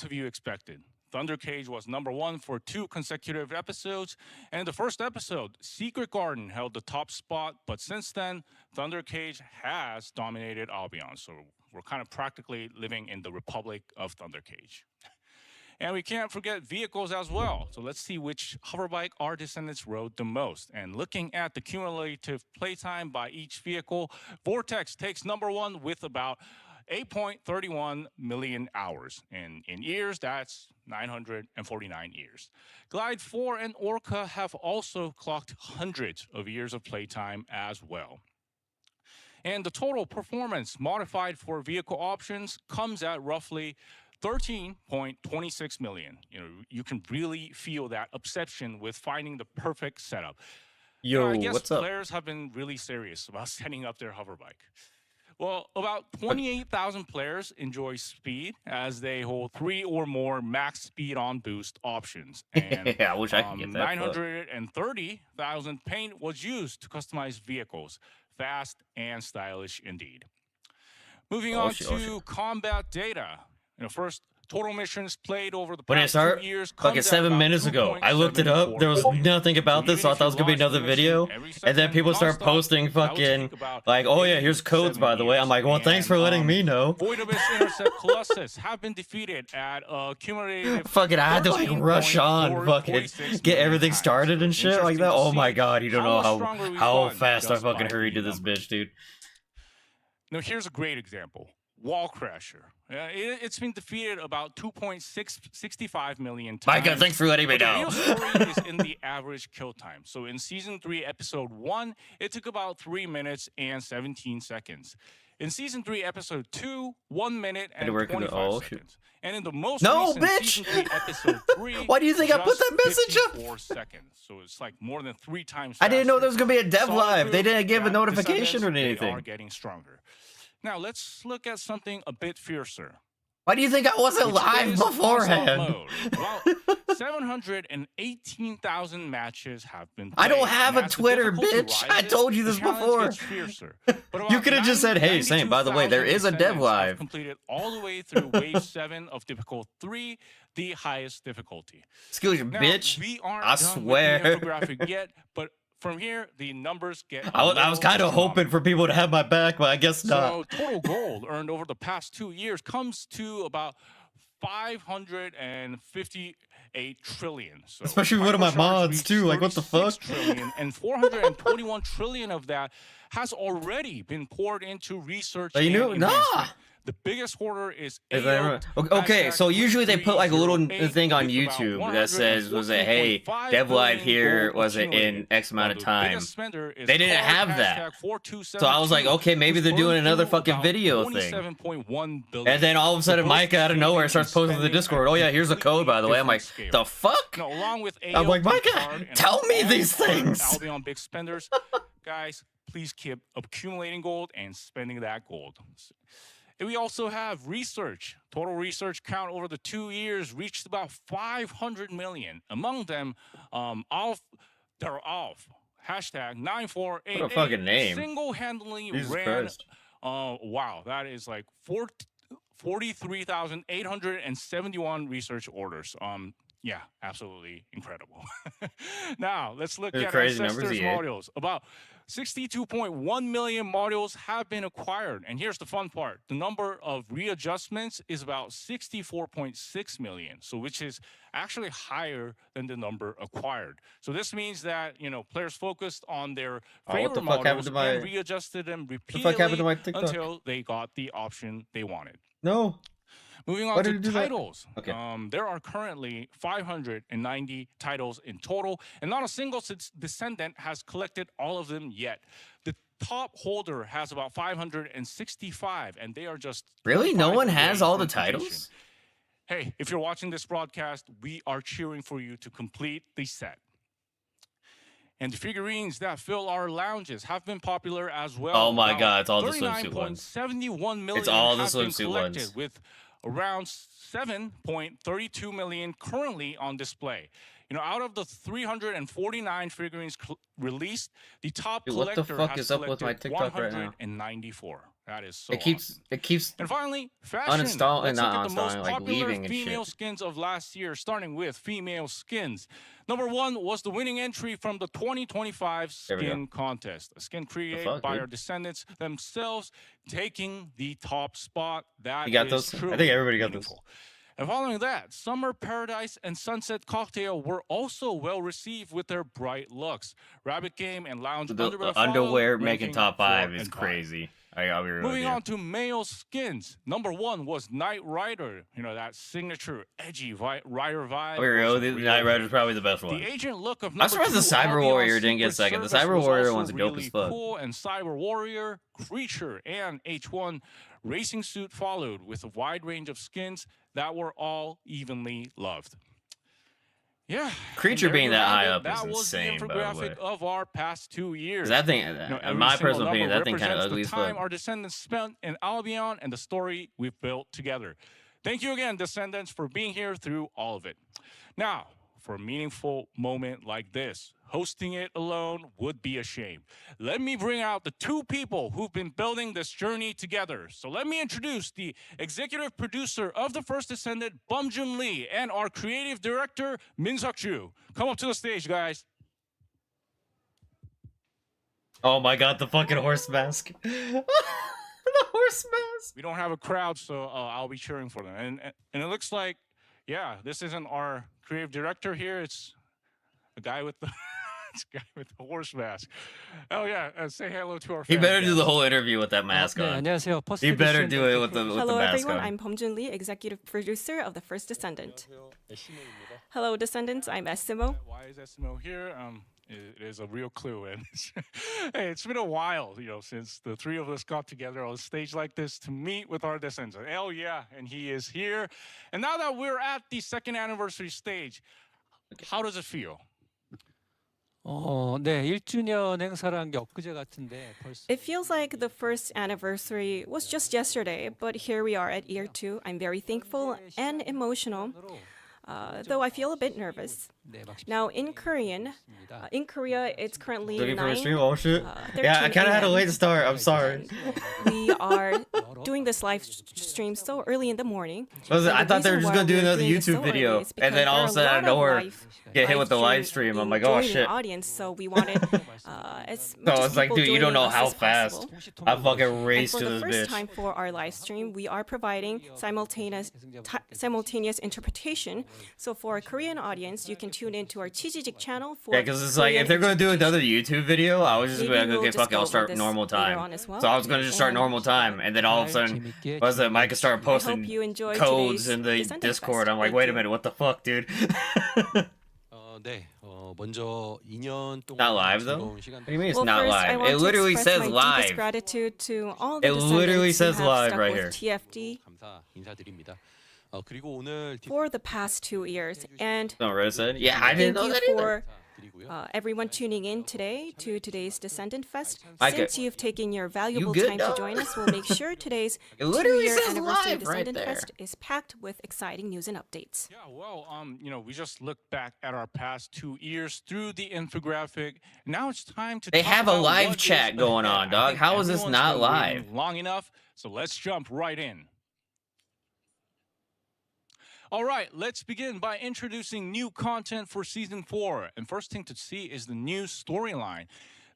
most of you expected. Thunder Cage was #1 for 2 consecutive episodes, and in the first episode, Secret Garden held the top spot, but since then, Thunder Cage has dominated Albion, so we're kind of practically living in the Republic of Thunder Cage. And we can't forget vehicles as well. So let's see which hoverbike our descendants rode the most. And looking at the cumulative playtime by each vehicle, Vortex takes #1 with about 8.31 million hours. And in years, that's 949 years. Glide 4 and Orca have also clocked hundreds of years of playtime as well. And the total performance modified for vehicle options comes at roughly 13.26 million. You can really feel that obsession with finding the perfect setup. I guess what's up? Players have been really serious about setting up their hoverbike. Well, about 28,000 players enjoy speed as they hold 3 or more max speed on boost options. And yeah, I wish I could get that. 930,000 paint was used to customize vehicles. Fast and stylish indeed. Moving on to combat data. First, total missions played over the past 2 years. Fucking 7 minutes ago, I looked it up. There was nothing about this, so I thought it was gonna be another video. And then people start posting fucking like, "Oh yeah, here's codes by the way." I'm like, "Well, thanks for letting me know." Void Abyss Intercept Colossus have been defeated at a cumulative. Fucking, I had to like rush on, fucking get everything started and shit like that. Oh my god, you don't know how fast I fucking hurried to this bitch, dude. Now here's a great example. Wall Crasher. It's been defeated about 2.65 million times. Micah, thanks for letting me know. The real story is in the average kill time. So in Season 3, Episode 1, it took about 3 minutes and 17 seconds. In Season 3, Episode 2, 1 minute and 25 seconds. And in the most recent Season 3, Episode 3, why do you think I put that message up? 4 seconds. So it's like more than 3 times faster. I didn't know there was going to be a dev live. They didn't give a notification or anything. They are getting stronger. Now, let's look at something a bit fiercer. Why do you think I wasn't live beforehand? Well, 718,000 matches have been played. I don't have a Twitter, bitch. I told you this before. You could have just said, "Hey, Saint, by the way, there is a dev live." Completed all the way through Wave 7 of Difficult 3, the highest difficulty. Excuse me, bitch. We aren't I done swear. with the infographic yet, but from here, the numbers get. I was kind of hoping for people to have my back, but I guess not. So total gold earned over the past 2 years comes to about 558 trillion. So especially one of my mods too. Like, what the fuck? Trillion, and 421 trillion of that has already been poured into research. You knew? Nah. The biggest hoarder is okay, so usually they put like a little thing on YouTube that says, "Hey, dev live here was it in X amount of time." They didn't have that, so I was like, okay, maybe they're doing another fucking video thing. And then all of a sudden, Micah out of nowhere starts posting to the Discord. "Oh yeah, here's a code, by the way." I'm like, the fuck? I'm like, Micah, tell me these things. Albion big spenders, guys, please keep accumulating gold and spending that gold. And we also have research. Total research count over the 2 years reached about 500 million. Among them, they're off. #9488. What a fucking name. Single-handedly ran. Wow, that is like 43,871 research orders. Yeah, absolutely incredible. Now, let's look at Ancestors modules. About 62.1 million modules have been acquired. And here's the fun part. The number of readjustments is about 64.6 million, so which is actually higher than the number acquired. So this means that, players focused on their favorite models and readjusted them repeatedly until they got the option they wanted. No. Moving on to titles. Okay. There are currently 590 titles in total, and not a single descendant has collected all of them yet. The top holder has about 565, and they are just... Really? No one has all the titles? Hey, if you're watching this broadcast, we are cheering for you to complete the set. And the figurines that fill our lounges have been popular as well. Oh my god, it's all the swimsuit ones. 39.71 million it's all the swimsuit ones. With around 7.32 million currently on display. Out of the 349 figurines released, the top collector has collected 194. That is so It keeps And finally, fashion. uninstalling, Let's not look at the most uninstalling, like popular leaving and female shit. skins of last year, starting with female skins. Number 1 was the winning entry from the 2025 skin contest, a skin created by our descendants themselves, taking the top spot. That you got is those? truly I think everybody got meaningful. And following that, Summer Paradise and Sunset Cocktail were also well received with their bright looks. Rabbit Game and Lounge The underwear making top 5 is crazy. I'll be real. Moving on to male skins. Number 1 was Knight Rider. You know, that signature edgy rider vibe. I'll be real. The Knight Rider is probably the best one. The agent look of I'm surprised the Cyber Warrior didn't get second. The Cyber Warrior one's dope as fuck. Cool, and Cyber Warrior, Creature, and H1 Racing Suit followed with a wide range of skins that were all evenly loved. Yeah, Creature being that high up is that was insane, the by the way. infographic of our past 2 years. That thing, in my personal opinion, that thing kind of represents ugly the as time fuck. our descendants spent in Albion and the story we've built together. Thank you again, descendants, for being here through all of it. Now, for a meaningful moment like this, hosting it alone would be a shame. Let me bring out the 2 people who've been building this journey together. So let me introduce the executive producer of The First Descendant, Bumjun Lee, and our creative director, Min-Suk Ju. Come up to the stage, guys. Oh my god, the fucking horse mask. The horse mask. We don't have a crowd, so I'll be cheering for them. And it looks like, yeah, this isn't our creative director here. It's a guy with the horse mask. Oh yeah, say hello to our fans. He better do the whole interview with that mask 네, on. 안녕하세요. 퍼스트 He better 디센던트 do it with the Hello mask everyone, on. I'm Bumjun Lee, executive producer of The First Descendant. Hello Descendants, I'm Essimo. Why is Essimo here? It is a real clue, and hey, it's been a while, you know, since the 3 of us got together on a stage like this to meet with our descendants. Hell yeah, and he is here. And now that we're at the 2nd anniversary stage, how does it feel? 네, 1주년 행사란 게 엊그제 같은데 벌써 It feels like the first anniversary was just yesterday, but here we are at year 2. I'm very thankful and emotional, though I feel a bit nervous. Now in Korea, it's currently Looking for a 9. stream? Oh shit. Yeah, I kind of had a late start. I'm sorry. We are doing this live stream so early in the morning. I thought they were just gonna do another YouTube video, and then all of a sudden out of nowhere, get hit with the live stream. I'm like, oh shit. Audience, so we wanted as No, much it's as like, people dude, you don't joining know us how as fast possible. I fucking And raced for to the this first bitch. time for our live stream, we are providing simultaneous interpretation. So for a Korean audience, you can tune into our Chijijik channel for Yeah, because it's like, if they're gonna do another YouTube video, I was just Maybe like, we'll okay, just fuck it, go I'll over start this normal later time. on as well. So I was gonna just start And normal time, and then all of a sudden, was it Micah started I hope posting you enjoy codes today's in the Descendant Discord. Fest. I'm like, Thank wait a you. minute, what the fuck, dude? 네, 먼저 2년 동안 Not live though? 즐거운 What 시간 do you mean it's Well, not first, I live? want It to literally express says my deepest live. gratitude to all the It literally descendants says who have live stuck right with here. TFD 감사 인사드립니다. 그리고 오늘 for the past 2 years. And No, Rose said. Yeah, I thank didn't know you that either. for 드리고요. everyone tuning in today to today's Descendant Fest. Micah, Since you've taken your valuable good, time dog? to join us, we'll make sure today's It literally 2-year says anniversary of live right Descendant there. Fest is packed with exciting news and updates. Yeah, well, you know, we just looked back at our past 2 years through the infographic. Now it's time to They talk have a about live what chat is going ahead. on, I dog. think How is this everyone's not been live? waiting long enough, so let's jump right in. All right, let's begin by introducing new content for Season 4. And first thing to see is the new storyline.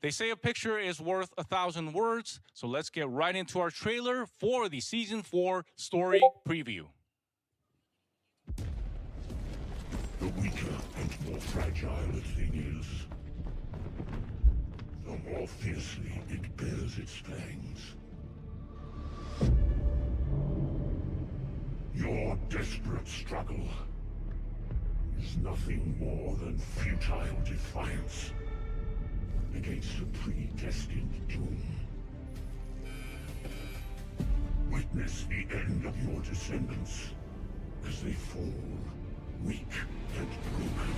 They say a picture is worth 1,000 words, so let's get right into our trailer for the Season 4 story preview. The weaker and more fragile a thing is, the more fiercely it bears its fangs. Your desperate struggle is nothing more than futile defiance against a predestined doom. Witness the end of your descendants as they fall, weak and broken.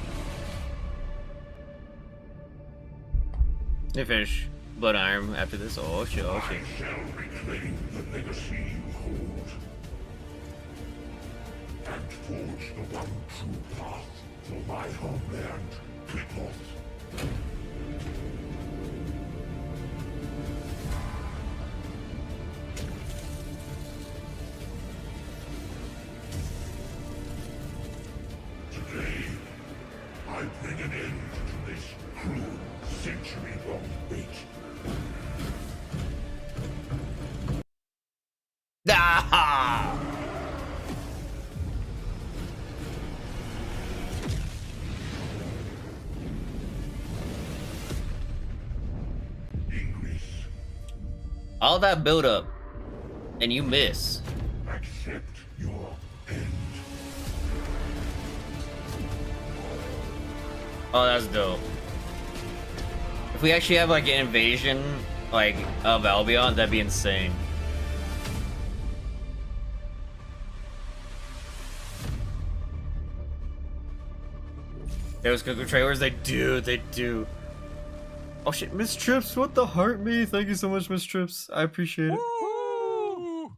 They finish Blood Iron after this. Oh shit, oh shit. I shall reclaim the legacy you hold and forge the one true path for my homeland, Pripyat. I bring an end to this cruel, century-long wait. Ah! Ingress, All that build up, and you miss. accept your end. Oh, that's dope. If we actually have like an invasion, like of Albion, that'd be insane. Those Goku trailers, they do. Oh shit, Miss Trips, what the heart me? Thank you so much, Miss Trips. I appreciate it. Woo!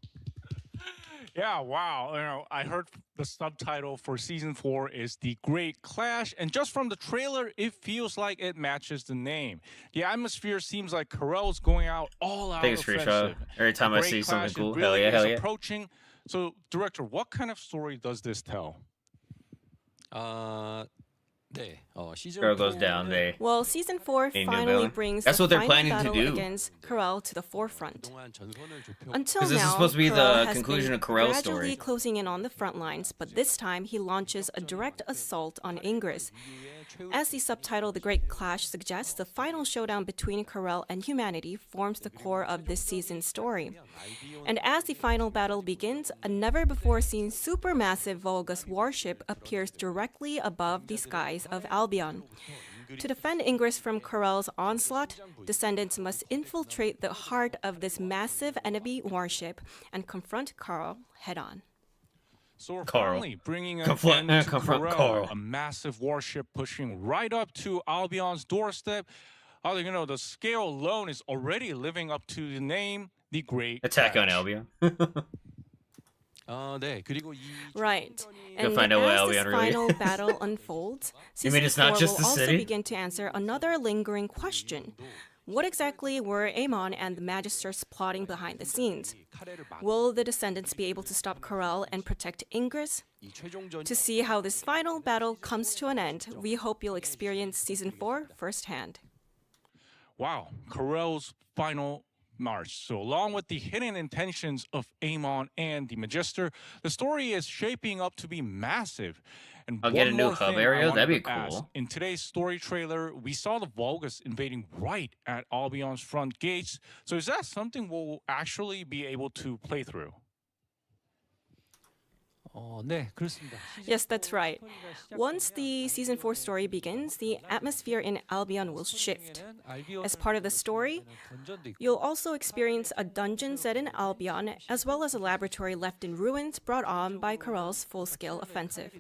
Yeah, wow. You know, I heard the subtitle for season 4 is The Great Clash, and just from the trailer, it feels like it matches the name. The atmosphere seems like Carell's going out all out Take a screenshot offensive. every time The I Great see something Clash cool. really Hell is yeah. approaching. So, director, what kind of story does this tell? 네, 시즌 Girl goes down, 4는 they Well, season 4 Ain't no finally villain. brings That's the what they're final planning to battle do. against Carell to the forefront. 그동안 전선을 좁혀 Until 'Cause this is now, supposed to be the Carell has conclusion been of Carell's gradually story. closing in on the front lines, but this time he launches a direct assault on Ingress. As the subtitle The Great Clash suggests, the final showdown between Carell and humanity forms the core of this season's story. And as the final battle begins, a never-before-seen supermassive Vulgus warship appears directly above the skies of Albion. To defend Ingress from Carell's onslaught, descendants must infiltrate the heart of this massive enemy warship and confront Carell head-on. So we're Carl. finally bringing an Confront- end to confront Carell, Carl. a massive warship pushing right up to Albion's doorstep. Oh, you know, the scale alone is already living up to the name, The Great Attack on Clash. Albion. 네, 그리고 이 Right. You'll And find out what as Albion this really- final battle unfolds, You mean season it's not 4 just will the also city? begin to answer another lingering question. What exactly were Aemon and the Magisters plotting behind the scenes? Will the descendants be able to stop Carell and protect Ingress? 이 최종전 To see how this final battle comes to an end, we hope you'll experience season 4 firsthand. Wow, Carell's final march. So along with the hidden intentions of Aemon and the Magister, the story is shaping up to be massive. And I'll one get a new more hub thing I area? wanted That'd be to ask. cool. In today's story trailer, we saw the Vulgus invading right at Albion's front gates. So is that something we'll actually be able to play through? 네, 그렇습니다. Yes, that's right. Once the season 4 story begins, the atmosphere in Albion will shift. As part of the story, you'll also experience a dungeon set in Albion, as well as a laboratory left in ruins brought on by Carell's full-scale offensive.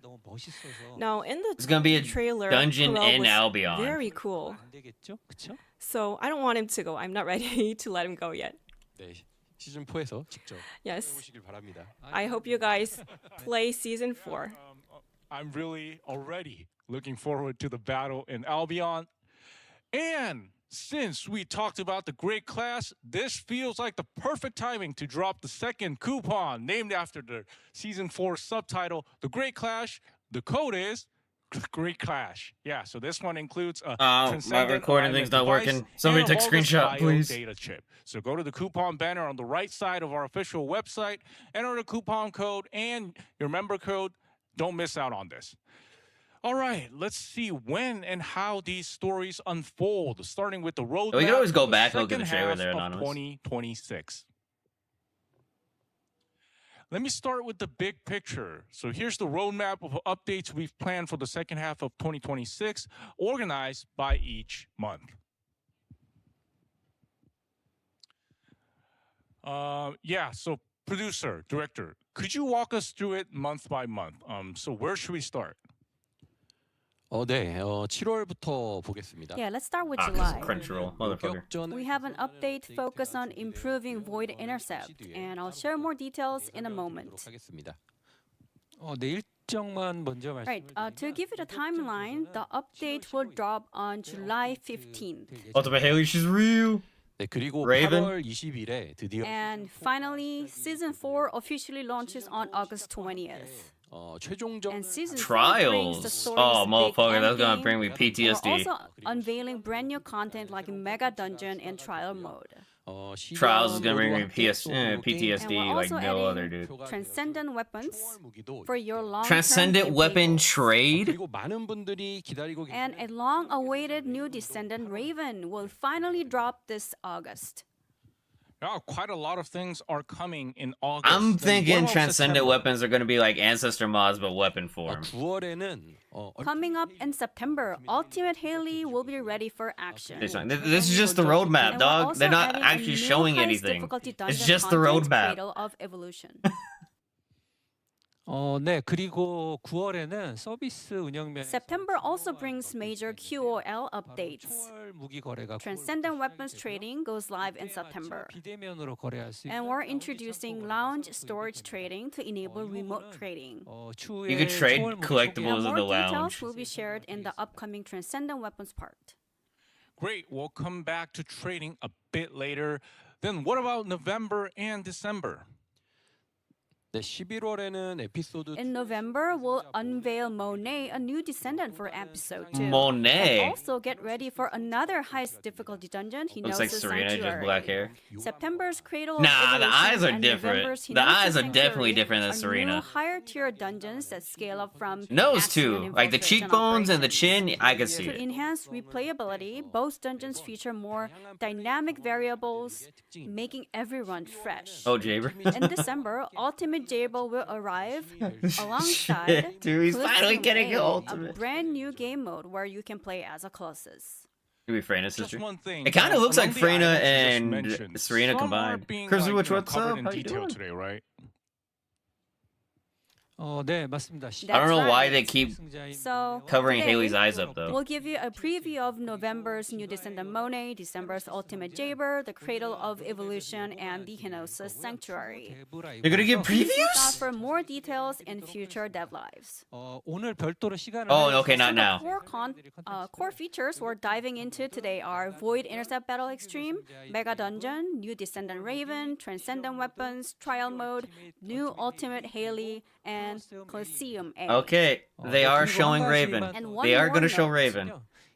Now, in the It's gonna be a trailer, dungeon Carell in was Albion. very cool. 안 되겠죠? 그쵸? So I don't want him to go. I'm not ready to let him go yet. 네, 시즌 4에서 직접 Yes, 해보시길 바랍니다. I hope you guys play season 4. I'm really already looking forward to the battle in Albion. And since we talked about the Great Clash, this feels like the perfect timing to drop the second coupon named after the season 4 subtitle, The Great Clash. The code is Great Clash. Yeah, so this one includes a my transcendent recording alignment thing's not device working. Somebody and a take a Vulgus screenshot, Bio please. Data chip. So go to the coupon banner on the right side of our official website, enter the coupon code and your member code. Don't miss out on this. All right, let's see when and how these stories unfold, starting with the roadmap. We can always go for the back and look at the second trailer half there, of Anonymous. 2026. Let me start with the big picture. So here's the roadmap of updates we've planned for the second half of 2026, organized by each month. So producer, director, could you walk us through it month by month? So where should we start? 네, 7월부터 보겠습니다. Yeah, let's start with Ah, 'cause July. Crunchyroll, motherfucker. 목격전 We have an update focused on improving void intercept, and I'll share more details in a moment. 하겠습니다. 네, 일정만 먼저 Right, 말씀드리면 to give you the timeline, the update will drop on July 15th. Ultimate Haley, she's real. 네, 그리고 Raven? 8월 20일에 드디어 And finally, season 4 officially launches on August 20th. 최종적 And season 3 brings the Trials. story's Oh, big motherfucker, that's gonna ending. bring me We're PTSD. also unveiling brand new content like Mega Dungeon and Trial Mode. Trials is gonna bring me PTSD And we're like also no adding other, dude. Transcendent weapons for your long Transcendent weapon trade? 그리고 많은 분들이 기다리고 And a long-awaited new Descendant Raven will finally drop this August. Yeah, quite a lot of things are coming in August. I'm Then thinking what about transcendent September? weapons are gonna be like ancestor mods but weapon form. 9월에는 Coming up in September, Ultimate Haley will be ready for action. This is just the roadmap, And we're dog. also They're not adding a actually new showing highest anything. difficulty It's dungeon just the content, roadmap. Cradle of Evolution. 네. 그리고 9월에는 서비스 운영면 September also brings major QOL updates. 초월 무기 거래가 Transcendent weapons trading goes live in September. 비대면으로 거래할 수 And we're introducing lounge storage trading to enable remote trading. 추후에 You could trade 초월 무기 collectibles And in more the details lounge. will be shared in the upcoming Transcendent weapons part. Great. We'll come back to trading a bit later. Then what about November and December? 네, 11월에는 에피소드 In November, we'll unveil Monet, a new descendant for episode 2. Monet. And also get ready for another highest difficulty dungeon, Looks like Hinosis Serena, just Sanctuary. black hair. September's Cradle of Nah, the Evolution eyes are and different. November's The Hinosis eyes are definitely Sanctuary different than are Serena. New higher tier dungeons that scale up from Nose action too. and Like the infiltration cheekbones and the operations. chin, I can see To it. enhance replayability, both dungeons feature more dynamic variables, making everyone fresh. Oh, Jaber. In December, Ultimate Jable will arrive alongside Shit, dude, he's finally Colosseum getting A, it a ultimate. brand new game mode where you can play as a Colossus. Could be Frena's Just sister. one thing. It kind of looks like among the Freyna items you just and mentioned, Serena some are combined. being, Kurzu, like, what's covered up? in How you detail doing? today, right? 네, 맞습니다. I don't know why right. they keep So covering today, Haley's eyes up though. We'll give you a preview of November's new Descendant Monet, December's Ultimate Jaber, the Cradle of Evolution, and the Hinosis Sanctuary. They're gonna give Look out previews? for more details in future dev lives. 오늘 별도로 시간을 Oh, okay, not So the now. core features we're diving into today are Void Intercept Battle Extreme, Mega Dungeon, new Descendant Raven, Transcendent Weapons, Trial Mode, new Ultimate Haley, and Colosseum A. Okay, they are showing Raven. And one They are more gonna show note. Raven.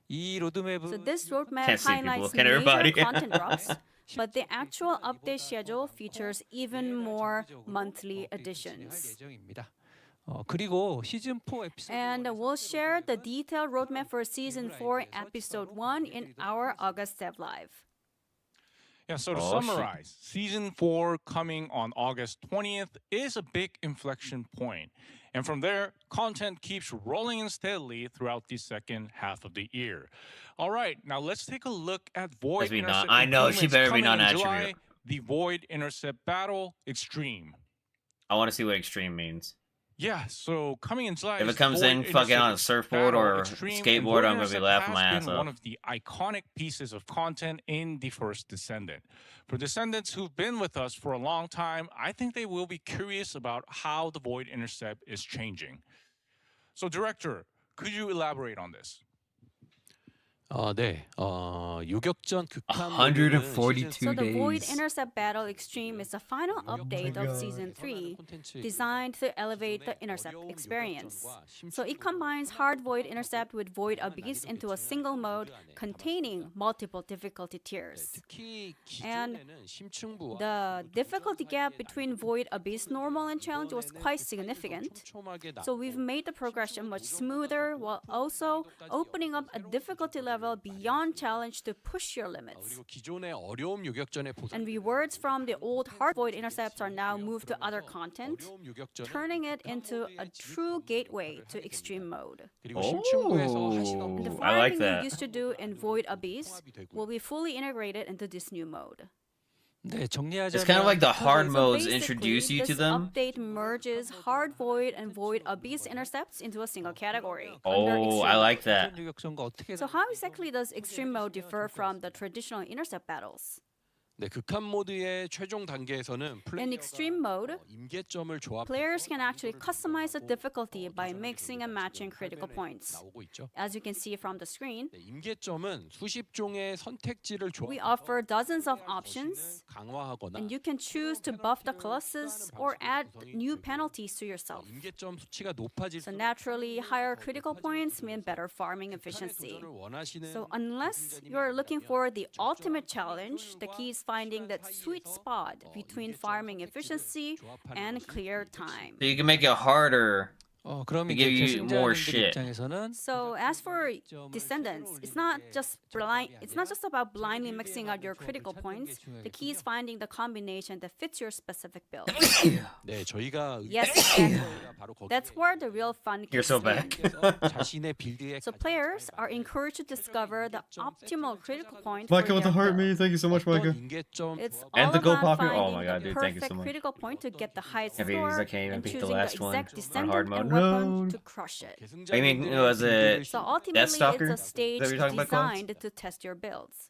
이 로드맵은 So this roadmap Can't see people. highlights Can major everybody? content drops, but the actual update schedule features even more monthly additions. 예정입니다. 그리고 시즌 4 에피소드 And we'll share the detailed roadmap for Season 4, Episode 1 in our August Dev Live. Yeah, so to Oh, shit. summarize, season 4 coming on August 20th is a big inflection point. And from there, content keeps rolling in steadily throughout the second half of the year. All right, now let's take a look at Void Let's be Intercept. I know, she improvements better be coming in non-attribute. July, the Void Intercept Battle Extreme. I want to see what extreme means. Yeah, so coming in July. If is it comes Void in fucking on a Intercept surfboard Battle or Extreme, and skateboard, Void I'm gonna be Intercept laughing my has ass been off. one of the iconic pieces of content in the first Descendant. For Descendants who've been with us for a long time, I think they will be curious about how the Void Intercept is changing. So, Director, could you elaborate on this? 네. 유격전 극한 142 So the Void days. Intercept Battle Extreme is the final update of Season 3, designed to elevate the Intercept experience. So it combines Hard Void Intercept with Void Abyss into a single mode containing multiple difficulty tiers. 특히 And 기존에는 심층부와 The difficulty gap between Void Abyss Normal and Challenge was quite significant. 촘촘하게 So we've made the progression much smoother while also opening up a difficulty level beyond challenge to push your limits. 그리고 기존의 어려움 유격전의 보상 And rewards from the old hard void intercepts are now moved to other content, 어려움 유격전은 turning it into a true gateway to extreme mode. 그리고 심층부에서 Oh, 하시던 The I like firing that. you used to do in Void Abyss will be fully integrated into this new mode. 네, 정리하자면 It's kind of like the hard So modes basically, introduce you to this them. update merges hard void and void abyss intercepts into a single category. under Oh, extreme I mode. like that. 유격전과 어떻게 So how exactly does extreme mode differ from the traditional intercept battles? 네, 극한 모드의 최종 단계에서는 In extreme mode, 임계점을 조합 players can actually customize the difficulty by mixing and matching critical points. 나오고 있죠. As you can see from the screen, 네, 임계점은 수십 종의 선택지를 we 조합 offer dozens of options, 강화하거나 and you can choose to buff the colossus or add new penalties to yourself. 임계점 수치가 높아질 So naturally, higher critical points mean better farming efficiency. 도전을 원하시는 So unless you're looking for the ultimate challenge, the key is finding that sweet spot between farming efficiency and clear time. So you can make it harder. 그럼 To 이제 give you more 계승자님들 shit. 입장에서는 So as for descendants, it's not just about blindly mixing out your critical points. The key is finding the combination that fits your specific build. 네, 저희가 Yes, exactly. 바로 거기에 That's where the real fun You're kicks so in. back. 자신의 빌드에 So players are encouraged to discover the optimal critical point Micah for with the their heart, build. man. Thank you so much, Micah. 임계점 It's And all the Go about Poppy. Oh finding my God, the dude, thank you so perfect much. critical point to get the highest Heavy as score I can even and pick the choosing last the one exact on descendant hard and mode. weapon No. to crush it. I mean, was it So ultimately, Stalker? it's a stage Is that what you're talking about, Clones? designed to test your builds.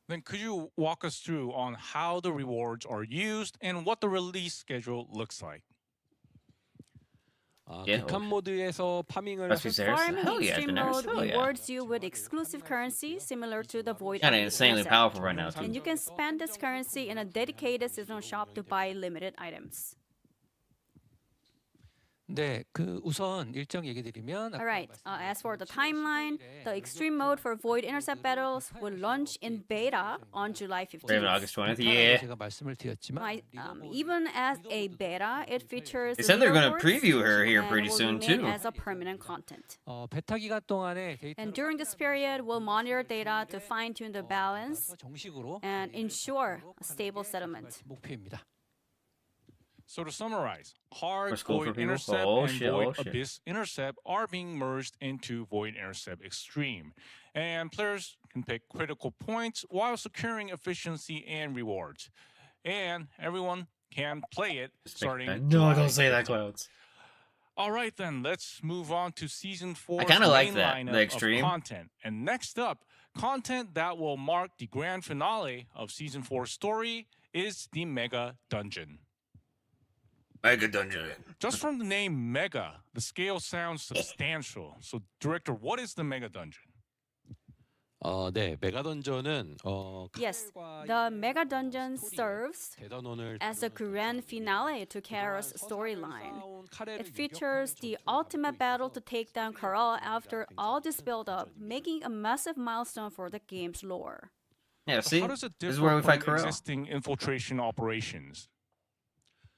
Then could you walk us through on how the rewards are used and what the release schedule looks like? Yeah. 극한 모드에서 파밍을 Must be Daenerys? Farming Hell yeah, extreme Daenerys. mode Hell yeah. rewards you with exclusive currency similar to the Void. Kind of Army insanely asset. powerful right now, And too. you can spend this currency in a dedicated seasonal shop to buy limited items. 네, 우선 일정 얘기 드리면 Alright, as for the timeline, the extreme mode for Void Intercept battles will launch in beta on July Raven 15th. August 20th. Yeah. 제가 말씀을 드렸지만 Even as a beta, it features They said they're gonna leaderboards preview her here and pretty will soon, remain too. as a permanent content. 베타 기간 동안에 데이터 And during this period, we'll monitor data to fine-tune the balance 정식으로 and ensure a stable settlement. 목표입니다. So to summarize, Hard, First goal for Void people? Intercept, Oh, and shit, Void oh, shit. Abyss Intercept are being merged into Void Intercept Extreme. And players can pick critical points while securing efficiency and rewards. And everyone can play it starting No, July don't say that, 15th. Clouds. All right, then let's move on to season 4. I kinda like that, the extreme. Content. And next up, content that will mark the grand finale of season 4's story is the Mega Dungeon. Mega Dungeon. Just from the name Mega, the scale sounds substantial. So, director, what is the Mega Dungeon? 네, 메가 던전은 Yes, the Mega Dungeon serves 대단원을 as a grand finale to Kara's storyline. It features the ultimate battle to take down Kara after all this build-up, making a massive milestone for the game's lore. Yeah, see? How does it This differ is where we from fight Corel. existing infiltration operations?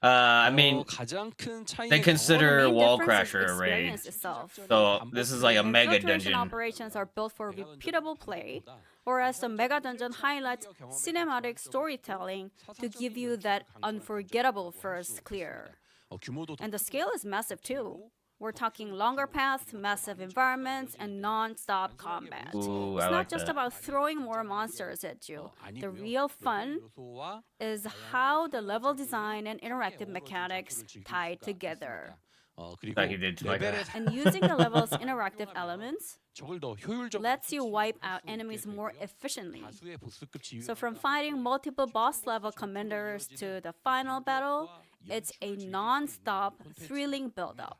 I mean, 가장 큰 차이는 they consider The main Wall difference is Crasher a raid. experience itself. So this is like a mega Infiltration dungeon. operations are built for repeatable play, whereas the Mega Dungeon highlights cinematic storytelling to give you that unforgettable first clear. 규모도 And the scale is massive too. We're talking longer paths, massive environments, and non-stop combat. Ooh, It's I not like just that. about throwing more monsters at you. The 아니고요. real fun 요소와 is how the level design and interactive mechanics tie together. 그리고 Like he did to like 레벨의 that. And using the level's interactive elements 적을 더 효율적으로 lets you wipe out enemies more efficiently. 다수의 보스급 지휘 So from fighting multiple boss level commanders to the final battle, it's a non-stop, thrilling build-up.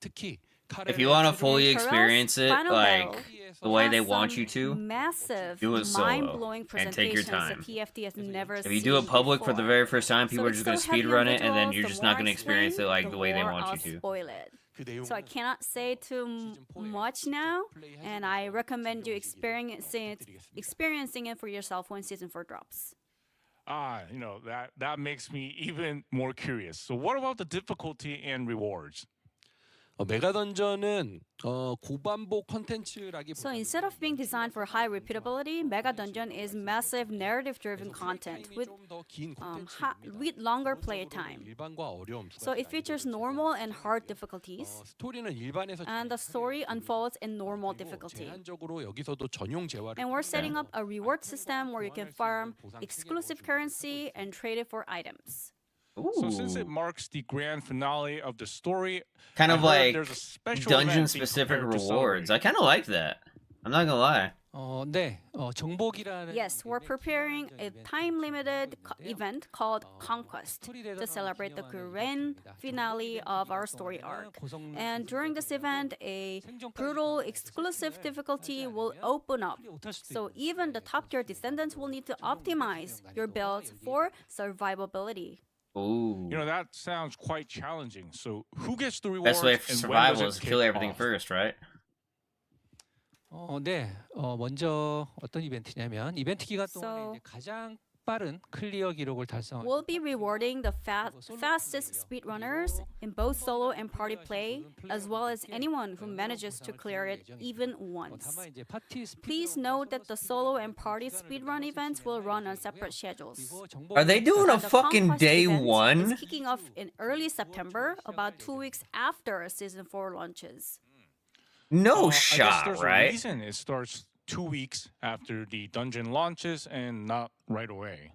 특히 If you want to fully Corel's experience it final like battle the way they has want some you to, massive, do it solo mind-blowing and take your presentations time. that PFD has never if you do it seen public for the before. very first time, people So are just it's going to so heavy speed on run it, and then visuals, you're the just more not I going to experience it explain, like the way they more want I'll you to. spoil it. 그 내용 So I cannot say too much now, and I recommend you experiencing it for yourself when season 4 drops. That makes me even more curious. So, what about the difficulty and rewards? 메가 던전은 고반복 컨텐츠라기보다 So instead of being designed for high repeatability, Mega Dungeon is massive narrative-driven content with 긴 with longer play time. 일반과 어려움 두 So it 가지가 features normal and hard difficulties, 스토리는 일반에서 and the story unfolds in normal difficulty. 제한적으로 여기서도 전용 재화를 And we're setting up a reward system where you can farm exclusive currency and trade it for items. So, since it marks the grand finale of the story, Kind I of heard like there's a special event being dungeon-specific prepared to rewards. I celebrate. kind of like that. I'm not gonna lie. 네. 정복이라는 Yes, we're preparing a time-limited event called Conquest to celebrate the grand finale of our story arc. And during this event, a brutal exclusive difficulty will open up. So even the top-tier descendants will need to optimize your builds for survivability. Ooh. You know, that sounds quite challenging. So who gets the rewards? Best way for and when survival does is it to kill kick everything off? first, right? 네. 먼저 어떤 이벤트냐면 이벤트 기간 동안에 이제 가장 빠른 클리어 기록을 달성한 We'll be rewarding the fastest speedrunners in both solo and party play, as well as anyone who manages to clear it even once. 다만 이제 파티 Please note that the solo and party speedrun events will run on separate schedules. Are they doing a The fucking Conquest day event one? is kicking off in early September, about 2 weeks after season 4 launches. No I guess shot, there's right? a reason it starts 2 weeks after the dungeon launches and not right away.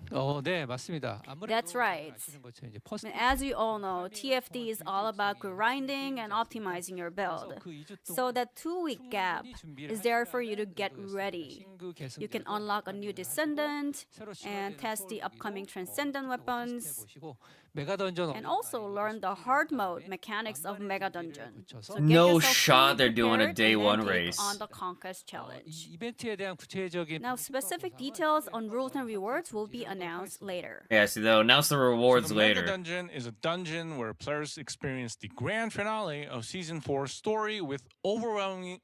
네, 맞습니다. 아무래도 That's right. 아시는 것처럼 이제 퍼스트 And as you all know, TFD is all about grinding and optimizing your build. 그 2주 So that 2-week gap is there for you to get ready. 신규 계승 You can unlock a new descendant and test the upcoming transcendent weapons, 보시고 메가 던전 and also learn the hard mode mechanics of Mega Dungeon. So get No yourself shot fully they're doing a prepared day and then one take race. on the Conquest Challenge. 이 이벤트에 대한 구체적인 Now, specific details on rules and rewards will be announced later. Yeah, so they'll announce the rewards So the Mega later. Dungeon is a dungeon where players experience the grand finale of Season 4 story with overwhelming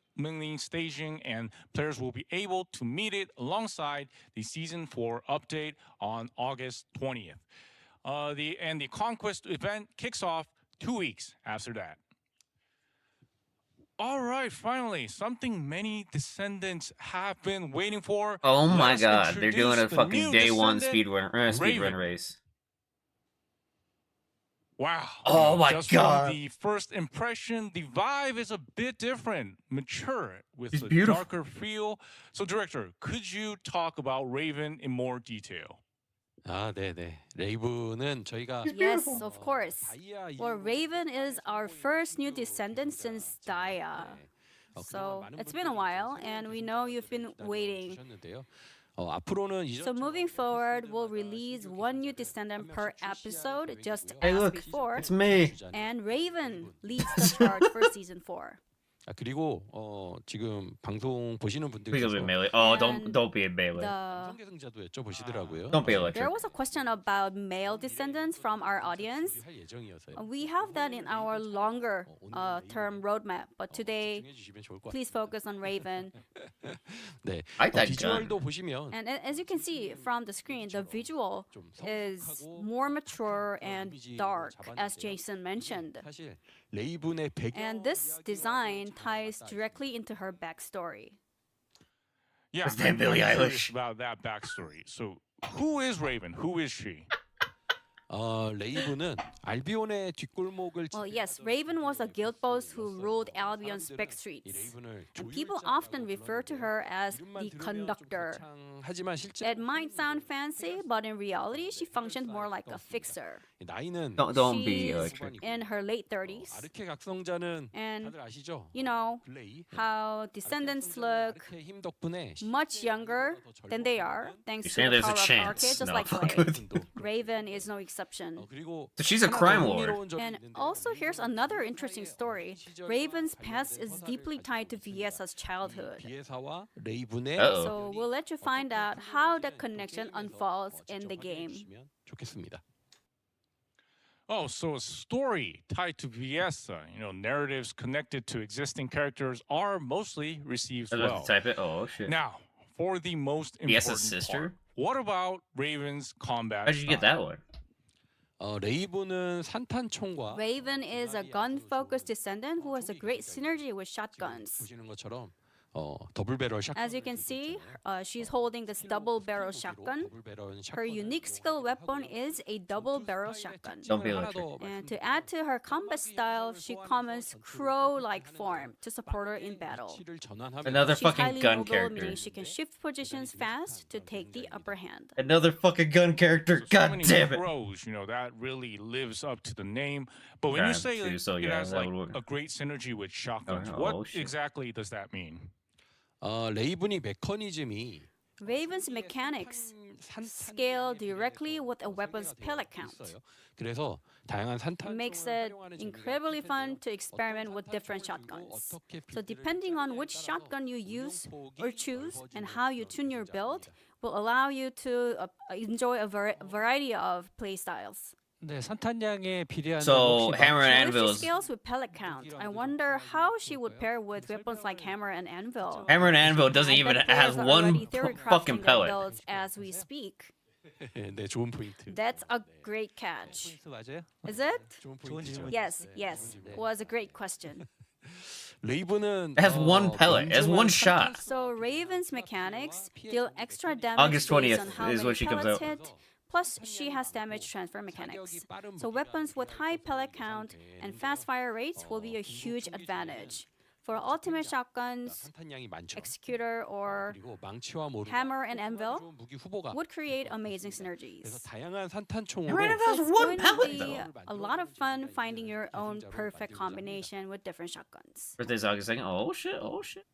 staging, and players will be able to meet it alongside the Season 4 update on August 20th. The Conquest event kicks off 2 weeks after that. All right, finally, something many descendants have been waiting for. Oh my Let's god, they're doing a introduce the fucking new day one descendant, speedrun Raven. race. Wow. Oh my Just God. From the first impression, the vibe is a bit different, mature, with She's a beautiful. darker feel. So, director, could you talk about Raven in more detail? 네네. 레이븐은 저희가 Yes, of course. 다이아 Well, 이후로 Raven is our first new descendant since Daya. So it's been a while, and we know you've been waiting. 보셨는데요. 앞으로는 So moving forward, we'll release one new descendant per episode, just Hey, as look, before. it's me. And Raven leads the charge for season 4. 그리고 지금 방송 보시는 Please don't be 분들께서 melee. Oh, And don't be a melee. The 성계승자도 여쭤보시더라고요. Don't be There electric. was a question about male descendants from our audience. 할 예정이어서요. We have that in our longer term roadmap, but today, 집중해 주시면 좋을 것 같아요. please focus on Raven. 네. I like that gun. 비주얼도 보시면 And as you can see from the screen, the visual is more mature and dark, as Jason mentioned. 사실 레이븐의 배경 And this design ties directly into her backstory. Yeah, Is that I'm Billie curious Eilish? about that backstory. So, who is Raven? Who is she? 레이븐은 알비온의 뒷골목을 Well, yes, Raven was a guild boss who ruled Albion's back streets. 레이븐을 And people often refer to her as the conductor. 하지만 실제 It might sound fancy, but in reality, she functioned more like a fixer. 나이는 Don't be She's electric. in her late 30s. 아르케 각성자는 And 다들 아시죠? you know 블레이 how descendants look 아르케의 힘 덕분에 much younger than they are, thanks You're to saying the there's a power of chance. Arcade, just No, like fuck Blade. with you. Raven is no exception. 그리고 So she's a 하나 더 crime lord. 흥미로운 점이 And 있는데요. also, here's another interesting story. Raven's past is deeply tied to Viesa's childhood. 비에사와 레이븐의 Uh-oh. So we'll let you find out how the connection unfolds in the game. 주시면 좋겠습니다. Oh, so a story tied to Viesa. You know, narratives connected to existing characters are mostly received I was about well. to type it. Oh shit. Now, for the most Viesa's important sister? part, what about Raven's combat? How'd you get that one? 레이븐은 산탄총과 Raven is a gun-focused descendant who has a great synergy with shotguns. 보시는 것처럼 더블 배럴 샷건 As you can see, she's holding this double-barrel shotgun. 더블 배럴 Her unique skill weapon is a double-barrel shotgun. Don't be electric. And to add to her combat style, she commons crow-like form to support her in battle. Another She's fucking highly gun mobile, character. meaning she can shift positions fast to take the upper hand. Another fucking gun character. So God many damn it. crows, you know, that really lives up to the name. But when you Crab say too, it, so it yeah, has that like would work. a great synergy with shotguns, Oh, what shit. exactly does that mean? 레이븐이 메커니즘이 Raven's mechanics scale directly with a weapon's pellet count. 그래서 다양한 It 산탄 makes it incredibly fun to experiment with different shotguns. So depending on which shotgun you use or choose and how you tune your build will allow you to enjoy a variety of playstyles. 네, 산탄량에 비례한 So hammer and So if she anvils. scales with pellet count, I wonder how she would pair with weapons like hammer and anvil. Hammer and anvil doesn't I even bet has players are one already fucking theory-crafting their pellet. builds as we speak. 네, 좋은 포인트. That's a great catch. 맞아요? Is it? 좋은 좋은 포인트죠. 질문. Yes, yes. Was a great question. 레이븐은 It has one pellet. It has one shot. So Raven's mechanics deal extra damage August based 20th on how is many when she comes pellets out. hit. Plus, she has damage transfer mechanics. So weapons with high pellet count and fast fire rates will be a huge advantage. For ultimate shotguns, 산탄량이 많죠. executor, or 그리고 망치와 모루 hammer and anvil 좋은 무기 후보가 would create amazing 그래서 synergies. 다양한 산탄총으로 Hammer and So anvil's it's one going to pellet be though. a lot of fun finding your own perfect combination with different shotguns. Birthday's August 2nd. Oh shit. Oh shit.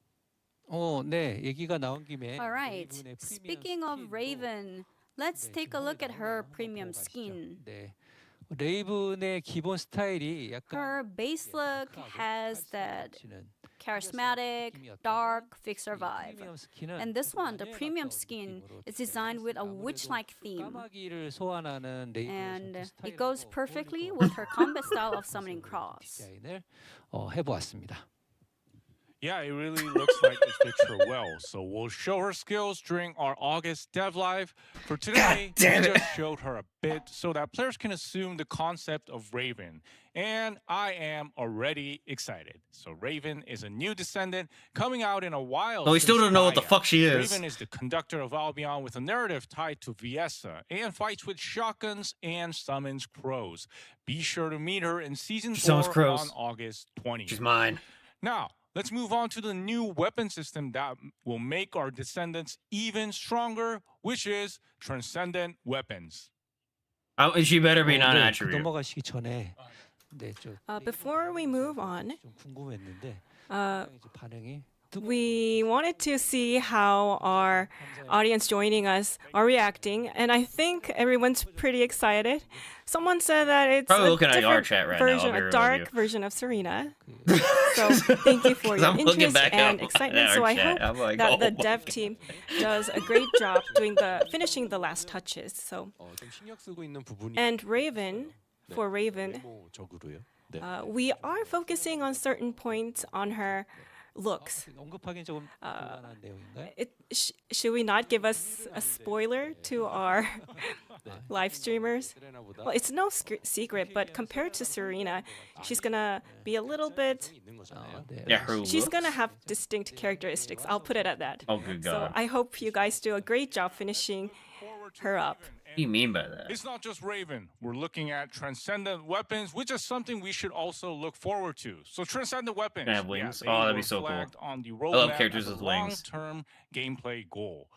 네, 얘기가 나온 김에 All right. 레이븐의 프리미엄 Speaking of 스킨도 Raven, let's take a look at her premium skin. 네. 레이븐의 기본 스타일이 약간 Her base look has that 지는 charismatic, dark fixer vibe. 프리미엄 스킨은 And this one, the premium skin, is designed with a witch-like theme. 까마귀를 소환하는 레이븐의 And 스타일로 it goes perfectly with her combat style of summoning cross. 디자인을 해보았습니다. Yeah, it really looks like it fits her well. So we'll show her skills during our August Dev Live. For today, we damn it. just showed her a bit so that players can assume the concept of Raven. And I am already excited. So Raven is a new descendant coming out in a while. But we still since don't know what the Naya. fuck she is. Raven is the conductor of Albion with a narrative tied to Viessa and fights with shotguns and summons crows. Be sure to meet her in season She summons 4 crows. on August 20th. She's mine. Now, let's move on to the new weapon system that will make our descendants even stronger, which is transcendent weapons. She better be 네, non-attribute. 넘어가시기 전에 네, Before we move on, 좀 궁금했는데 이제 반응이 we wanted to see how our audience joining us are reacting, and I think everyone's pretty excited. Someone said that it's Probably a looking at our different chat right now, I'll version, be real a with dark you. version of Serena. So thank you for 'Cause your I'm looking interest back and up excitement. at So our I chat. hope I'm like, that oh the my dev team does a great job finishing the last touches. So 좀 신경 쓰고 있는 부분이 and Raven, for Raven, 외모적으로요. 네. we are focusing on certain points on her looks. 언급하기는 조금 곤란한 내용인가요? Should we not give us a spoiler to our live streamers? Well, it's no secret, but compared to Serena, she's gonna be a little bit. 있는 거잖아요. 네. Yeah, her She's looks. gonna have distinct characteristics. I'll put it at that. Oh, good So God. I hope you guys do a great job finishing her up. What do you mean by that? It's not just Raven. We're looking at transcendent weapons, which is something we should also look forward to. So transcendent weapons. Gonna have wings? they Oh, that'd be were so cool. flagged on the love roadmap characters as a with wings. long-term gameplay goal.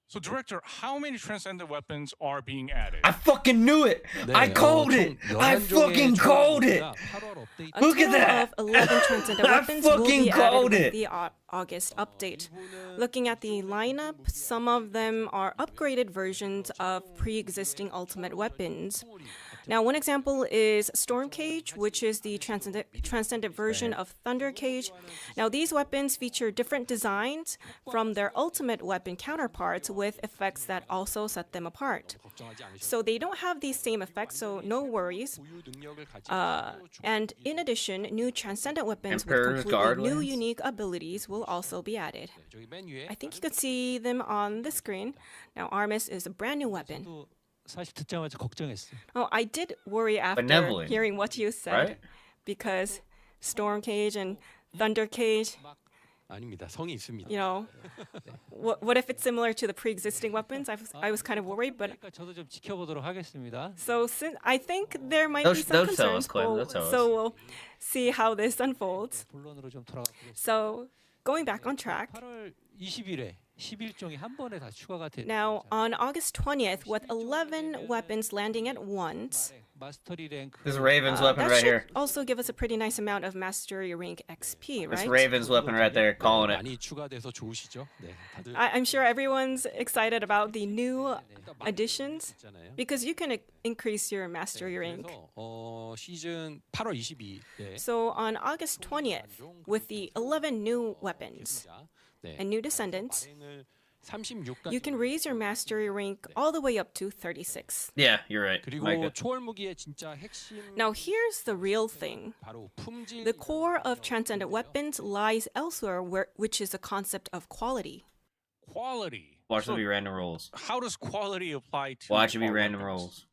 So, director, how many transcendent weapons are being added? I fucking knew it. 네, I called it. I fucking called it. A Look at total that. of 11 transcendent I weapons will fucking be called added with it. the August update. Looking at the lineup, some of them are upgraded versions of pre-existing ultimate weapons. Now, one example is Storm Cage, which is the transcendent version of Thunder Cage. Now, these weapons feature different designs from their ultimate weapon counterparts with effects that also set them apart. So they don't have these same effects, so no worries. And in addition, new transcendent weapons with Emperor's completely Guard new wings? unique abilities will also be added. 저기 맨 위에 I think you could see them on the screen. Now, Armis is a brand new weapon. 또 사실 듣자마자 걱정했어요. Oh, I did worry after Benevolent, hearing what you said, right? because Storm Cage and Thunder Cage, 아닙니다. 성이 있습니다. you know, what if it's similar to the pre-existing weapons? I was kind of worried, but 그러니까 저도 좀 지켜보도록 하겠습니다. so I think there might They'll- be some they'll tell us, concerns. Clem, they'll tell us. So we'll see how this unfolds. 본론으로 좀 돌아가 보겠습니다. So going back on track, 8월 20일에 11종이 한 번에 다 추가가 되는 Now, on August 20th, with 11 weapons landing at once, 마스터리 랭크 This Raven's weapon that right should here. also give us a pretty nice amount of Mastery Rank XP, This right? Raven's weapon right there, calling it. 많이 추가돼서 좋으시죠? 네, 다들 I'm sure everyone's excited about the new additions 있잖아요. because you can increase your Mastery Rank. 그래서 시즌 8월 22일에 So on August 20th, with the 11 new weapons and new descendants, you can raise your Mastery Rank all the way up to 36. Yeah, you're right. 그리고 Micah. 초월 무기의 진짜 핵심 Now here's the real thing. 바로 품질 The core of Transcendent Weapons lies elsewhere, which is the concept of quality. Quality. Watch So it be random rolls. how does quality apply to Watch it be our random weapons?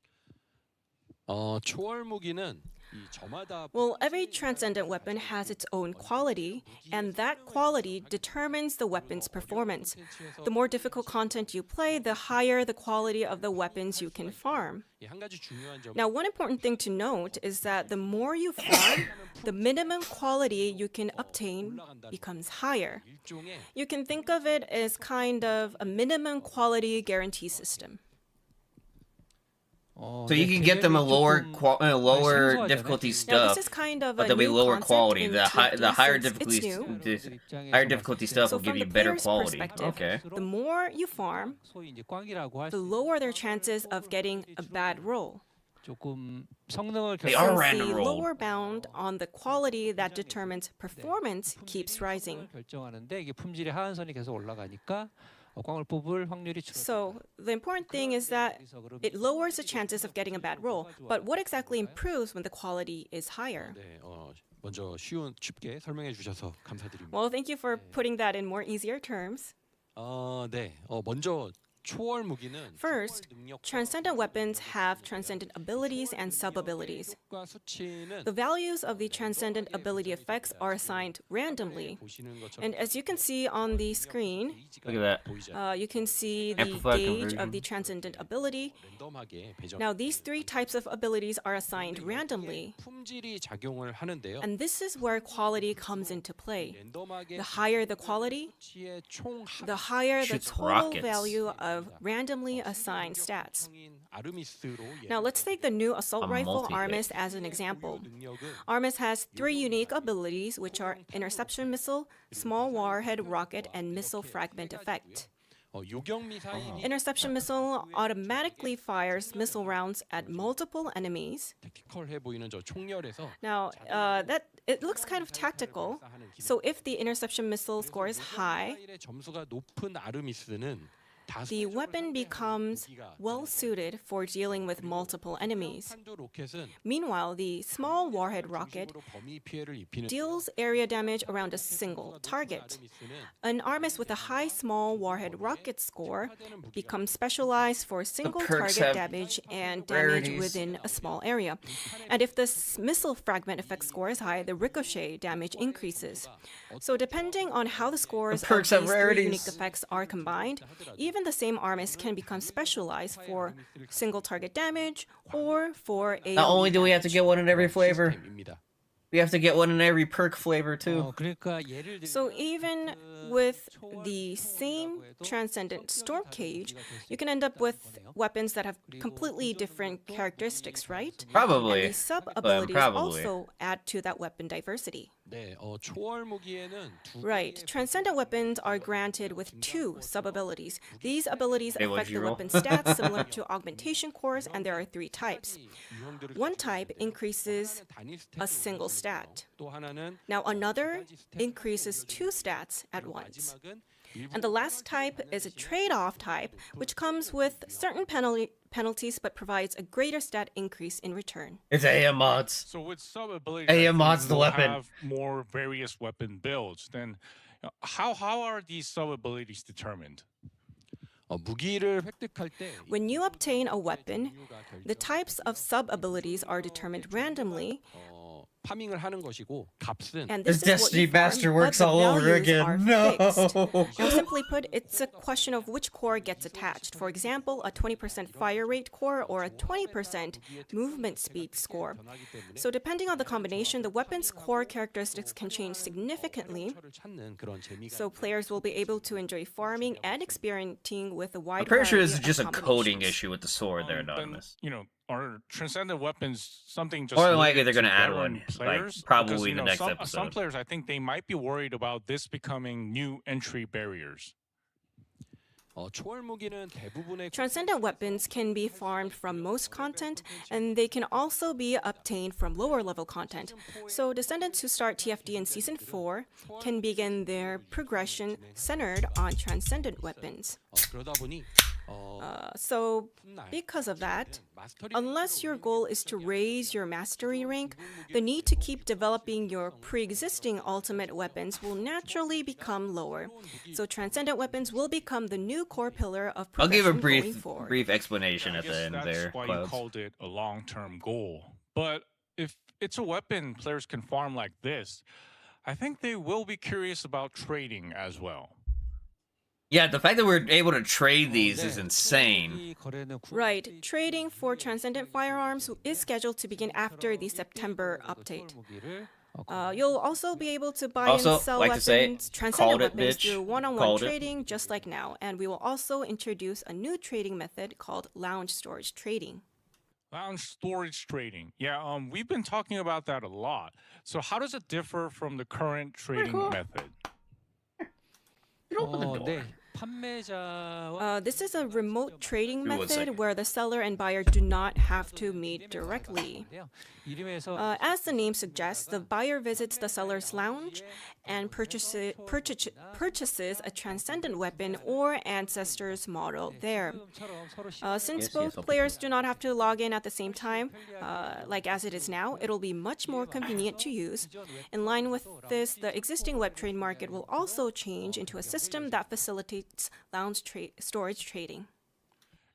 rolls. 초월 무기는 이 저마다 Well, every Transcendent weapon has its own quality, and that quality determines the weapon's performance. The more difficult content you play, the higher the quality of the weapons you can farm. 한 가지 중요한 점 Now, one important thing to note is that the more you farm, the minimum quality you can obtain becomes higher. 일종의 You can think of it as kind of a minimum quality guarantee system. So you can get them a lower lower difficulty Now, stuff, this is kind of but a they'll be new lower concept quality. in The higher TFT since difficulty it's new. higher difficulty stuff So will give from you the better player's quality. perspective, Okay. the more you farm, 소위 이제 꽝이라고 할 the 수 lower their chances of getting a bad roll. 조금 성능을 They are Since random the rolled. lower bound on the quality that determines performance keeps rising. 결정하는데 이게 품질의 하한선이 계속 올라가니까 꽝을 뽑을 확률이 줄어들어요. So the important thing is that it lowers the chances of getting a bad roll. But what exactly improves when the quality is higher? 네, 먼저 쉽게 설명해 주셔서 감사드립니다. Well, thank you for putting that in more easier terms. 네, 먼저 초월 무기는 First, Transcendent weapons have transcendent abilities and sub-abilities. 과 수치는 The values of the transcendent ability effects are assigned randomly. 보시는 것처럼 And as you can see on the screen, Look at that. you can see the Amplified gauge conversion. of the transcendent ability. 랜덤하게 배정. Now, these three types of abilities are assigned randomly. 품질이 작용을 하는데요. And this is where quality comes into play. 랜덤하게 The higher the quality, 수치의 총 the higher the Shoots total rockets. value of randomly assigned stats. 합성인 아르미스로 Now, let's take the new assault A rifle multi-hit. Armis as an example. 능력은 Armis has three unique abilities, which are Interception Missile, Small Warhead Rocket, and Missile Fragment Effect. 요격 미사일이 Interception Missile automatically fires missile rounds at multiple enemies. 택티컬해 보이는 저 총열에서 Now, that it looks kind of tactical. So if the Interception Missile score is high, 미사일의 점수가 높은 아르미스는 the weapon becomes well suited for dealing with multiple enemies. 탄두 로켓은 Meanwhile, the small warhead rocket 범위 피해를 입히는 deals area damage around a single target. An Armis with a high small warhead rocket score becomes specialized for single perks target have damage and damage rarities. within a small area. And if the missile fragment effect score is high, the ricochet damage increases. So depending on how the scores of perks these have three rarities. unique effects are combined, even the same Armis can become specialized for single target damage or for a Not only do we have to get one in every flavor, 시스템입니다. we have to get one in every perk flavor too. 그러니까 예를 들면 So even with the same transcendent storm cage, you can end up with weapons that have completely different characteristics, right? Probably. And the sub abilities probably. also add to that weapon diversity. 네, 초월 무기에는 두 Right. Transcendent weapons are granted with two sub abilities. These abilities Hey, what'd affect you the roll? weapon stats similar to augmentation cores, and there are three types. 유형들을 One type increases 단일 a 스탯으로 single stat. 또 하나는 Now, another increases two stats at once. 마지막은 And the last type is a trade-off type, which comes with certain penalties but provides a greater stat increase in return. It's AM mods. So with sub abilities, Hey, I think mods the we'll weapon. have more various weapon builds. Then, how are these sub abilities determined? 무기를 획득할 때 When you obtain a weapon, the types of sub-abilities are determined randomly 파밍을 하는 것이고 값은 And This this is what you Destiny farm, Master but works the all over values again. are No. fixed. Now, simply put, it's a question of which core gets attached. For example, a 20% fire rate core or a 20% movement speed score. So depending on the combination, the weapon's core characteristics can change significantly. 를 찾는 그런 재미가 So players will be able to enjoy farming and experimenting with a wide I'm pretty sure variety this is of just a coding combinations. issue with the sword there, Then, Anonymous. you know, are transcendent weapons something just More than likely limited they're gonna to add veteran one, like, players? probably Because, in the next some episode. players, I think they might be worried about this becoming new entry barriers. 초월 무기는 대부분의 Transcendent weapons can be farmed from most content, and they can also be obtained from lower level content. So descendants who start TFD in Season 4 can begin their progression centered on transcendent weapons. 그러다 보니 So because of that, unless your goal is to raise your mastery rank, the need to keep developing your pre-existing ultimate weapons will naturally become lower. So transcendent weapons will become the new core pillar of I'll give a progression going forward. brief explanation I at the guess end that's there. why Clouds. you called it a long-term goal. But if it's a weapon players can farm like this, I think they will be curious about trading as well. Yeah, the fact that we're able to trade these is insane. Right, trading for transcendent firearms is scheduled to begin after the September update. You'll also be able to buy Also, and sell like to say, weapons, transcendent called it, weapons bitch. through one-on-one Called it. trading, just like now. And we will also introduce a new trading method called lounge storage trading. Lounge storage trading. Yeah, we've been talking about that a lot. So how does it differ from the current trading cool. method? Open the door. 네. 판매자와 This is a remote trading Give me 1 method second. where the seller and buyer do not have to meet directly. 이름에서 As the name suggests, the buyer visits the seller's lounge and purchases a transcendent weapon or ancestor's model there. Since Yes, both I'll players do not have to log in at the same time, like as it is now, it'll be much more convenient to use. In line with this, the existing web trade market will also change into a system that facilitates lounge storage trading.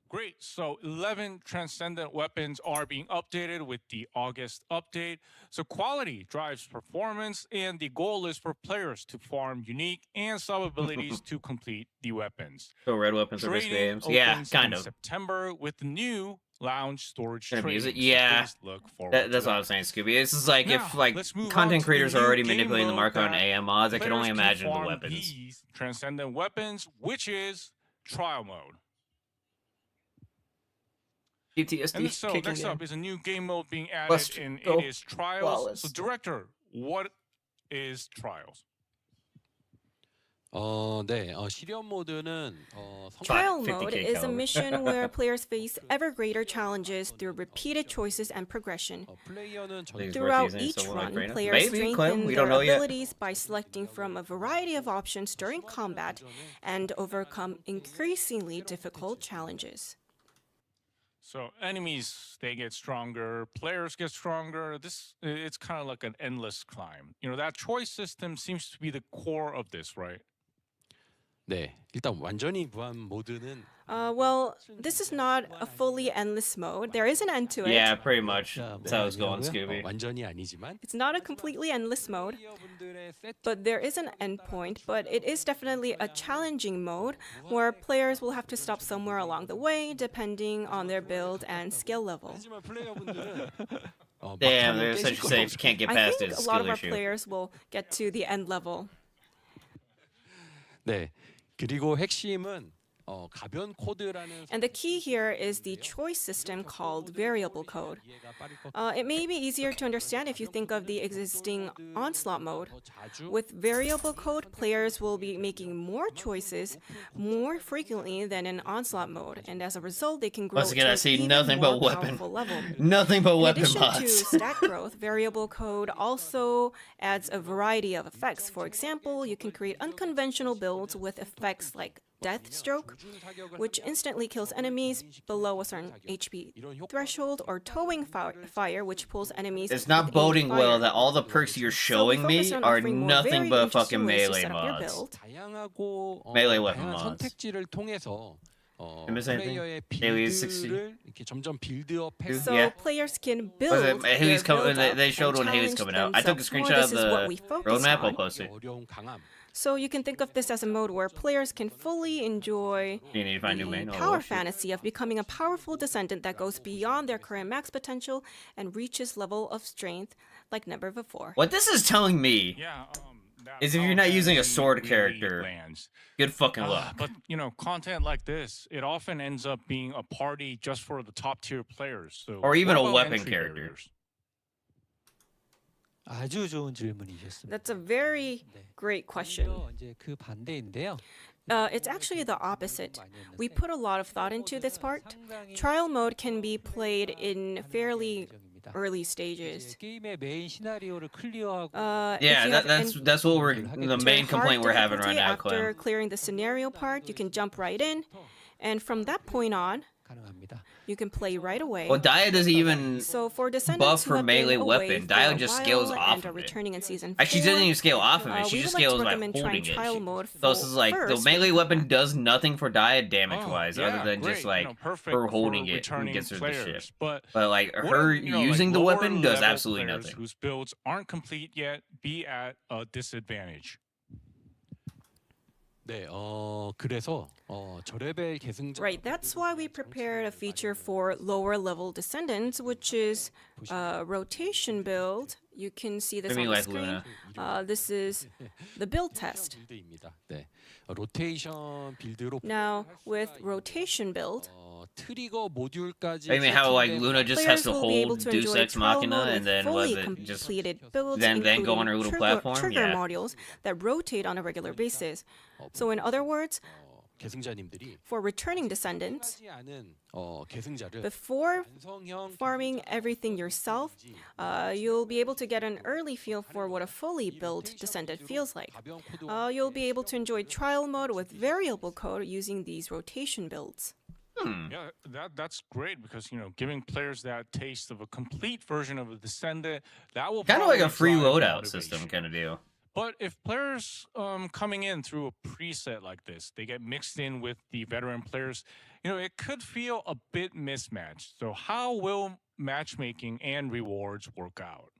Great. So 11 transcendent weapons are being updated with the August update. So quality drives performance, and the goal is for players to farm unique and sub abilities to complete the weapons. So red weapons are Trading basically games. Yeah, opens kind in of. September with the new lounge storage Gonna trading. use it? So Yeah. please look forward That's to what I that. was saying, Scooby. This is like if Now, like let's move on content to the creators are new already game manipulating the mode market on that AM mods. I can only players imagine the farm weapons. These transcendent weapons, which is trial mode. PTSD And so kicking next in. up is a new game mode being added Must in go It Is Trials. flawless. So director, what is Trials? 네. 실현 모드는 Trial 50K mode is a caliber. mission where players face ever greater challenges through repeated choices and progression. 플레이어는 전 Please. Throughout using each someone like run, Reyna? players Maybe, Clem, strengthen we their don't know yet. abilities by selecting from a variety of options during combat and overcome increasingly difficult challenges. So enemies, they get stronger, players get stronger. It's kind of like an endless climb. You know, that choice system seems to be the core of this, right? 네. 일단 완전히 무한 모드는 Well, this is not a fully endless mode. There is an end to it. Yeah, pretty much. That's how it's going, 아니라고요? Scooby. 완전히 아니지만 It's not a completely endless mode, 플레이어분들의 세트 but there is an endpoint. But it is definitely a challenging mode where players will have to stop somewhere along the way, depending on their build and skill level. 하지만 플레이어분들은 Damn, 막하면 they're such 깨질 safe. 거라고 Can't get I past think it. a lot of Skill our issue. players will get to the end level. 네. 그리고 핵심은 가변 코드라는 And the key here is the choice system called variable code. 이해가 빠를 것 It may be easier to understand if you think of the existing onslaught mode. 더 자주 With variable code, players will be making more choices more frequently than in onslaught mode, and as a result, they can grow Once again, to I an see even nothing more but weapon. powerful level. Nothing but In weapon addition to mods. stat growth, variable code also adds a variety of effects. For example, you can create unconventional builds with effects like Death Stroke, which instantly kills enemies below a certain HP threshold, or Towing Fire, which pulls enemies. It's not with aimed boding well fire. that all the perks you're So we showing me focus on are offering more nothing very but interesting fucking ways to melee set up your mods. build. 다양하고 Melee weapon 다양한 mods. 선택지를 통해서 miss anything? 플레이어의 Haley is 60. 빌드를 이렇게 점점 빌드업해서 So Yeah. players can Was build it their Haley's coming? build-up They showed and when Haley's challenge coming out. I took a themselves screenshot more. of This is what the we focus roadmap. I'll on. post it. 어려운 강함. So you can think of this as a mode where players can fully enjoy You need to find new the main. Oh, power well, shit. fantasy of becoming a powerful descendant that goes beyond their current max potential and reaches level of strength like never before. What this is telling me Yeah. That is if you're power not using a fantasy sword really character, lands. good fucking luck. But content like this, it often ends up being a party just for the top tier players. So Or even what a about weapon entry character. barriers? 아주 좋은 질문이셨습니다. That's a very great question. 오히려 이제 그 반대인데요. It's actually the opposite. We put a lot of thought into this part. Trial mode can be played in fairly early stages. 게임의 메인 시나리오를 클리어하고 Yeah, that's what we're the main complaint we're having right now, After Clem. clearing the scenario part, you can jump right in, and from that point on, 가능합니다. you can play right away. Well, Dia doesn't even. So for buff descendants her who have melee been away weapon. for Dio a just while scales off and are of it. returning in season Actually, she 4, doesn't even scale off of it. She we just would like to scales by recommend trying holding it. trial mode So this is like the first melee with weapon combat. does nothing for Dia damage-wise, Oh, other yeah, than great. just like Perfect her for holding it who returning gets her the players. ship. But But like what her if, using the lower weapon does level absolutely players nothing. Whose builds aren't complete yet be at a disadvantage. 네, 그래서 저레벨 계승자 Right, that's why we prepared a feature for lower level descendants, which is a rotation build. You can see this Maybe on the like screen. Luna. This is the build test. 빌드입니다. 네, 로테이션 빌드로 Now, with rotation build, 트리거 모듈까지 I mean, how like Luna just has players to will be able hold to Deus enjoy Ex trial Machina mode and with then was fully it just completed builds, then go on her including little trigger, platform? trigger Yeah. modules that rotate on a regular basis. So in other words, 계승자님들이 for returning descendants, 하지 않은 계승자를 before 완성형 farming everything yourself, you'll be able to get an early feel for what a fully built descendant feels like. 가벼운 코드 You'll be able to enjoy trial mode with variable code using these rotation builds. Yeah, that's great because giving players that taste of a complete version of a descendant that will Kind of like a probably free drive loadout motivation. system kind of deal. But if players coming in through a preset like this, they get mixed in with the veteran players, it could feel a bit mismatched. So how will matchmaking and rewards work out?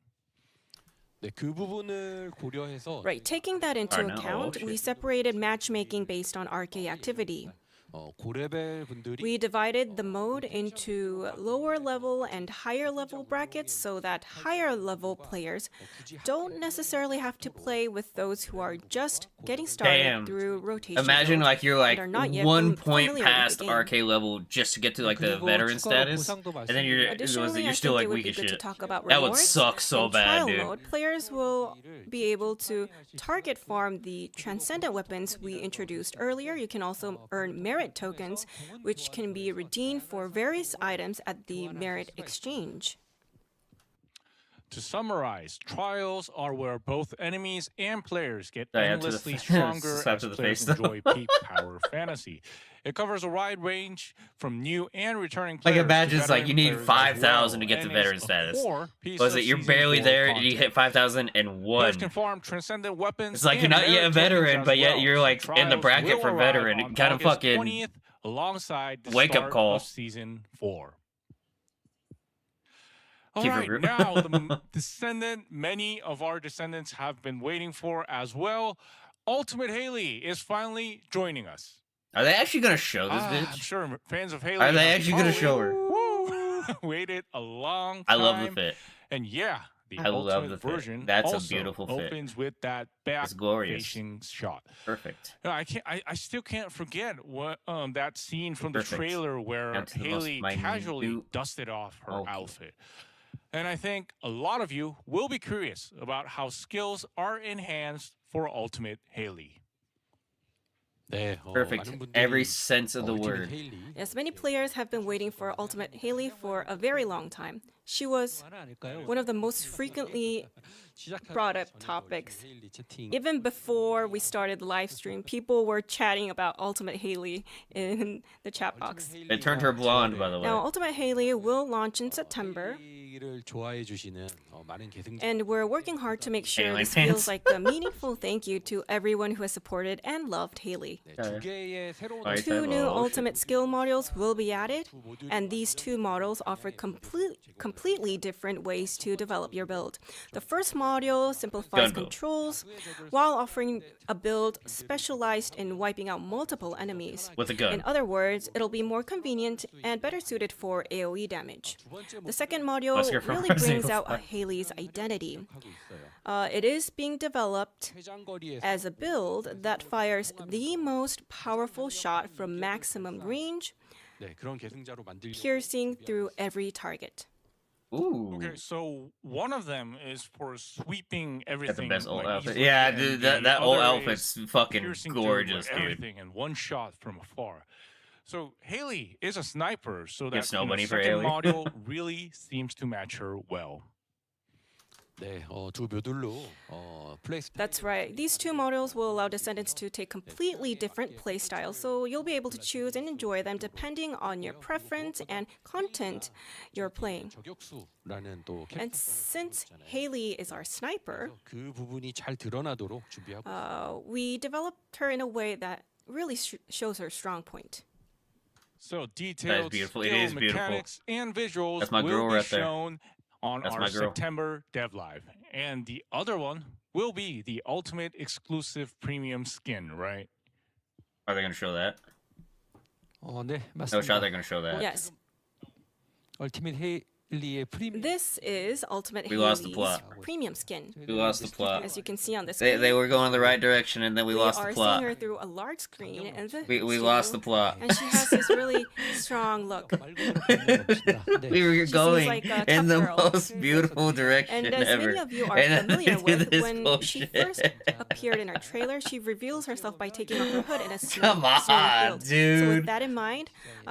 네, 그 부분을 고려해서 Right, taking that into Alright, now- oh, account, we shit. separated matchmaking based on RK activity. 고레벨 분들이 We divided the mode into lower level and higher level brackets so that higher level players don't necessarily have to play with those who are just getting started Damn. through rotation. Imagine builds like you're like are not yet 1 point familiar with the past game. RK level just to get to like the 그리고 veteran 추가로 status, 보상도 and then you're Additionally, I still like think it would weak be as good to shit. talk about That would rewards. suck so In bad, trial dude. mode, players will be able to target farm the transcendent weapons we introduced earlier. You can also earn merit tokens, which can be redeemed for various items at the merit exchange. To summarize, trials are where both enemies and players get Yeah, to the endlessly face. stronger Slap as to the players face, though. enjoy peak power fantasy. It covers a wide range from new and returning Like players. imagine to it's like you veteran need players as 5,000 well, to get to and veteran is a status. core piece Was of it you're Season barely 4 there and content. you hit 5,001? Players can farm transcendent weapons. It's like you're and not yet a merit veteran, tokens but as yet well. you're like in the Trials bracket will for arrive veteran. on Kind of August fucking 20th, alongside the wake-up start call. of season 4. All Keep it right, real. now the descendant many of our descendants have been waiting for as well. Ultimate Haley is finally joining us. Are they actually gonna show this I'm bitch? sure fans of Haley Are they have actually gonna probably show her? waited a long time. I love the fit. And yeah, the I love ultimate the fit. version That's a also beautiful fit. opens with that back It's glorious. facing shot. Perfect. No, I still can't forget what that scene from the Perfect. trailer where Down to the most Haley minute casually dusted off her Okay. outfit. And I think a lot of you will be curious about how skills are enhanced for Ultimate Haley. 네, Perfect. 많은 분들이 Every sense of the 울티밋 word. 헤일리 Yes, many players have been waiting for Ultimate Haley for a very long time. she was 하나 아닐까요? one of the most frequently 시작하기 brought up 전에 topics. 헤일리 채팅 Even before we started the live stream, people were chatting about Ultimate Haley in the chat box. They turned her blonde, by the way. Now, Ultimate Haley will launch in September, 를 좋아해 주시는 많은 계승자 and we're working hard to make sure Haley this feels fans. like a meaningful thank you to everyone who has supported and loved Haley. 두 개의 새로운 Right. Two new Oh, ultimate skill modules will be added, and these two models offer completely different ways to develop your build. The first module simplifies Gun build. controls while offering a build specialized in wiping out multiple enemies. With a In gun. other words, it'll be more convenient and better suited for AoE damage. The second module Let's hear from really Resident brings out Evil a Haley's identity. 하고 있어요. It is being developed 회장거리에서 as a build that fires the most powerful shot from maximum range, 네, 그런 계승자로 만들려고 piercing through every target. Ooh. Okay, so one of them is for sweeping Got the everything. best old like, outfit. easily, Yeah, and dude, the that old other outfit's is fucking piercing through, gorgeous, like, dude. everything in one shot from afar. So Haley is a sniper, so that Gives no money for second Haley. module really seems to match her well. 네, 두 묘들로 플레이 스타일 That's right. These two models will allow descendants to take completely different playstyles, so you'll be able to choose and enjoy them depending on your preference and content you're playing. 저격수라는 또 And 캐릭터 since Haley is our sniper, 그 부분이 잘 드러나도록 준비하고 we developed her in a way that really shows her strong point. So detailed beautiful. It skill is beautiful. mechanics and visuals That's my will girl be right there. shown on That's our my girl. September Dev Live. And the other one will be the ultimate exclusive premium skin, right? Are they gonna show that? 네, No 맞습니다. shot they're gonna show that. Yes, 얼티밋 헤일리의 프리미엄 this is Ultimate We lost the Haley's plot. premium skin. We lost the plot. As you can see on the They screen, were going the right direction and then we lost are the plot. seeing her through a large screen and the We lost the plot. and she has this really strong look. We were seems going like a in tough the girl. most beautiful direction And as ever. many of you are And then familiar they do with, this when she bullshit. first appeared in our trailer, she reveals herself by taking off her hood in a Come snowing on, field. So with dude. that in mind,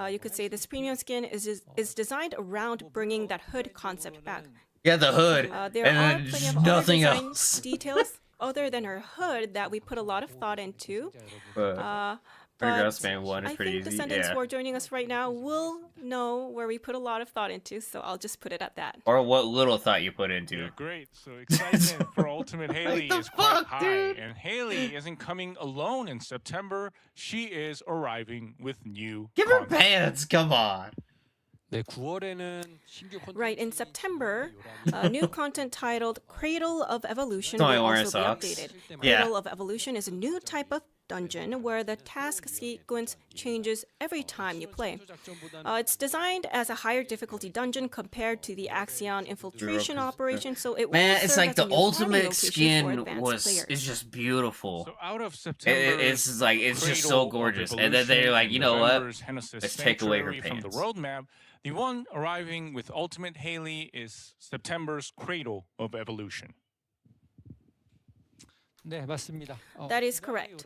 you could say this premium skin is designed around bringing that hood concept back. Yeah, the hood. There and are then plenty just of other nothing design else. details other than her hood that we put a lot of thought into. But But Girls Man 1 is I pretty think easy. descendants Yeah. who are joining us right now will know where we put a lot of thought into, so I'll just put it at that. Or what little thought you put into Yeah, it. great. So excitement for Ultimate Haley the is quite fuck, high. dude? And Haley isn't coming alone in September. She is arriving with new Give her content. pants, come on. 네, 9월에는 신규 콘텐츠 Right, in September, new content titled Cradle of Evolution It's only will wearing also be socks. updated. Yeah. Cradle of Evolution is a new type of dungeon where the task sequence changes every time you play. It's designed as a higher difficulty dungeon compared to the Axion infiltration operation, so it will Man, it's serve like as the a new farming ultimate location for skin advanced is players. just beautiful. So out of September, It's like it's just so gorgeous. And then they're like, you know what? Let's take away her from the pants. roadmap. The one arriving with Ultimate Haley is September's Cradle of Evolution. 네, 맞습니다. That is correct.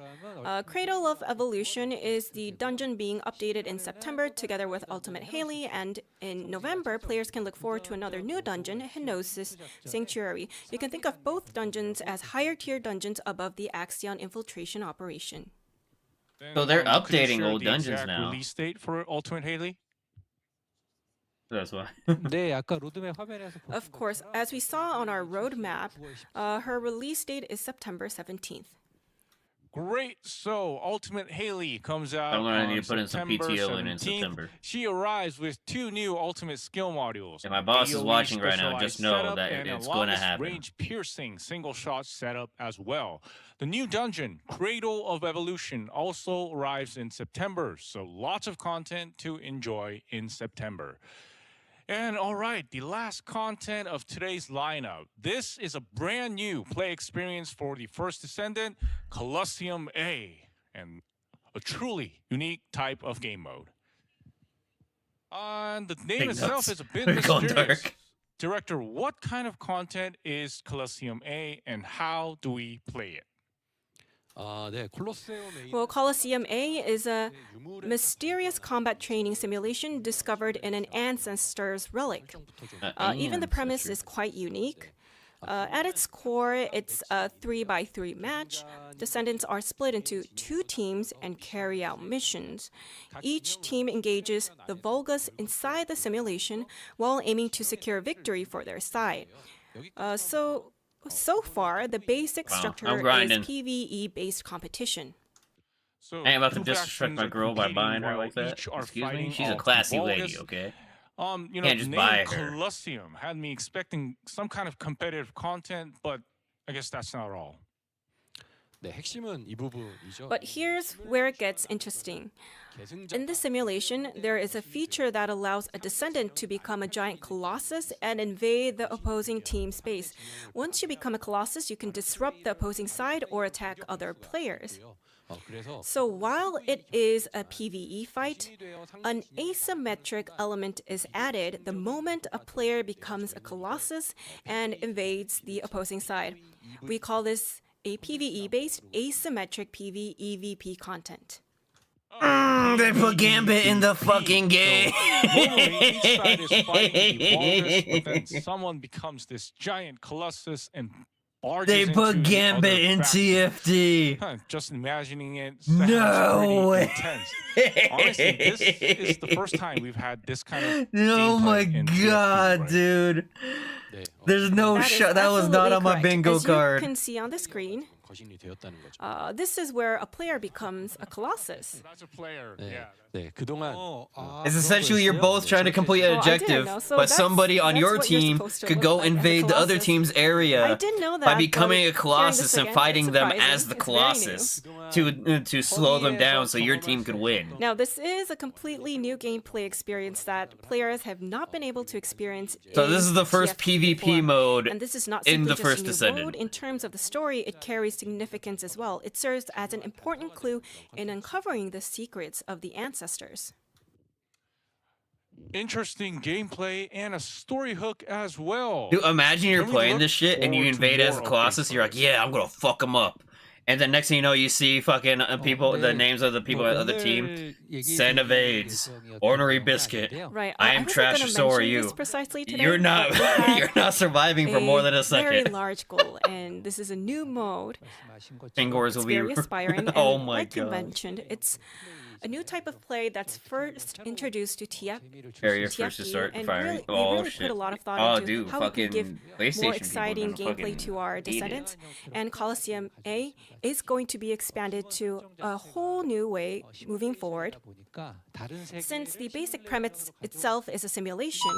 Cradle of Evolution is the dungeon being updated in September together with Ultimate Haley, and in November, players can look forward to another new dungeon, Henosis Sanctuary. You can think of both dungeons as higher tier dungeons above the Axion infiltration operation. So they're Could you updating share old the dungeons exact now. Release date for Ultimate Haley? That's why. 네, 아까 로드맵 화면에서 Of course, as we saw on our roadmap, her release date is September 17th. Great. So Ultimate Haley comes out I'm gonna on need to put in some September PTO in 17th. September. She arrives with two new ultimate skill modules. If my boss is AoE watching right now, just specialized know setup that and a it's gonna longest happen. range piercing single shot setup as well. The new dungeon, Cradle of Evolution, also arrives in September. So lots of content to enjoy in September. And all right, the last content of today's lineup. This is a brand new play experience for the First Descendant, Colosseum A, and a truly unique type of game mode. And the name Take itself notes. is a bit We're going mysterious. dark. Director, what kind of content is Colosseum A, and how do we play it? 네, 콜로세움 A Well, Colosseum A is a mysterious combat training simulation discovered in an ancestor's relic. Even the premise is quite unique. At its core, it's a 3x3 match. Descendants are split into 2 teams and carry out missions. Each team engages the Volgas inside the simulation while aiming to secure victory for their side. So far, the basic Wow, I'm structure is grinding. PvE-based competition. So I ain't about to two disrespect factions my are girl by competing buying her while like that. each are Excuse me? fighting She's a off classy the lady, Volgas. okay? You know, Can't the just name buy her. Colosseum had me expecting some kind of competitive content, but I guess that's not all. 네, 핵심은 이 부분이죠. But here's where it gets interesting. In the simulation, there is a feature that allows a descendant to become a giant colossus and invade the opposing team's base. Once you become a colossus, you can disrupt the opposing side or attack other players. 그래서 So while it is a PvE fight, an asymmetric element is added the moment a player becomes a colossus and invades the opposing side. We call this a PvE-based asymmetric PvEVP content. They put Gambit in the fucking game. Normally, each side is fighting the Volgas, but then someone becomes this giant colossus and barges They put into the Gambit other in faction. TFT. Huh, just imagining it No sounds pretty way. intense. Honestly, this is the first time we've had this kind of Oh gameplay my in TFT, god, right? dude. 네, There's no That is shot. That was not absolutely on my correct. bingo As card. you can see on the screen, 거신이 되었다는 거죠. this is where a player becomes a colossus. That's a player. 네, Yeah. 네, 그동안 It's essentially you're both trying to complete an Oh, I didn't objective, know. So but that's- somebody on that's your what you're team supposed to could look go like as a invade the other colossus. team's area I didn't know by that, becoming but a colossus hearing and this fighting again, them it's as the surprising. It's colossus to slow them down so your team could win. Now, this is a completely new gameplay experience that players have not been able to experience. So this in is the first TFT PvP before. mode And this is not in simply the just first a new Descendant. mode. In terms of the story, it carries significance as well. It serves as an important clue in uncovering the secrets of the ancestors. Interesting gameplay and a story hook as well. Dude, imagine you're Can we playing look this shit and you forward to invade as a more colossus. updates You're on like, this? yeah, I'm gonna fuck them up. And then next thing you know, you see fucking people, the names of the people on the other team. Sand of AIDS, Ornery Biscuit. Right. I am wasn't trash, gonna so are mention you. this precisely today, You're not, but we had you're not surviving for more than a very second. large goal, and this is a new mode. Fingers It's will be. very inspiring. Oh and my like you god. mentioned, it's a new type of play that's first introduced to TF. Barriers first to TFT, start and firing. really, we Oh really shit. put a lot of thought Oh into dude, how we fucking could give PlayStation more people exciting gonna fucking gameplay to our eat it. descendants. And Colosseum A is going to be expanded to a whole new way moving forward. Since the basic premise itself is a simulation,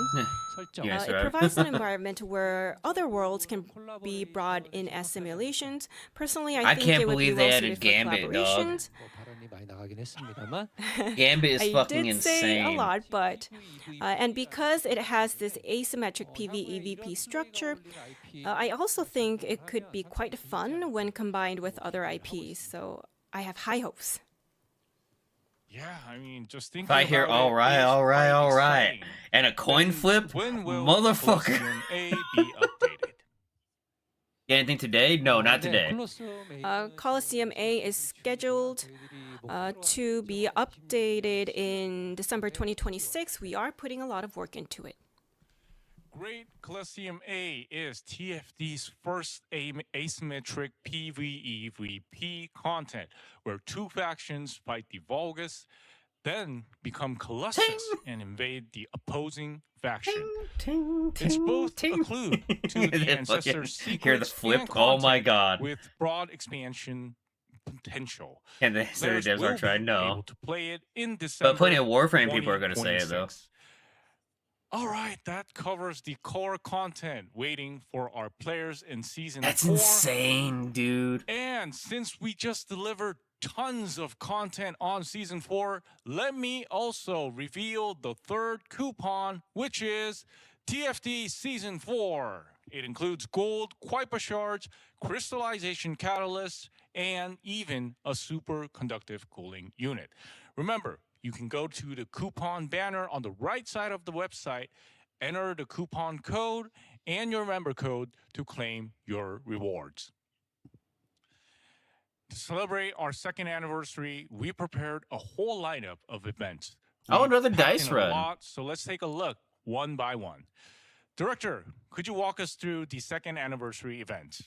You guys it survive. provides an environment where other worlds can be brought in as simulations. Personally, I I think can't it would be believe they well added suited for Gambit, dog. collaborations. Gambit is I fucking did insane. say a lot, but and because it has this asymmetric PvEVP structure, I also think it could be quite fun when combined with other IPs. So I have high hopes. Yeah, I mean, just think. If I hear all right, all right, and a coin flip, When will motherfucker. Colosseum A be updated? Anything today? No, not today. Colosseum A is scheduled to be updated in December 2026. We are putting a lot of work into it. Great Colosseum A is TFT's first asymmetric PvEVP content, where 2 factions fight the Volgas, then become Colossus and invade the opposing faction. It's both a clue to the They ancestors' fucking hear the secrets flip. and Oh my content god. with broad expansion potential. And the Players devs will are trying be no. able to play it in December. But plenty of Warframe people are gonna say it though. 2026. All right, that covers the core content waiting for our players in season That's 4. insane, dude. And since we just delivered tons of content on season 4, let me also reveal the 3rd coupon, which is TFT season 4. It includes gold, Kuiper shards, crystallization catalysts, and even a superconductive cooling unit. Remember, you can go to the coupon banner on the right side of the website, enter the coupon code and your member code to claim your rewards. celebrate our second anniversary, we prepared a whole lineup of events. Oh, We another packed dice in a run. lot, so let's take a look one by one. Director, could you walk us through the second anniversary event?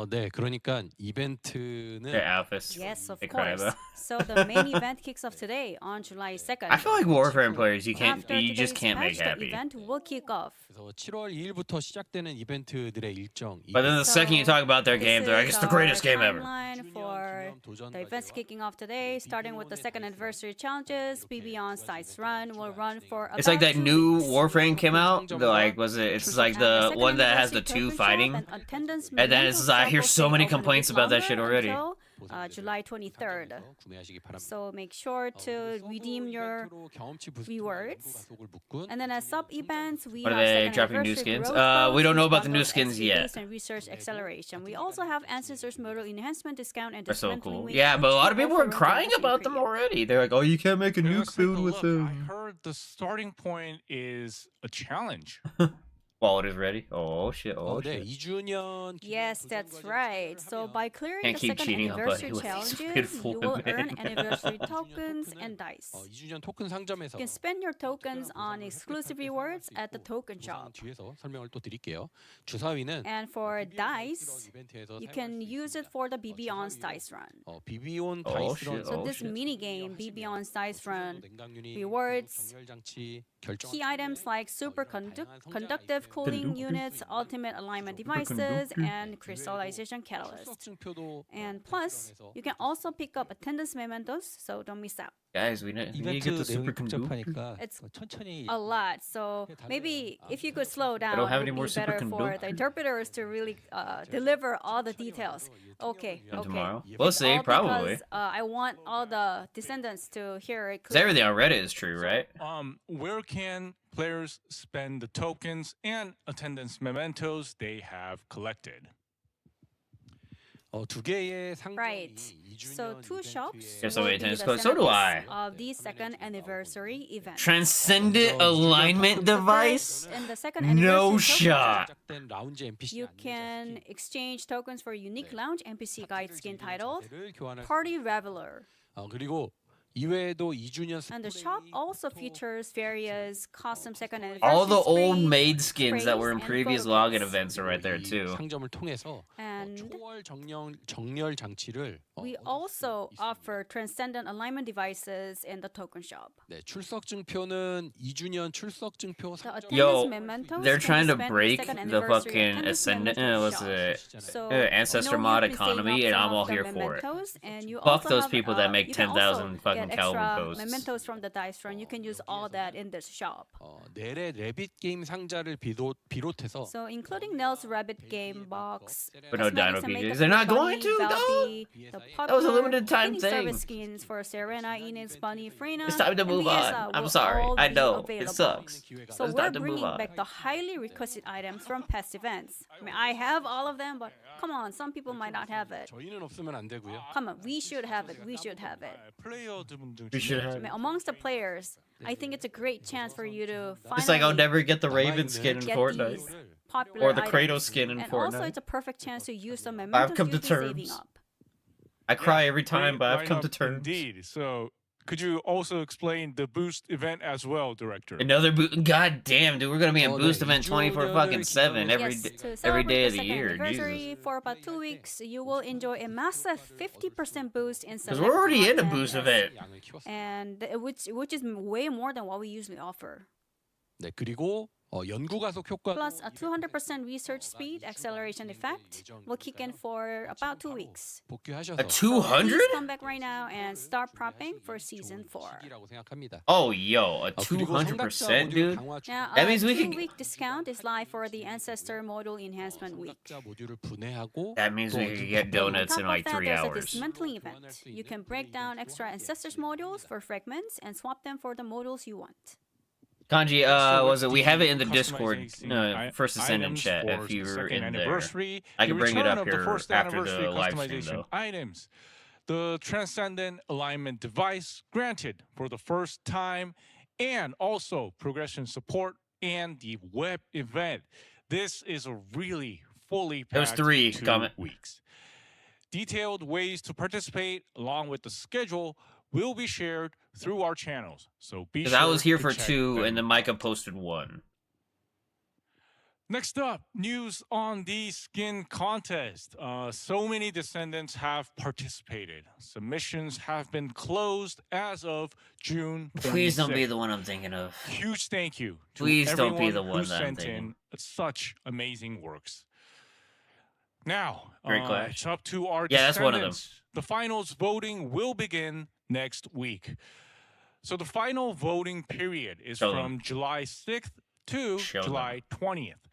네, 그러니까 이벤트는 Their outfits. Yes, of incredible. course. So the main event kicks off today on July 2nd. I feel like Warframe players, you After just today's can't make match, happy. The event will kick off. 그래서 7월 2일부터 시작되는 이벤트들의 일정. But then the second you talk about their This game, they're like, is it's the greatest our game ever. timeline for the events kicking off today, starting with the second anniversary challenges. BB on Sites Run will run for It's like about that 2 new weeks. Warframe came out. It's like And the second one that has the anniversary two token fighting. shop and attendance And then it's memento like, I hear shop so will many stay open a complaints bit about that longer shit already. until, July 23rd. 구매하시기 바랍니다. So make sure to redeem your rewards. And then as sub-events, we What are have they second dropping new anniversary skins? growth We don't know bonus, about the new bundles, skins XP yet. base, and research acceleration. We also have Ancestors Model enhancement discount and They're so dismantling cool. week, Yeah, but a lot of which people will were offer crying rental about them period. already. They're like, oh, you can't make a Okay, nuke let's take a build with look. them. I heard the starting point is a challenge. Wallet is ready. Oh shit. Oh 네, shit. 2주년 Yes, that's right. So by clearing Can't the keep second cheating on anniversary Buddy with these challenges, pitiful you will women. earn anniversary tokens and dice. 2주년 토큰 상점에서 You can spend your tokens on exclusive rewards at the token shop. 뒤에서 설명을 또 드릴게요. 주사위는 And for 이런 dice, 이벤트에서 you can use it for the BB on Dice Run. 비비온 Oh, 다이스 런 shit. So Oh, this shit. mini game, BB on Dice Run, 냉각 유닛, rewards, 정렬 장치, 결정 key items like conductive cooling units, ultimate alignment devices, and crystallization catalyst. 증표도 And plus, you can also pick up attendance mementos, so don't miss out. Guys, we need to 이벤트 get the 내용이 super conductor. 복잡하니까 It's 천천히 A lot, so maybe if you could slow down, don't have it any would more be better for superconductor? the interpreters to really deliver all the details. Okay, And okay. tomorrow? We'll It's see, all probably. because, I want all the descendants to hear it 'Cause clearly. everything on Reddit is true, right? Where can players spend the tokens and attendance mementos they have collected? 두 개의 상점이 Right. 2주년 So two shops There's so will many be attendance the codes. So do I. centerpiece of the second anniversary event. Transcendent alignment device? In the second No anniversary shot. 시작된 라운지 NPC you can exchange tokens for unique lounge NPC guide skin titled 를 교환할 Party Reveler. 그리고 이외에도 2주년 And the shop also features various custom second anniversary All the old sprays, maid skins that were in sprays, and previous photo login kits. events are right there too. 상점을 통해서 And 초월 정렬 장치를 we also offer transcendent alignment devices in the token shop. 네, 출석 증표는 2주년 출석 증표 The 상점 Yo, attendance mementos they're can be trying to spent in break second the anniversary fucking attendance ascendant. memento What's shop. it? So, Ancestor you know, mod you've been saving economy, up and some I'm of all the here for it. mementos, and you Fuck also those have, people that make you can 10,000 also fucking get Calvin extra posts. mementos from the dice run. You can use all that in this shop. 넬의 레빗 게임 상자를 비롯해서 So including Nell's Rabbit game box, But no cosmetics Dino and makeup PJs. They're not for going Bunny, to, though. Valby, the That was a popular limited time cleaning thing. service skins for Serena, Enix, Bunny, Freyna, It's time to and move on. Liesa I'm will sorry. all I be know. available. It sucks. So It's we're time to move bringing on. back the highly requested items from past events. I mean, I have all of them, but come on, some people might not have it. 저희는 없으면 안 되고요. Come on, we should have it. We should have it. 플레이어분들 We should 중에 I have. mean, amongst the players, I think it's a great chance for you to It's like I'll finally never get the Raven 남아있는 skin in get Fortnite. these popular Or the Kratos items. skin in And also, Fortnite. it's a perfect chance to use the I've mementos come to you've been saving terms. up. I cry every time, but I've Great come to lineup terms. Indeed. So, could you also explain the boost event as well, director? Another boost. God damn, dude, we're gonna be in Oh, Boost the event 24 fucking 7 every Yes, day, to every celebrate day of the the second year. anniversary Jesus. for about 2 weeks, you will enjoy a massive 50% boost in Because select we're already in a content, Boost event. 양을 키웠습니다. and which is way more than what we usually offer. 네, 그리고 연구 가속 효과 Plus, a 200% research speed acceleration effect will kick in for about 2 weeks. 복귀하셔서 A 200? Please come back right now and start prepping for season 4. 시기라고 생각합니다. Oh, yo, a 그리고 200%, 성각자 dude. 모듈 강화 중 Now, That a means we can- 2-week discount is live for the Ancestor Module Enhancement Week. 성각자 모듈을 분해하고 That means we could get On donuts top in of like that, 3 there's a hours. dismantling event. You can break down extra Ancestors modules for fragments and swap them for the modules you want. Kanji, So was it? We have it in the customizing Discord, First Ascendant items chat. for If you the were second in there, anniversary, I the can bring it return up of the here first after anniversary the live stream, customization though. items. The Transcendent Alignment device granted for the first time, and also progression support and the web event. This is a really fully There was packed 3 2 comment. weeks. Detailed ways to participate along with the schedule will be shared through our channels. So be Because sure I was here to for check 2, them and then out. Micah posted 1. Next up, news on the skin contest. So many descendants have participated. Submissions have been closed as of June 26th. Please don't be the one I'm thinking of. Huge thank you to Please don't be everyone the who one that I'm sent in thinking. such amazing works. Now, Great Clash. it's up to our Yeah, that's one of them. descendants. The finals voting will begin next week. So the final voting period is Show them. from July 6th to Show them. July 20th.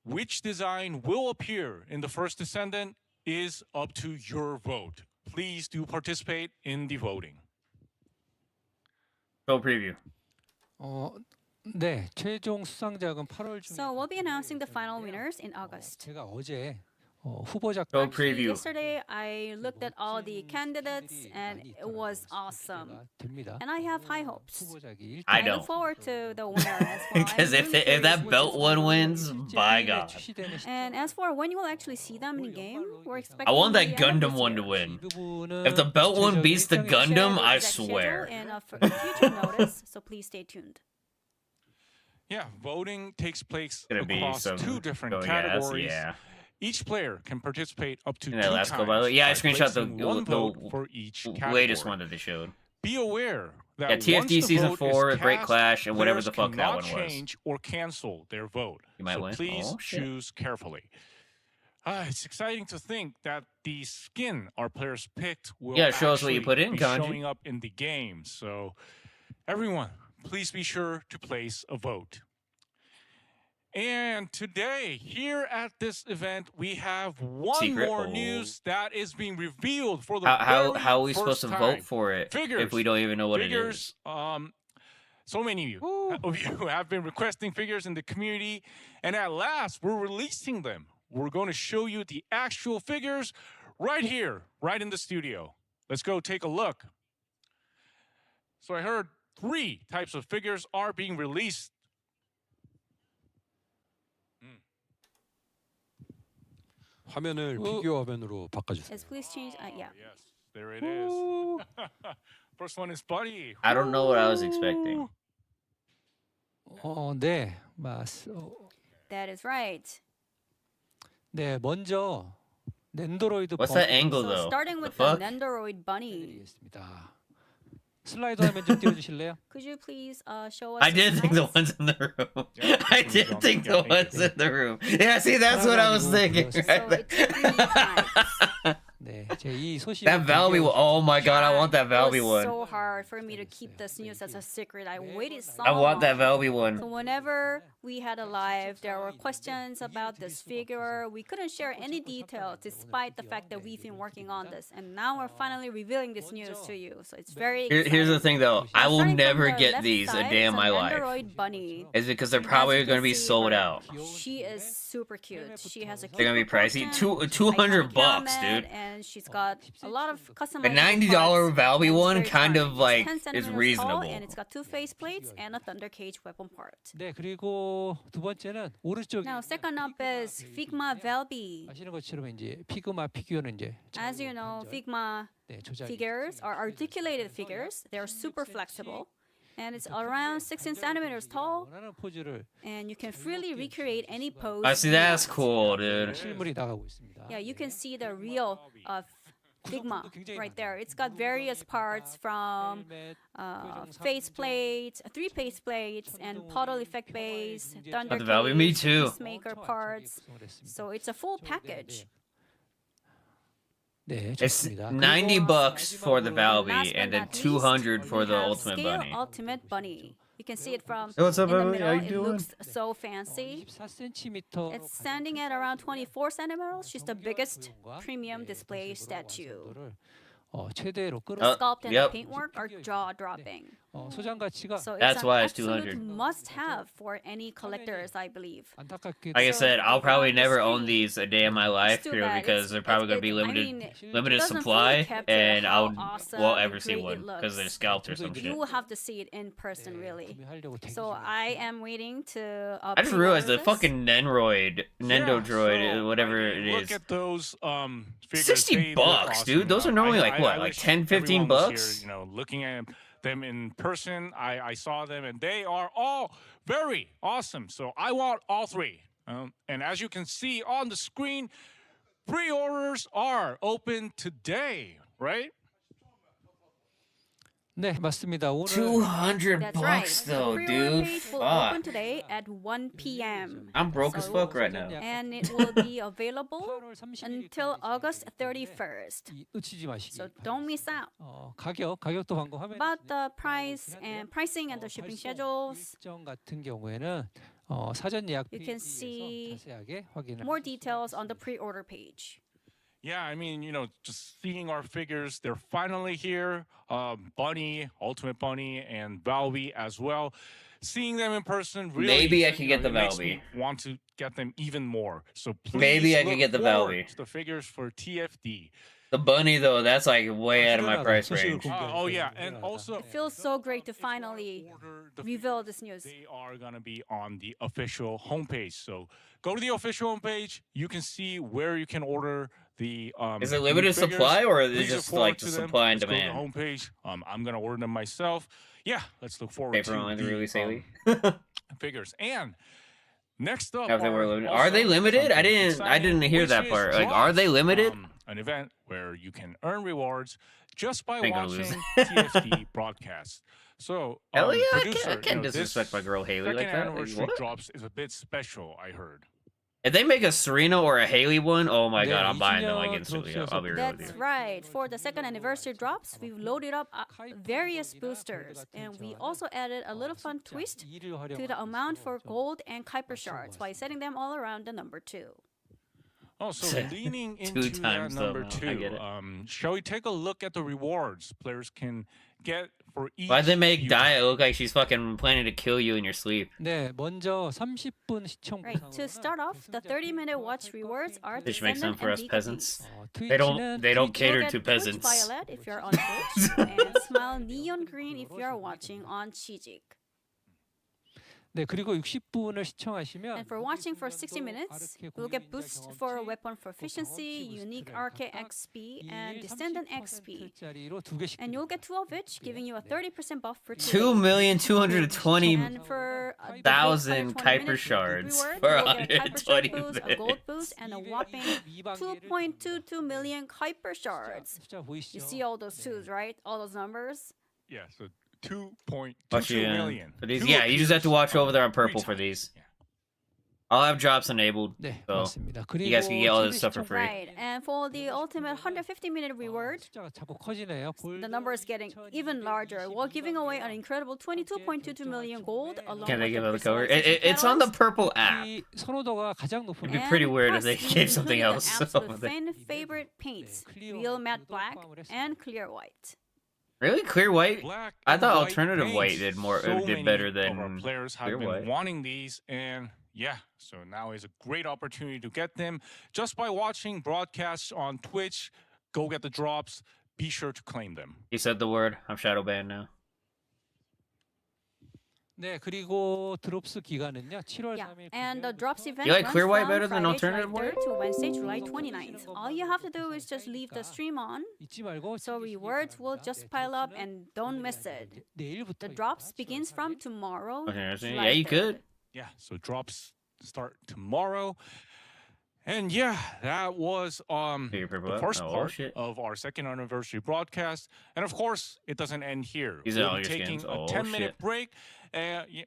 Which design will appear in the first descendant is up to your vote. Please do participate in the voting. Go preview. 네, 최종 수상작은 8월 중에. So we'll be announcing the final winners in August. 제가 어제 후보작 Go Actually, preview. yesterday I looked at all the candidates and it was awesome. 됩니다. And I have high hopes. 후보작이 I I don't. look forward to the winner as well. Because I'm if really if that curious belt which one will wins, win. by God. And as for when you will actually see them in game, we're expecting I want the that end of Gundam this one year. to win. 부분은 If the belt one beats the 구체적인 Gundam, I Exact schedule swear. and a future notice, so please stay tuned. Yeah, voting takes place Gonna be across some 2 different going ass, categories. yeah. Each player can participate up to And 2 that last times. go, by the way, yeah, I by screenshot the placing one vote for each category. latest one that they showed. Be aware that Yeah, once TFT the season vote 4, is Great cast, Clash, and whatever players the fuck that cannot one was. change or cancel their vote. You might so win. please Oh, shit. choose carefully. It's exciting to think that the skin our players picked will Yeah, show us what you actually put in, be Kanji. showing up in the game. So everyone, please be sure to place a vote. And today, here at this event, we have one Secret. more Oh. news that is being revealed for the How very are we supposed first to time. vote for it Figures. if we don't even know what Figures, it is? so many of you have been requesting figures in the community, and at last, we're releasing them. We're going to show you the actual figures right here, right in the studio. Let's go take a look. So I heard 3 types of figures are being released. 화면을 피규어 화면으로 바꿔주세요. Yes, please change. Yeah. Yes, there it is. First one is Buddy. I don't know what I was expecting. 네, That is right. 네, 먼저 낸도로이드 What's that angle So though? starting The with the fuck? Nendoroid bunny. 드리겠습니다. 슬라이드 화면 좀 띄워주실래요? Could you please show us? I did think the schematics? ones in the room. Yeah, I please did don't- think yeah, the thank you. ones in the room. Yeah, see, that's what I was thinking. So Right it took me time. 네, 이 소식. That Valby one. Oh my god, I want that Valby It was one. so hard for me to keep this news as a secret. I waited so I want that long. Valby So one. whenever we had a live, there were questions about this figure. We couldn't share any detail despite the fact that we've been working on this. And now we're finally revealing this news to you. So it's very exciting. Here's the thing though, I will Starting from never the get left these a side, day in it's my a life. Nendoroid bunny. Is it because they're As probably you going to can be see sold her, out? She is super cute. She has a They're gonna be cute pricey. proportion, 200 iconic bucks, helmet, dude. And she's got a lot of customizable A $90 parts, Valby and it's one very kind charming. of like It's 10 is centimeters tall, reasonable. and it's got 2 faceplates and a Thunder Cage weapon part. 네, 그리고 두 번째는 오른쪽. Now, second up is Figma Velby. 아시는 것처럼 이제 피그마 피규어는 이제 As you know, Figma 네, 조작. figures are articulated figures. They're super flexible. And it's around 16 centimeters tall, 원하는 포즈를 and you can freely recreate any pose. I see, you that's want. cool, dude. 실물이 나가고 있습니다. Yeah, you can see the real Figma right there. It's got various parts from face plates, 3 face plates, and puddle effect base, thunder the Valby, me cage, too. peacemaker parts. So it's a full package. 네, It's 좋습니다. 90 bucks for the Last Valby but and then not least, 200 for we the have Ultimate Scale Bunny. Ultimate Bunny. You can see it from Hey, what's up, in the Valby? middle. How you It doing? looks so fancy. 24cm. It's standing at around 24 centimeters. She's the biggest premium display statue. 최대로 끌어. Oh, Sculpt and yep. the paintwork are jaw-dropping. 소장 가치가 So That's it's why an it's absolute 200. must-have for any collectors, I believe. 안타깝게 Like I So, said, I'll probably on the never own screen, these a day in my life too purely bad. because they're probably going to be I limited mean, it limited doesn't supply, fully capture and how I awesome won't and ever see great one it because they're looks. scalped or some 저도 shit. You will have to see it in person, really. 구매하려고 대기 So 중이에요. I am waiting to. I just realized the pre-order this. fucking Nendoroid, Nendo Yeah, Droid, so, whatever I mean, it look is. at those figures. 60 They look bucks, awesome. dude. Those are normally like what, I like wish 10, 15 everyone was bucks? Here, looking at them in person, I saw them and they are all very awesome. So I want all three. And as you can see on the screen, pre-orders are open today, right? 네, 맞습니다. 오늘 200 That's right. bucks The though, pre-order dude. page will open Fuck. today at 1 p.m. I'm broke as So- fuck right now. and it will be available 8월 30일 until August 31st. 놓치지 마시기. So don't miss out. 가격도 방금 화면에 About the price and pricing and the shipping schedules, 일정 같은 경우에는 사전 예약 You can 페이지에서 see 자세하게 확인을 more details on the pre-order page. Yeah, I mean, just seeing our figures, they're finally here. Bunny, Ultimate Bunny, and Valby as well. Seeing them in person, really, Maybe I can get the it makes me Valby. want to get them even more. So please Maybe I can look get the forward Valby. to the figures for TFD. The bunny though, that's like way out of my 출연하다, price 소식을 range. 공개할 Oh 때 yeah, and 출연하다. also It feels so great to finally order the reveal this news. They are gonna be on the official homepage. So go to the official homepage. You can see where you can order the. Is it new limited figures. supply or is it Please look just forward like to the them. supply and Let's go to the demand? homepage. I'm gonna order them myself. Yeah, let's look forward Pay for to only the the release daily. figures. And next up, If they were are limited, are they also limited? I something didn't exciting, hear which that is part. Like, are they Drops, limited? An event where you can earn rewards just by Ain't gonna lose. watching TFD broadcasts. So, Hell yeah, I producer, can't this disrespect my girl Haley second like that. Like, anniversary what? drops is a bit special, I heard. If they make a Serena or a Haley one, oh my 네, god, I'm buying them like 2주년 instantly. 드롭쇼에서 I'll be real with That's you. right. For the second anniversary drops, we've loaded up various boosters, and we also added a little fun twist to the amount for gold and Kuiper shards by setting them all around the number 2. Oh, so leaning into that times the number amount. I two, get it. shall we take a look at the rewards players can get for each? Why'd they make view? Diet look like she's fucking planning to kill you in your sleep? 네, 먼저 30분 시청 Right. To start off, the 30-minute watch rewards are They should make some Descendant for and us Decadence. peasants. 트위치는 They don't You'll cater get to Twitch peasants. Violet if you're on Twitch, and Smile Neon Green if you're watching on Chijik. 네, 그리고 60분을 시청하시면 And for watching for 60 minutes, you'll get boosts for weapon proficiency, unique Arcade XP, and Descendant XP. 짜리로 두 개씩 And you'll get 2 of each, giving you a 30% buff for 2 2,220,000 And for the thousand 120 Kuiper minute shards reward, for you'll get a Kuiper shard 120 boost, a gold boost, and a whopping 2.22 million Kuiper shards. 숫자 보이시죠? You see all those twos, right? All those numbers. Yeah, so 2.22 Watch you, million. for these. Two Yeah, you just have to appears watch over there on every purple for time. these. Yeah. I'll have drops enabled, 네, so 맞습니다. you guys can get all this TV stuff for 시청 free. Right. And for the ultimate 150-minute reward, 숫자가 자꾸 커지네요. the number is getting even larger. We're giving away an incredible 22.22 million gold along Can they with give the out the cover? personalization It's on the catalog. purple app. 이 선호도가 가장 높은 It'd be And pretty weird if plus, they we gave something included else. the So absolute fan favorite paints, real matte black and clear white. really, clear white? Black I and thought white alternative paints. white did more, So did many better of our than players have clear been white. wanting these, and yeah, so now is a great opportunity to get them just by watching broadcasts on Twitch. Go get the drops. Be sure to claim them. You said the word. I'm shadow banned now. 네, 그리고 드롭스 기간은요. 7월 Yeah, 3일 and the drops event You like runs clear white from better than Friday, alternative July white? 3rd to Wednesday, July 29th. All you have to do is just leave the stream on, 잊지 말고 so 챙기시기 rewards will 바랍니다. just 네, pile up 드롭스는 and don't miss it. 내일부터 The drops begins from tomorrow. Okay, July yeah, you 3rd. could. Yeah, so drops start tomorrow. And yeah, that was Figure purple the up? first Oh, part shit. of our second anniversary broadcast. And of course, it doesn't end here. These are We'll all be your taking skins. Oh, a 10-minute shit. break.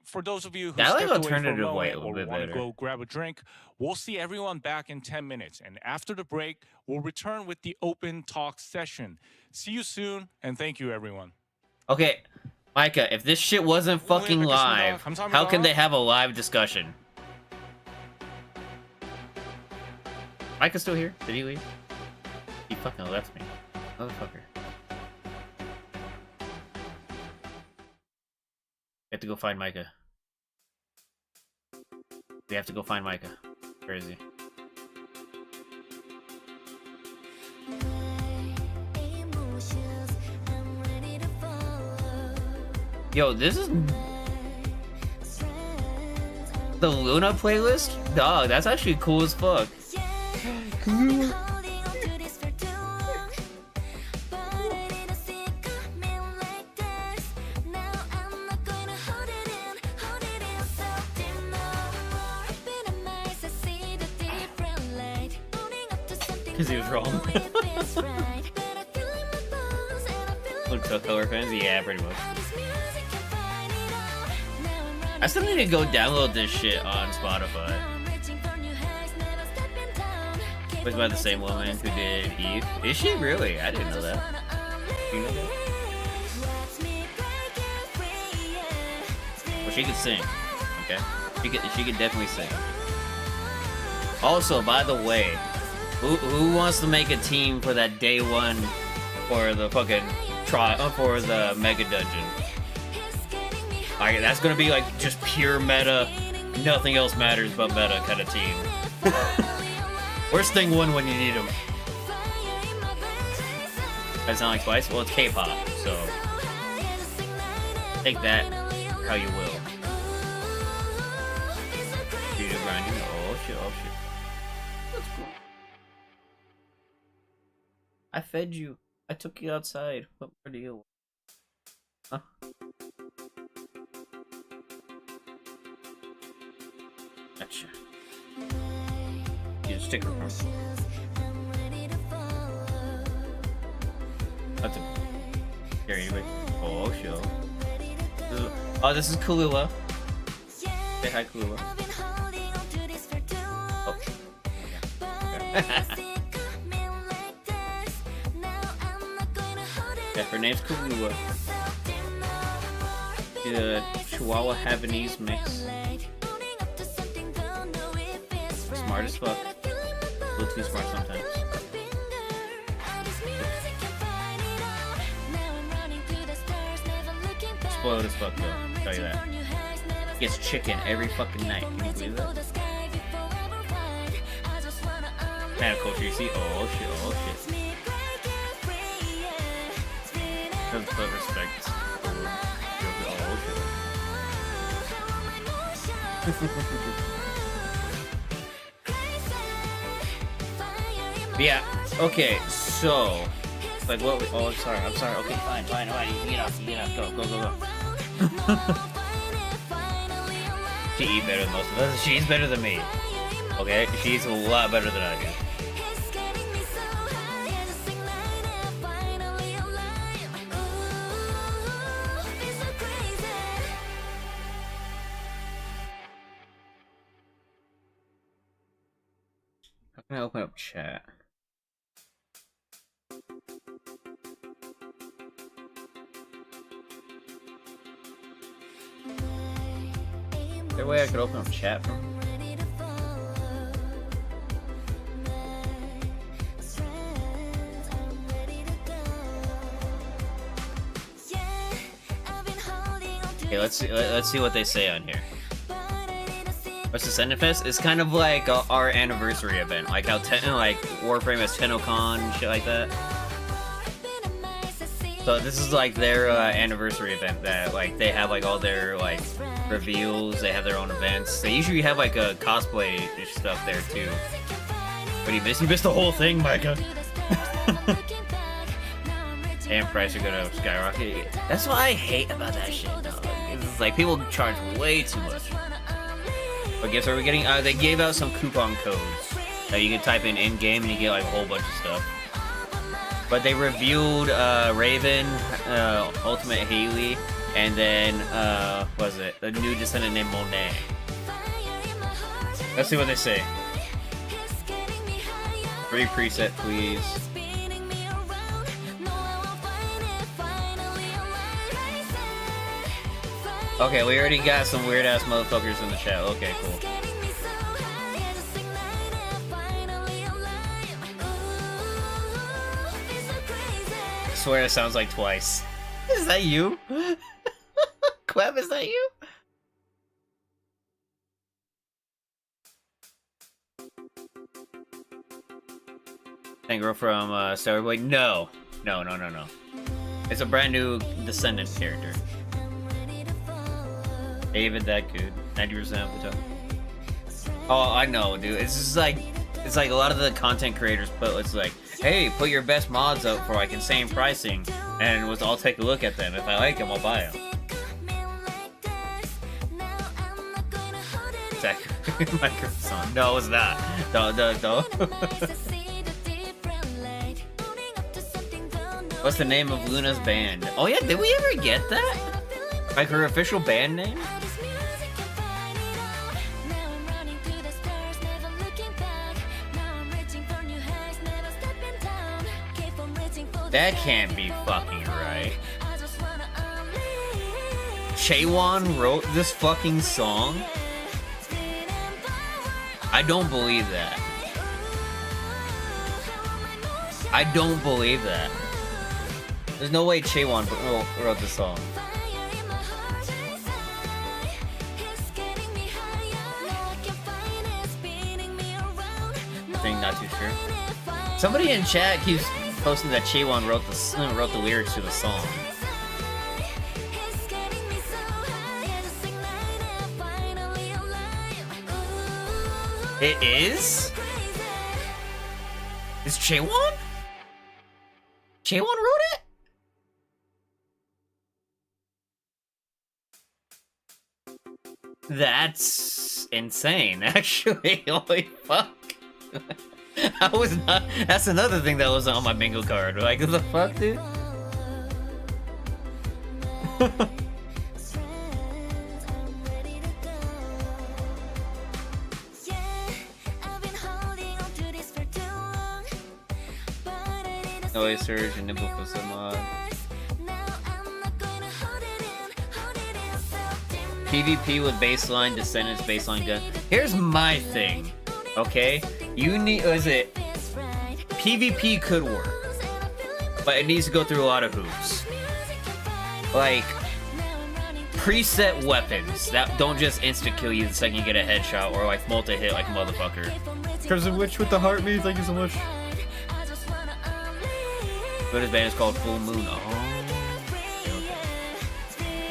For those of you who Yeah, I like stepped away for a alternative white a moment little or bit want to better. go grab a drink, we'll see everyone back in 10 minutes. And after the break, we'll return with the open talk session. See you soon, and thank you, everyone. Okay, Micah, if this shit wasn't fucking 뵙겠습니다. live, 감사합니다. how can they have a live discussion? Micah's still here? Did he leave? He fucking left me. Motherfucker. have to go find Micah. We have to go find Micah. Crazy. Yo, this is the Luna playlist? Dog, that's actually cool as fuck. Because he was wrong. Look, so color fans? Yeah, pretty much. I still need to go download this shit on Spotify. Was by the same woman who did Eve. Is she really? I didn't know that. Do you know that? Well, she could sing. Okay, she could definitely sing. Also, by the way, who wants to make a team for that day one for the fucking for the mega dungeon? Like, that's gonna be like just pure meta, nothing else matters but meta kind of team. Where's Thing 1 when you need him? That sound like Twice? Well, it's K-pop, so take that how you will. Dude, grinding. Oh shit! Oh shit! That's cool. I fed you. I took you outside. What more do you want? Huh? Gotcha. You just stick her from. That's a. Here, anyway. Oh, show. This is Kalula. Say hi, Kalula. Oh. Yeah, her name's Kalula. She's a Chihuahua Havanese mix. Smart as fuck. A little too smart sometimes. Spoiled as fuck though, I'll tell you that. Gets chicken every fucking night. Can you believe that? Man of culture, you see? Oh shit, oh shit. Doesn't put respect. Oh shit. Yeah, okay, so like what oh I'm sorry, okay, fine, you get off, go. She eats better than most of us. She eats better than me. Okay? She eats a lot better than I do. How can I open up chat? Is there a way I could open up chat from? Okay, let's see what they say on here. What's the Sentinfest? It's kind of like our anniversary event, like how like Warframe has TennoCon and shit like that. So this is like their anniversary event that like they have like all their like reveals. They have their own events. They usually have like a cosplay stuff there too. But you missed the whole thing, Micah. And price are gonna skyrocket. That's what I hate about that shit, dog. It's like people charge way too much. But guess what we're getting? They gave out some coupon codes that you can type in game and you get like a whole bunch of stuff. But they reviewed Raven, Ultimate Haley, and then what was it? The new descendant named Monet. Let's see what they say. Free preset, please. Okay, we already got some weird ass motherfuckers in the chat. Okay, cool. I swear it sounds like Twice. Is that you? Queb, is that you? That girl from Starboy? No. No. It's a brand new Descendant character. David, that good. 90% of the time. Oh, I know, dude. It's just like, it's like a lot of the content creators put, it's like, hey, put your best mods up for like insane pricing, and I'll take a look at them. If I like them, I'll buy them. Exactly. Minecraft song. No, it's not. No. What's the name of Luna's band? Oh yeah, did we ever get that? Like her official band name? That can't be fucking right. Chaewon wrote this fucking song? I don't believe that. I don't believe that. There's no way Chaewon wrote this song. I think not too sure. Somebody in chat keeps posting that Chaewon wrote the lyrics to the song. It is? Is Chaewon? Chaewon wrote it? That's insane, actually. Holy fuck. I was not. That's another thing that wasn't on my bingo card. Like, what the fuck, dude? Noise Surge and Nimble for some PvP with baseline, Descendants baseline gun. Here's my thing, okay? You need, PvP could work, but it needs to go through a lot of hoops. Like, preset weapons that don't just insta-kill you the second you get a headshot, or like multi-hit like a motherfucker. Crimson Witch with the heart me, thank you so much. But his band is called Full Moon. Oh. Okay.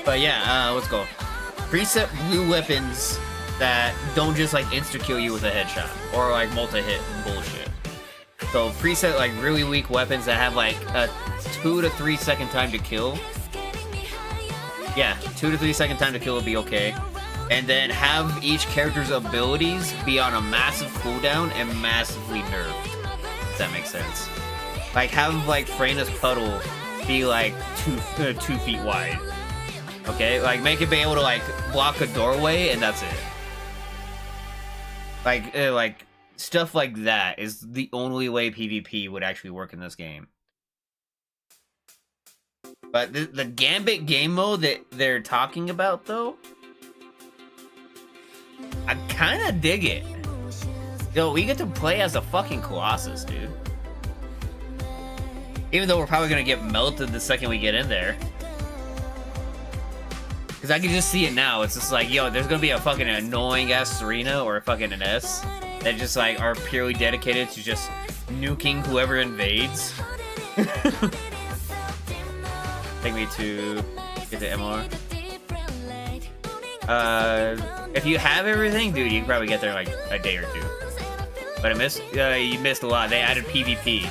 But yeah, let's go. Preset blue weapons that don't just like insta-kill you with a headshot or like multi-hit bullshit. So preset like really weak weapons that have like a 2 to 3 second time to kill. Yeah, 2 to 3 second time to kill would be okay. And then have each character's abilities be on a massive cooldown and massively nerfed. If that makes sense. Like have like Freyna's puddle be like 2 feet wide. Okay, like make it be able to like block a doorway and that's it. Like stuff like that is the only way PvP would actually work in this game. But the Gambit game mode that they're talking about though, I kind of dig it. Yo, we get to play as a fucking Colossus, dude. Even though we're probably gonna get melted the second we get in there. Cause I can just see it now. It's just like, yo, there's gonna be a fucking annoying ass Serena or a fucking Ines that just like are purely dedicated to just nuking whoever invades. Take me to get the MR. If you have everything, dude, you can probably get there in like a day or two. But you missed a lot. They added PvP.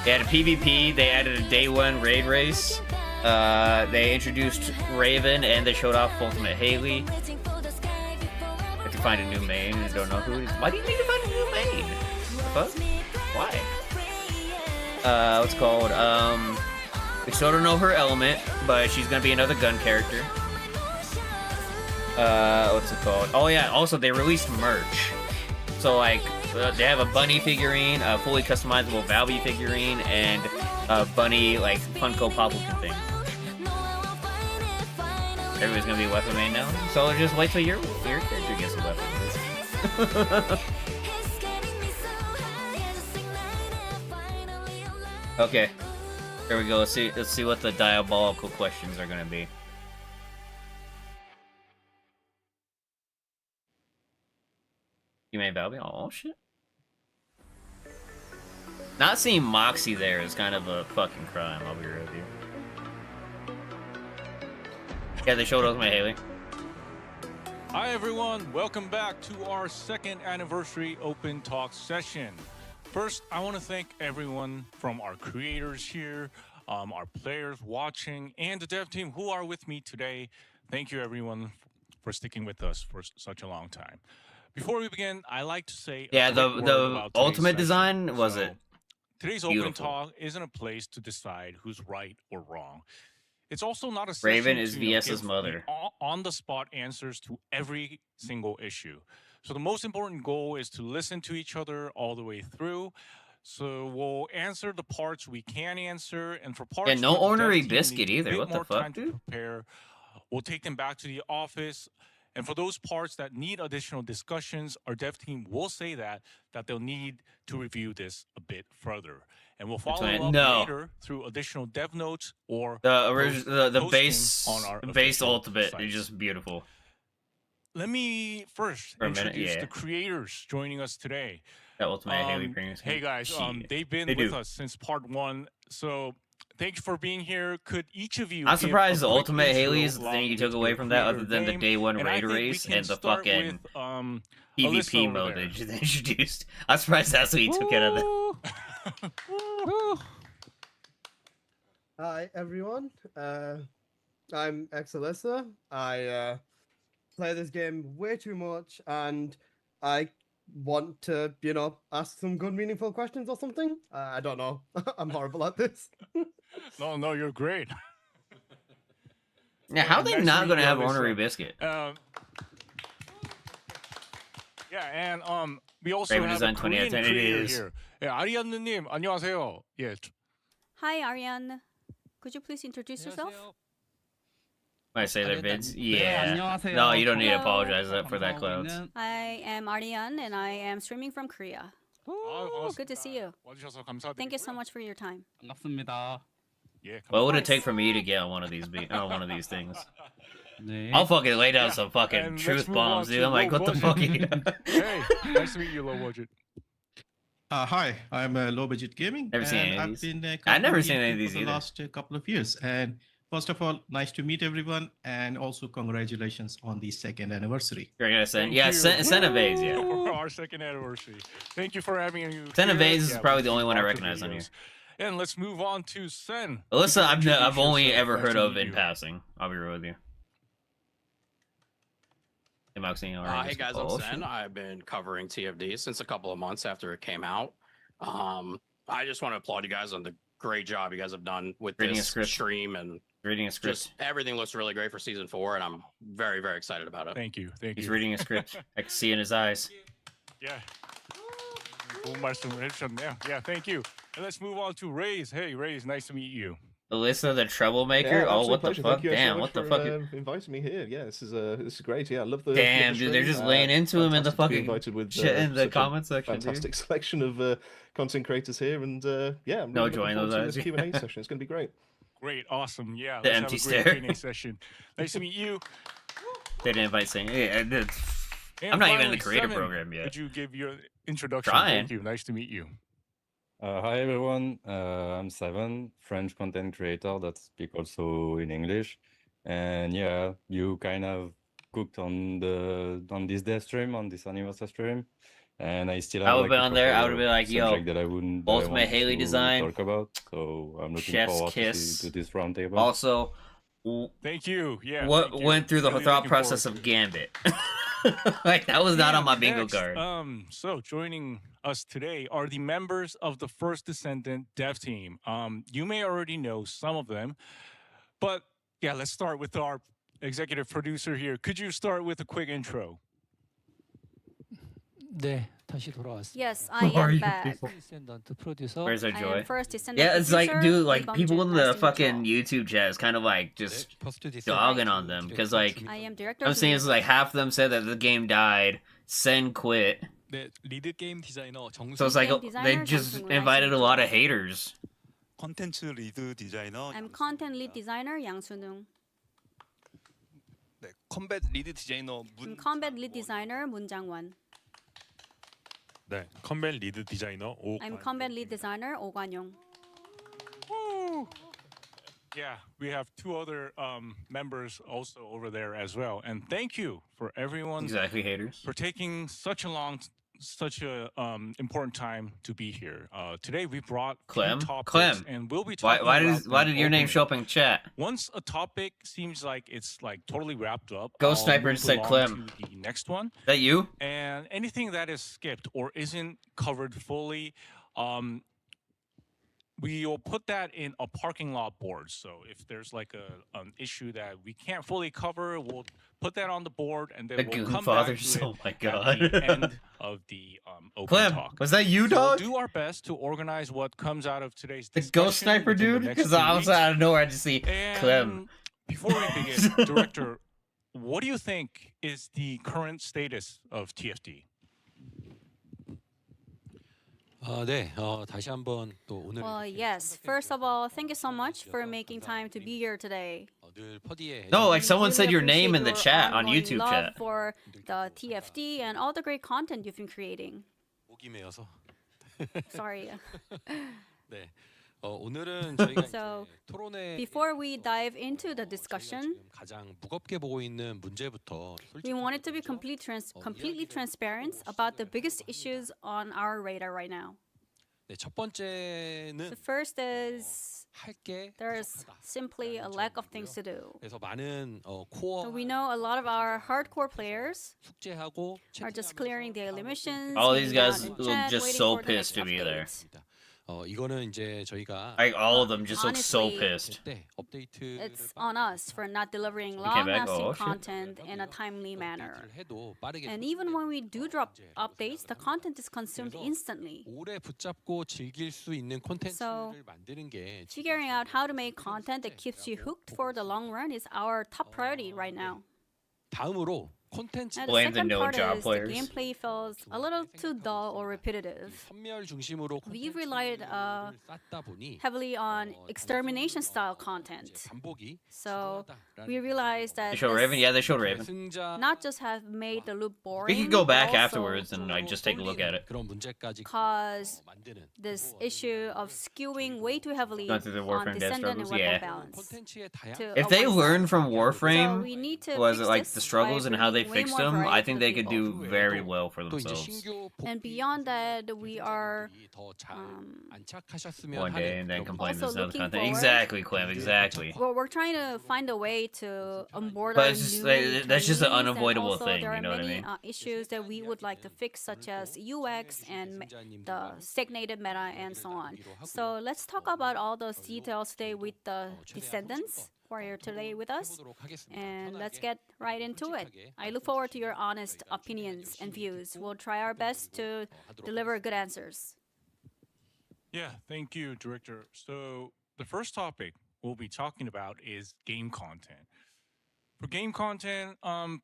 They added PvP. They added a day 1 raid race. They introduced Raven and they showed off Ultimate Haley. Have to find a new main. I don't know who it is. Why do you need to find a new main? What the fuck? Why? What's it called? We still don't know her element, but she's gonna be another gun character. What's it called? Oh yeah, also they released merch. So like, they have a bunny figurine, a fully customizable Valby figurine, and a bunny like Funko Poppleton thing. Everybody's gonna be a weapon main now, so just wait till your character gets a weapon. Okay, here we go. Let's see what the diabolical questions are gonna be. You made Valby? Oh shit. Not seeing Moxie there is kind of a fucking crime, I'll be real with you. Yeah, they showed Ultimate Haley. Hi everyone, welcome back to our second anniversary Open Talk session. First, I want to thank everyone from our creators here, our players watching, and the dev team who are with me today. Thank you everyone for sticking with us for such a long time. Before we begin, I like to say the ultimate design was it? Today's Beautiful. Open Talk isn't a place to decide who's right or wrong. It's also not a Raven session is to, VS's give mother. On-the-spot answers to every single issue. So the most important goal is to listen to each other all the way through. So we'll answer the parts we can answer, and for parts no where the ornery dev team biscuit needs a either. bit What the more fuck, time to dude? prepare, we'll take them back to the office. And for those parts that need additional discussions, our dev team will say that they'll need to review this a bit further. And we'll follow up later through additional dev notes or the base on our base ultimate site. is just beautiful. Let me first introduce the creators joining us today. That Ultimate Haley premium. Hey guys, they've been with us since part 1, so thank you for being here. Could each of you? I'm surprised the Ultimate Haley is the along thing you with took your away from that, other than the name, day 1 and I raid think we race can and the start fucking with, Alyssa PvP over mode there. they introduced. I'm surprised that's what you took out of that. Woo. Hi everyone, I'm Exalissa. I play this game way too much and I want to, ask some good meaningful questions or something. I don't know. I'm horrible at this. No, you're great. Yeah, how are they Nice not to gonna meet you, have Alyssa. Ornery Biscuit? Yeah, and we also Raven have Design a Korean 2010, it creator is. here. Yeah, 아리안느님 안녕하세요. 예, Hi, Ariane. Could you please introduce yourself? When I say their Ariana. vids, yeah. No, you don't need to apologize for that, Clouds. I am Ariane and I am streaming from Korea. Good to see you. 와주셔서 감사드리고요. Thank you so much for your time. 반갑습니다. 예, What would it course. take for me to get on one of these one of these things? 네. I'll fucking lay down some fucking And let's truth move on bombs, dude. to I'm like, low what the fuck? budget. Hey, nice to meet you, low budget. Hi, I'm Low Budget Gaming. Never seen and any of I've these. been I've never covering seen any of YouTube these for the either. last couple of years. And first of all, nice to meet everyone, and also congratulations on the 2nd anniversary. You're gonna send, Thank yeah, you. send a vase, yeah. For our 2nd anniversary. Thank you for having you. Sen here. Vase is Yeah, probably we the only see one I lots of recognize on videos. And let's move on to Sen. Alyssa, I've Introduce only yourself. ever Nice heard to of meet in you. passing. I'll be real with you. Hey, Moxie, all right. Hey guys, I'm Oh, Sen. shit. I've been covering TFD since a couple of months after it came out. I just want to applaud you guys on the great job you guys have done with Reading a this script. stream, and Reading a script. just everything looks really great for season 4, and I'm very, very excited about it. Thank you. Thank He's you. reading a script. I can see in his eyes. Yeah. 좋은 말씀을 해주셨네요. Yeah, thank you. And let's move on to Raze. Hey, Raze, nice to meet you. Alyssa, the troublemaker. Oh, what the fuck? Damn, what the fuck? Inviting me here. Yeah, this is great. Yeah, I love the. Damn, dude, they're just laying into him in the fantastic to be fucking invited with, shit in the such a comment section, dude. Fantastic selection of content creators here, and yeah, I'm No really join looking those forward eyes. to this Q&A session. It's going to be great. Great, awesome. Yeah, The let's empty have a great stare. Q&A session. Nice to meet you. They didn't invite saying, hey, And I'm not even in the finally, creator Seven, program yet. Could you give your introduction? Trying. Thank you. Nice to meet you. Hi everyone, I'm Seven, French content creator that speak also in English. And yeah, you kind of cooked on this dev stream, on this anniversary stream. And I still I have would've been on there, I would've been like, yo, subject that I wouldn't that I Ultimate want Haley to design, talk about. So I'm looking Chef's forward kiss. to this roundtable. Also, Thank you. Yeah. what thank you. went through the Really thought looking process forward of Gambit? Like, that was not on my bingo Next, card. So joining us today are the members of the First Descendant dev team. You may already know some of them, but yeah, let's start with our executive producer here. Could you start with a quick intro? 네, 다시 돌아왔습니다. Yes, I am back. Descendant producer. Where's our I joy? am first descendant Yeah, it's like, producer, dude, like, 이범준. people in Nice the to meet you fucking all. YouTube chat is kind of like just dogging on them because, like, I am director. I'm seeing it's like half of them said that the game died, Sen quit. 네, 리드 게임 디자이너 So it's like Game designer they just 정승우. Nice to invited a meet lot you. of haters. 컨텐츠 리드 디자이너 I'm content lead designer 양순웅. 네, 컴뱃 리드 디자이너 I'm combat lead designer 문장원. 네, 컴뱃 리드 디자이너 I'm combat lead designer Oh Kwan-young. Woo! Yeah, we have two other members also over there as well. And thank you for everyone Exactly, haters. for taking such a important time to be here. Today we brought Clem? two topics, Clem. and we'll be talking Why about did your name them show up in chat? once a topic seems like it's like totally wrapped up. Ghost I'll Sniper move said along Clem. to the next one. That you? And anything that is skipped or isn't covered fully, we will put that in a parking lot board. So if there's like an issue that we can't fully cover, we'll put that on the board, and then The we'll Goon come back Fathers. to Oh my it god. at the end of the open Clem, talk. was that you, So dog? we'll do our best to organize what comes out of today's The discussion Ghost Sniper within the dude? next Because 2 I was weeks. out of nowhere, I just see Clem. And before we begin, Director, what do you think is the current status of TFD? 네, 다시 한번 또 오늘 Well, yes. First of all, thank you so much for making time to be here today. 늘 퍼디의 No, like We someone really said your name in the appreciate your chat on ongoing YouTube love chat. for the TFD and all the great content you've been creating. 목이 메어서. Sorry. 네. 오늘은 저희가 So, 이제 토론회 Before we dive into the discussion, 지금 가장 무겁게 보고 있는 문제부터 we wanted to be completely transparent about the biggest issues on our radar right now. 네, 첫 번째는 The first is 할게 there's simply a lack of things to do. 그래서 많은 So 코어 we know a lot of our hardcore players 숙제하고 are just clearing daily missions. All these hanging out guys in look chat, just waiting so for the pissed next to be there. update. 이거는 이제 저희가 Like all of them just look so Honestly, pissed. 때 업데이트 It's on us for not delivering came back? long-lasting Oh, shit. content in a timely manner. 해도 빠르게 And even when we do drop updates, the content is consumed instantly. 오래 붙잡고 즐길 수 있는 콘텐츠를 So, 만드는 게 Figuring out how to make content that keeps you hooked for the long run is our top priority right now. 다음으로 콘텐츠 And the Blame the second part no-job is players. the gameplay feels a little too dull or repetitive. 선멸 중심으로 We've relied 콘텐츠를 쌓다 보니 heavily on extermination style content. 반복이 So 필요하다라는 we realized that They showed Raven? this Yeah, they showed Raven. 승자 not just have made the loop boring, We could go but back also afterwards and like just take a look at it. 그런 문제까지 cause 만드는 this issue of skewing way too heavily Going through the on Warframe death descendant and struggles, weapon yeah. balance. 콘텐츠의 다양 To If they one learn side. from So Warframe, we need to was fix it like this the struggles by and how they bringing way fixed more them? I variety think to they the could people. do very well for 또 이제 themselves. 신규 And beyond that, we are 더잘 um, 안착하셨으면 One day and then 하는 complain Also there's no looking content. forward- Exactly, Clem, exactly. well, we're trying to find a way to onboard But our it's just new like, that's just an trainees, and unavoidable also thing, there you are know what I many, mean? issues that we would like to fix, such as UX and the stagnated meta and so on. So let's talk about all those details today with the descendants who are here today with us. 해보도록 하겠습니다. And let's get right into it. I look forward to your honest opinions and views. We'll try our best to deliver good answers. Yeah, thank you, Director. So the first topic we'll be talking about is game content. For game content,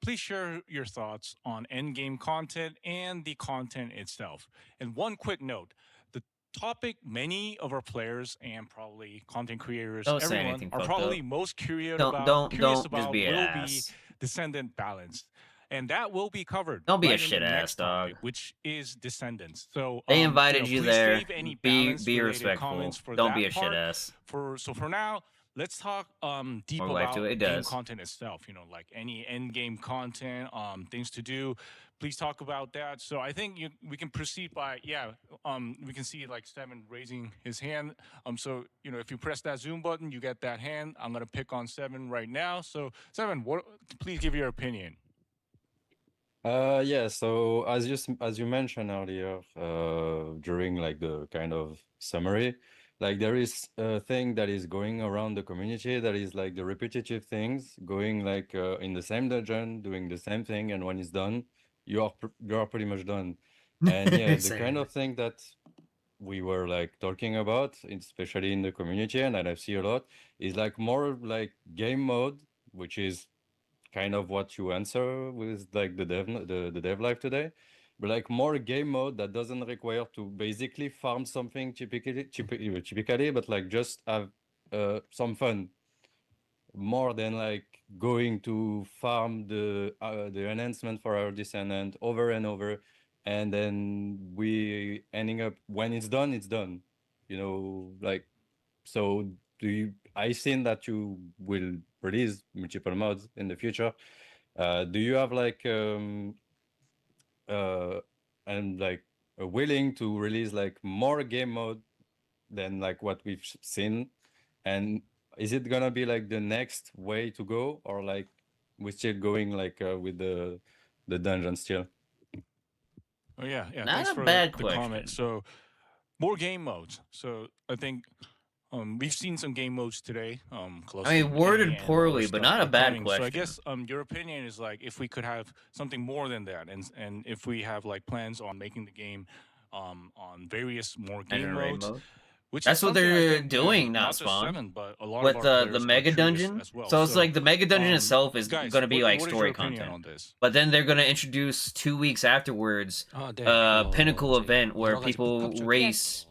please share your thoughts on end game content and the content itself. And one quick note, the topic many of our players and probably content creators, Don't say everyone, anything are fucked probably up. most curious Don't- about, don't- curious don't just about be an will be ass. descendant balance. And that will be covered. Don't be a right in the shit ass, next topic, dog. which is descendants. So They invited you please there. save any Be balance-related respectful. comments for Don't that be a shit part. ass. For now, let's talk deep More life about to it, it game does. content itself. You know, like any end game content, things to do. Please talk about that. So I think we can proceed by we can see like Seven raising his hand. So you know, if you press that Zoom button, you get that hand. I'm gonna pick on Seven right now. So Seven, please give your opinion. Yeah, so as you mentioned earlier, during like the kind of summary, like there is a thing that is going around the community that is like the repetitive things going like in the same dungeon, doing the same thing, and when it's done, you are pretty much done. And yeah, the Same. kind of thing that we were like talking about, especially in the community, and that I see a lot, is like more like game mode, which is kind of what you answer with like the dev live today, but like more game mode that doesn't require to basically farm something typically, but like just have some fun more than like going to farm the enhancement for our descendant over and over and then we ending up when it's done, it's done. You know, like, so I seen that you will release multiple mods in the future. Do you have like and like willing to release like more game mode than like what we've seen? And is it gonna be like the next way to go, or like we're still going like with the dungeon still? Oh yeah. Not Thanks a for bad the question. comment. So more game modes. So I think we've seen some game modes today. I mean, worded and poorly, other but stuff not a are bad coming. So I question. guess your opinion is like if we could have something more than that, and if we have like plans on making the game on various more game Dungeon raid modes. mode. Which That's is what something I they're think, doing now, not just Spawn. Seven, but a lot With of our the players are mega curious dungeon. as well. So it's like the mega dungeon itself is guys, going to be like what is story your opinion content. on this? But then they're going to introduce 2 weeks afterwards pinnacle event where people race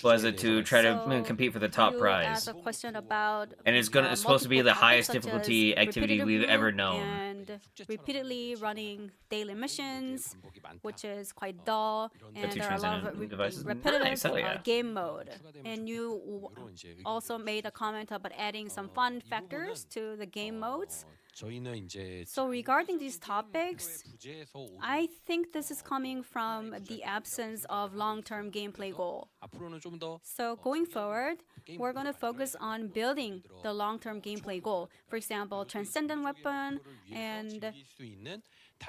was it to try to compete for the top you prize. asked a question about And it's supposed to be the multiple highest topics such difficulty as activity we've ever repetitive known. and repeatedly running daily missions, which is quite dull, and there are a lot of devices. repetitive Nice, hell yeah. game mode. And you also made a comment about adding some fun factors to the game modes. So regarding these topics, I think this is coming from the absence of long-term gameplay goal. So going forward, we're going to focus on building the long-term gameplay goal. For example, Transcendent Weapon, and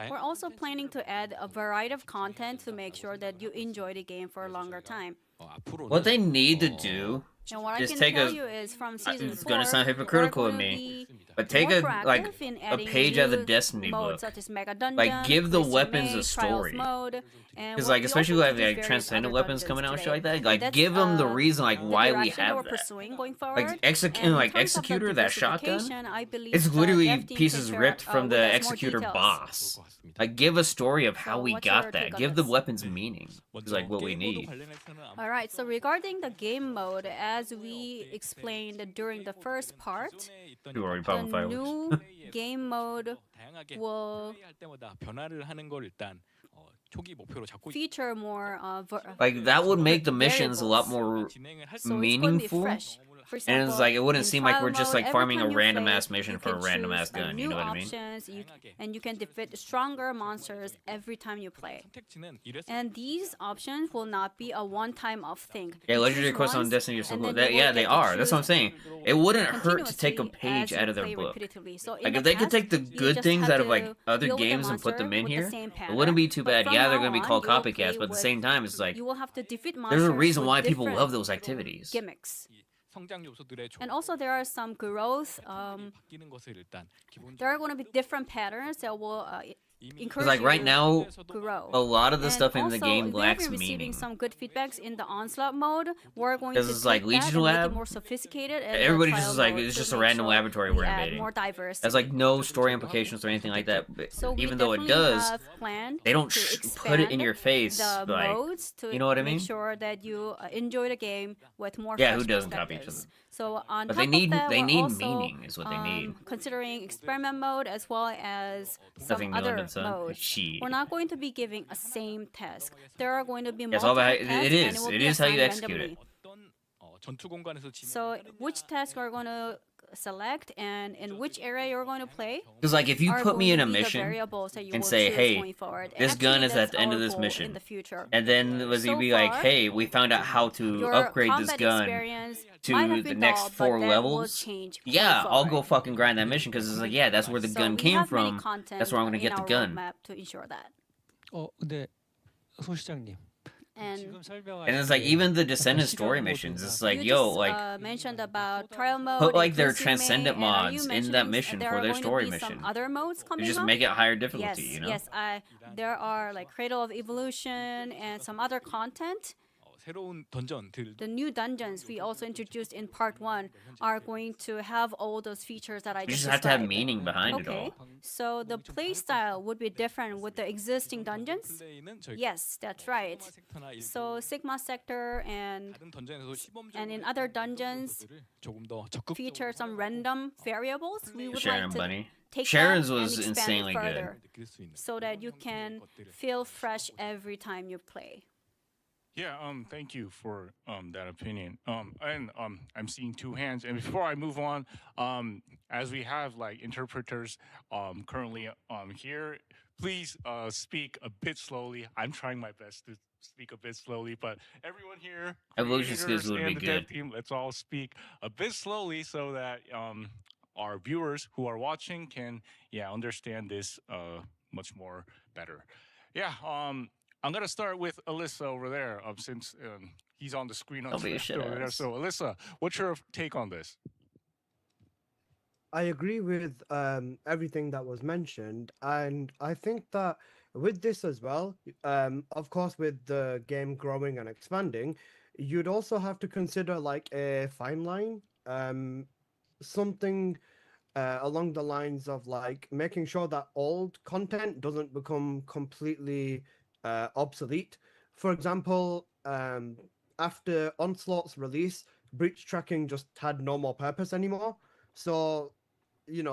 we're also planning to add a variety of content to make sure that you enjoy the game for a longer time. What they need to do And what I is can take tell a. you is from season 4, It's gonna sound hypocritical of me, but take more a like proactive in a adding page out of the new Destiny modes book. such as Mega Dungeon, Like give the Crystal weapons a Maze, Trials story. mode, and Because we like also especially with introduced like various transcendent other weapons dungeons coming out and shit today. like that, like That's, give them the reason like the why we direction that have we're that. pursuing going forward. Like And in like terms of the Executor, that shotgun, diversification, I believe it's the literally dev team pieces can share, ripped from with the us more Executor details. boss. Like give a story of how So we what's your got that. take on Give the this? weapons meaning. It's like what we need. All right, so regarding the game mode, as we explained during the first part, You already the popping fireworks. new game mode will feature more Like that would make the missions a lot more meaningful. For And it's like it wouldn't in seem like trial we're just mode, like every farming a time you random play, ass mission you for a can random choose, ass gun. new You know what I mean? options, and you can defeat stronger monsters every time you play. And these options will not be a one-time off thing. Yeah, You legendary choose quests on once, Destiny are so and cool. then you will Yeah, get they to are. That's what I'm choose saying. It wouldn't hurt to take a continuously page as out you of their play book. repetitively. So in Like the if they could past, take the you good just things had out of like to other deal with the games and put monster them in with the here, same it wouldn't be too pattern. bad. But Yeah, from they're now gonna be on, called you will copycats, play but at the with- same time, it's like you will have to defeat there's monsters a reason with why people different love those activities. gimmicks. And also there are some growth. There are going to be different patterns that will encourage Because like you right to now, grow. a lot of the And stuff in the also, game we have lacks been receiving meaning. some good feedbacks in the onslaught mode. We're going to Because it's like take that Legion and make Lab, it more sophisticated. And everybody the just is trial like mode it's to just a make random sure laboratory we we're add invading. more diversity. There's like no story implications or anything like that. But So we even though it definitely does, have planned they don't to put it in expand your face. the Like, modes to you know what I mean? make sure that you enjoy the game with more Yeah, fresh who doesn't copy each perspectives. So on But top they need- of that, they we're need also, meaning is what they need. Considering experiment mode as well as some Nothing new other under the sun. modes. Shit. We're not going to be giving a same task. There are going to be It's all multiple about tasks, it and is. will It be is how you assigned execute it. randomly. So which task are going to select and in which area you're going to play? Because like if you are put me going in to a be the mission variables that you and will say, choose hey, going forward. this Actually, gun is that's at the end our of this goal mission, in the future. and then was So you be like, far, hey, we found out how to Your upgrade this combat gun experience to might have the been next dull, but 4 that will levels. change going Yeah, I'll go forward. fucking grind that mission because it's like, yeah, that's where the So gun we came have many from. content That's where I'm gonna in get the our gun. roadmap to ensure that. 근데 소시장님. And 지금 설명하신 And it's like 게 even the Descendant 실험 story 모드나 missions. It's like, you yo, just like mentioned about trial mode, put like their inclusive transcendent May, and are you mods in that mentioning mission there for are their going to story be some mission. other modes coming And just up? make it higher difficulty, Yes, you know? yes. There are like Cradle of Evolution and some other content. The new dungeons we also introduced in part 1 are going to have all those features that I You just just have to have described. meaning behind it Okay, all. so the playstyle would be different with the existing dungeons? Yes, that's right. So Sigma Sector and in other dungeons feature some random variables. We would Sharon like to Bunny. take Sharon's that and was expand insanely it good. further so that you can feel fresh every time you play. Yeah, thank you for that opinion. And I'm seeing two hands. And before I move on, as we have like interpreters currently here, please speak a bit slowly. I'm trying my best to speak a bit slowly, but everyone here, Evolution skills creators would be and the dev good. team, let's all speak a bit slowly so that our viewers who are watching can understand this much more better. Yeah, I'm gonna start with Alyssa over there, since he's on the screen on Don't be a over shit there. ass. So Alyssa, what's your take on this? I agree with everything that was mentioned, and I think that with this as well, of course, with the game growing and expanding, you'd also have to consider like a fine line, something along the lines of like making sure that old content doesn't become completely obsolete. For example, after Onslaught's release, breach tracking just had no more purpose anymore. So,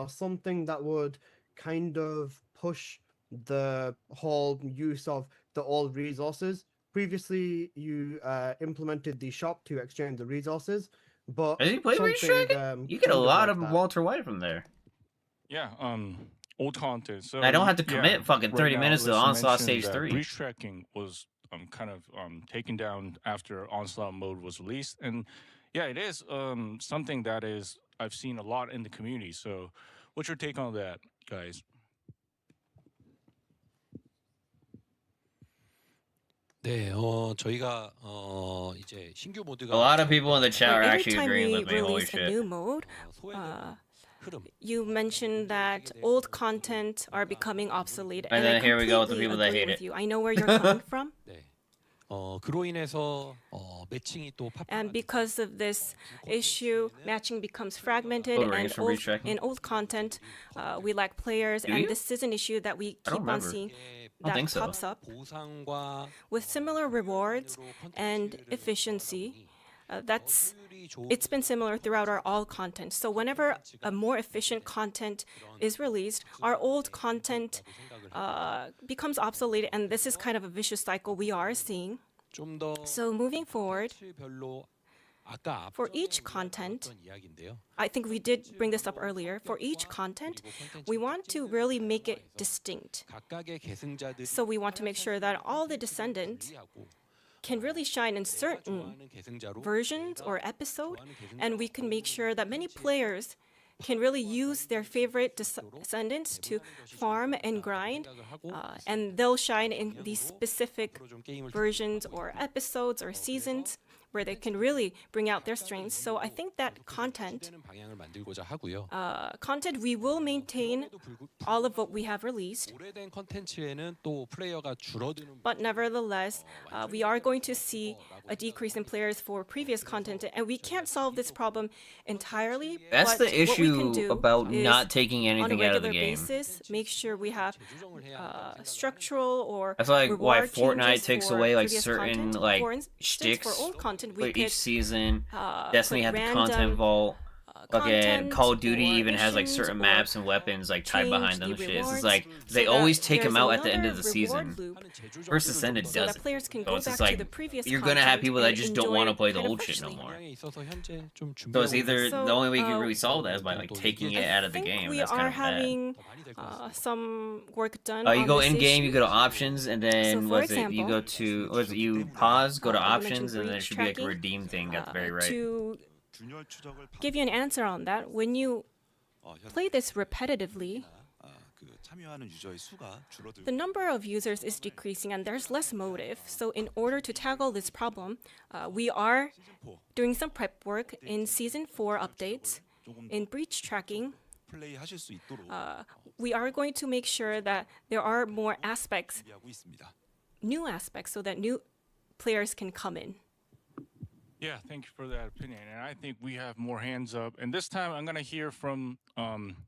something that would kind of push the whole use of the old resources. Previously, you implemented the shop to exchange the resources, but Has he played Breach Tracking? You get a kind lot like of that. Walter White from there. Yeah, old content. So I don't have to commit fucking 30 now, minutes to Alyssa Onslaught mentioned Stage that 3. Breach tracking was kind of taken down after Onslaught mode was released, and yeah, it is something that is I've seen a lot in the community. So, what's your take on that, guys? 네, 저희가 이제 신규 모드가 A lot of people in the chat are Every actually time agreeing we with me. Holy release a shit. new mode, 흐름. you mentioned that old content are becoming obsolete, And I then here we go with the completely people that agree hate with it. you. I know where you're coming from, 네. 그로 인해서 매칭이 또 and because of this issue, matching becomes fragmented, Voter range and from Breach Tracking? in old content, we lack players, Do and you? this is an issue that we I don't keep on remember. seeing I don't that think so. pops up. 보상과 With similar rewards and efficiency, it's been similar throughout our all content. So whenever a more efficient content is released, our old content becomes obsolete, and this is kind of a vicious cycle we are seeing. 좀더 So moving forward, 별로 아까 for each content, 앞섰던 이야기인데요. I think we did bring this up earlier. For each content, we want to really make it distinct. 각각의 계승자들이 So we want to make sure that all the descendants can really shine in certain 좋아하는 계승자로 versions or episode, and we can make sure that many players can really use their favorite descendants to farm and grind, and they'll shine in these specific 좀 게임을 versions or episodes or seasons where they can really bring out their strengths. So I think that content 되는 방향을 만들고자 하고요. we will maintain all of what we have released, 오래된 컨텐츠에는 또 플레이어가 줄어드는 but nevertheless, we are going to see a decrease in players for previous content, and we can't solve this problem entirely. That's but the what we can issue do about is, not taking on a anything out of the regular game. basis, make sure we have structural or That's like why reward Fortnite changes takes for away like previous certain content. like For instance, shticks for old content, for we each could season. put Destiny had the content random, vault. Fucking content Call of Duty or even has like missions certain or maps and weapons like tied change behind them the and shit. It's rewards like so they that always take there's them out at the end of another the season. reward loop, First Ascended so that doesn't. players can So go it's back just to like the previous you're gonna have content people that and just don't enjoy want to it play the kind of old shit no freshly. more. 방향에 있어서 현재 좀 So it's 준비하고 either So, the only way you can really solve that is by 또 like taking 이게 it out of the I think game. we That's are kind of bad. having 더 많이 될것 같습니다. some work done You on go this in game, you issue. go to options, and then for was it? You example, go to was it? You pause, go to you mentioned options, and then there breach should be like a tracking. redeem thing at the very right. To give you an answer on that, when you play this repetitively, the number of users is decreasing and there's less motive. So in order to tackle this problem, we are doing some prep work in Season 4 updates. In breach tracking, we are going to make sure that there are more aspects, new aspects, so that new players can come in. Yeah, thank you for that opinion. And I think we have more hands up. And this time I'm going to hear from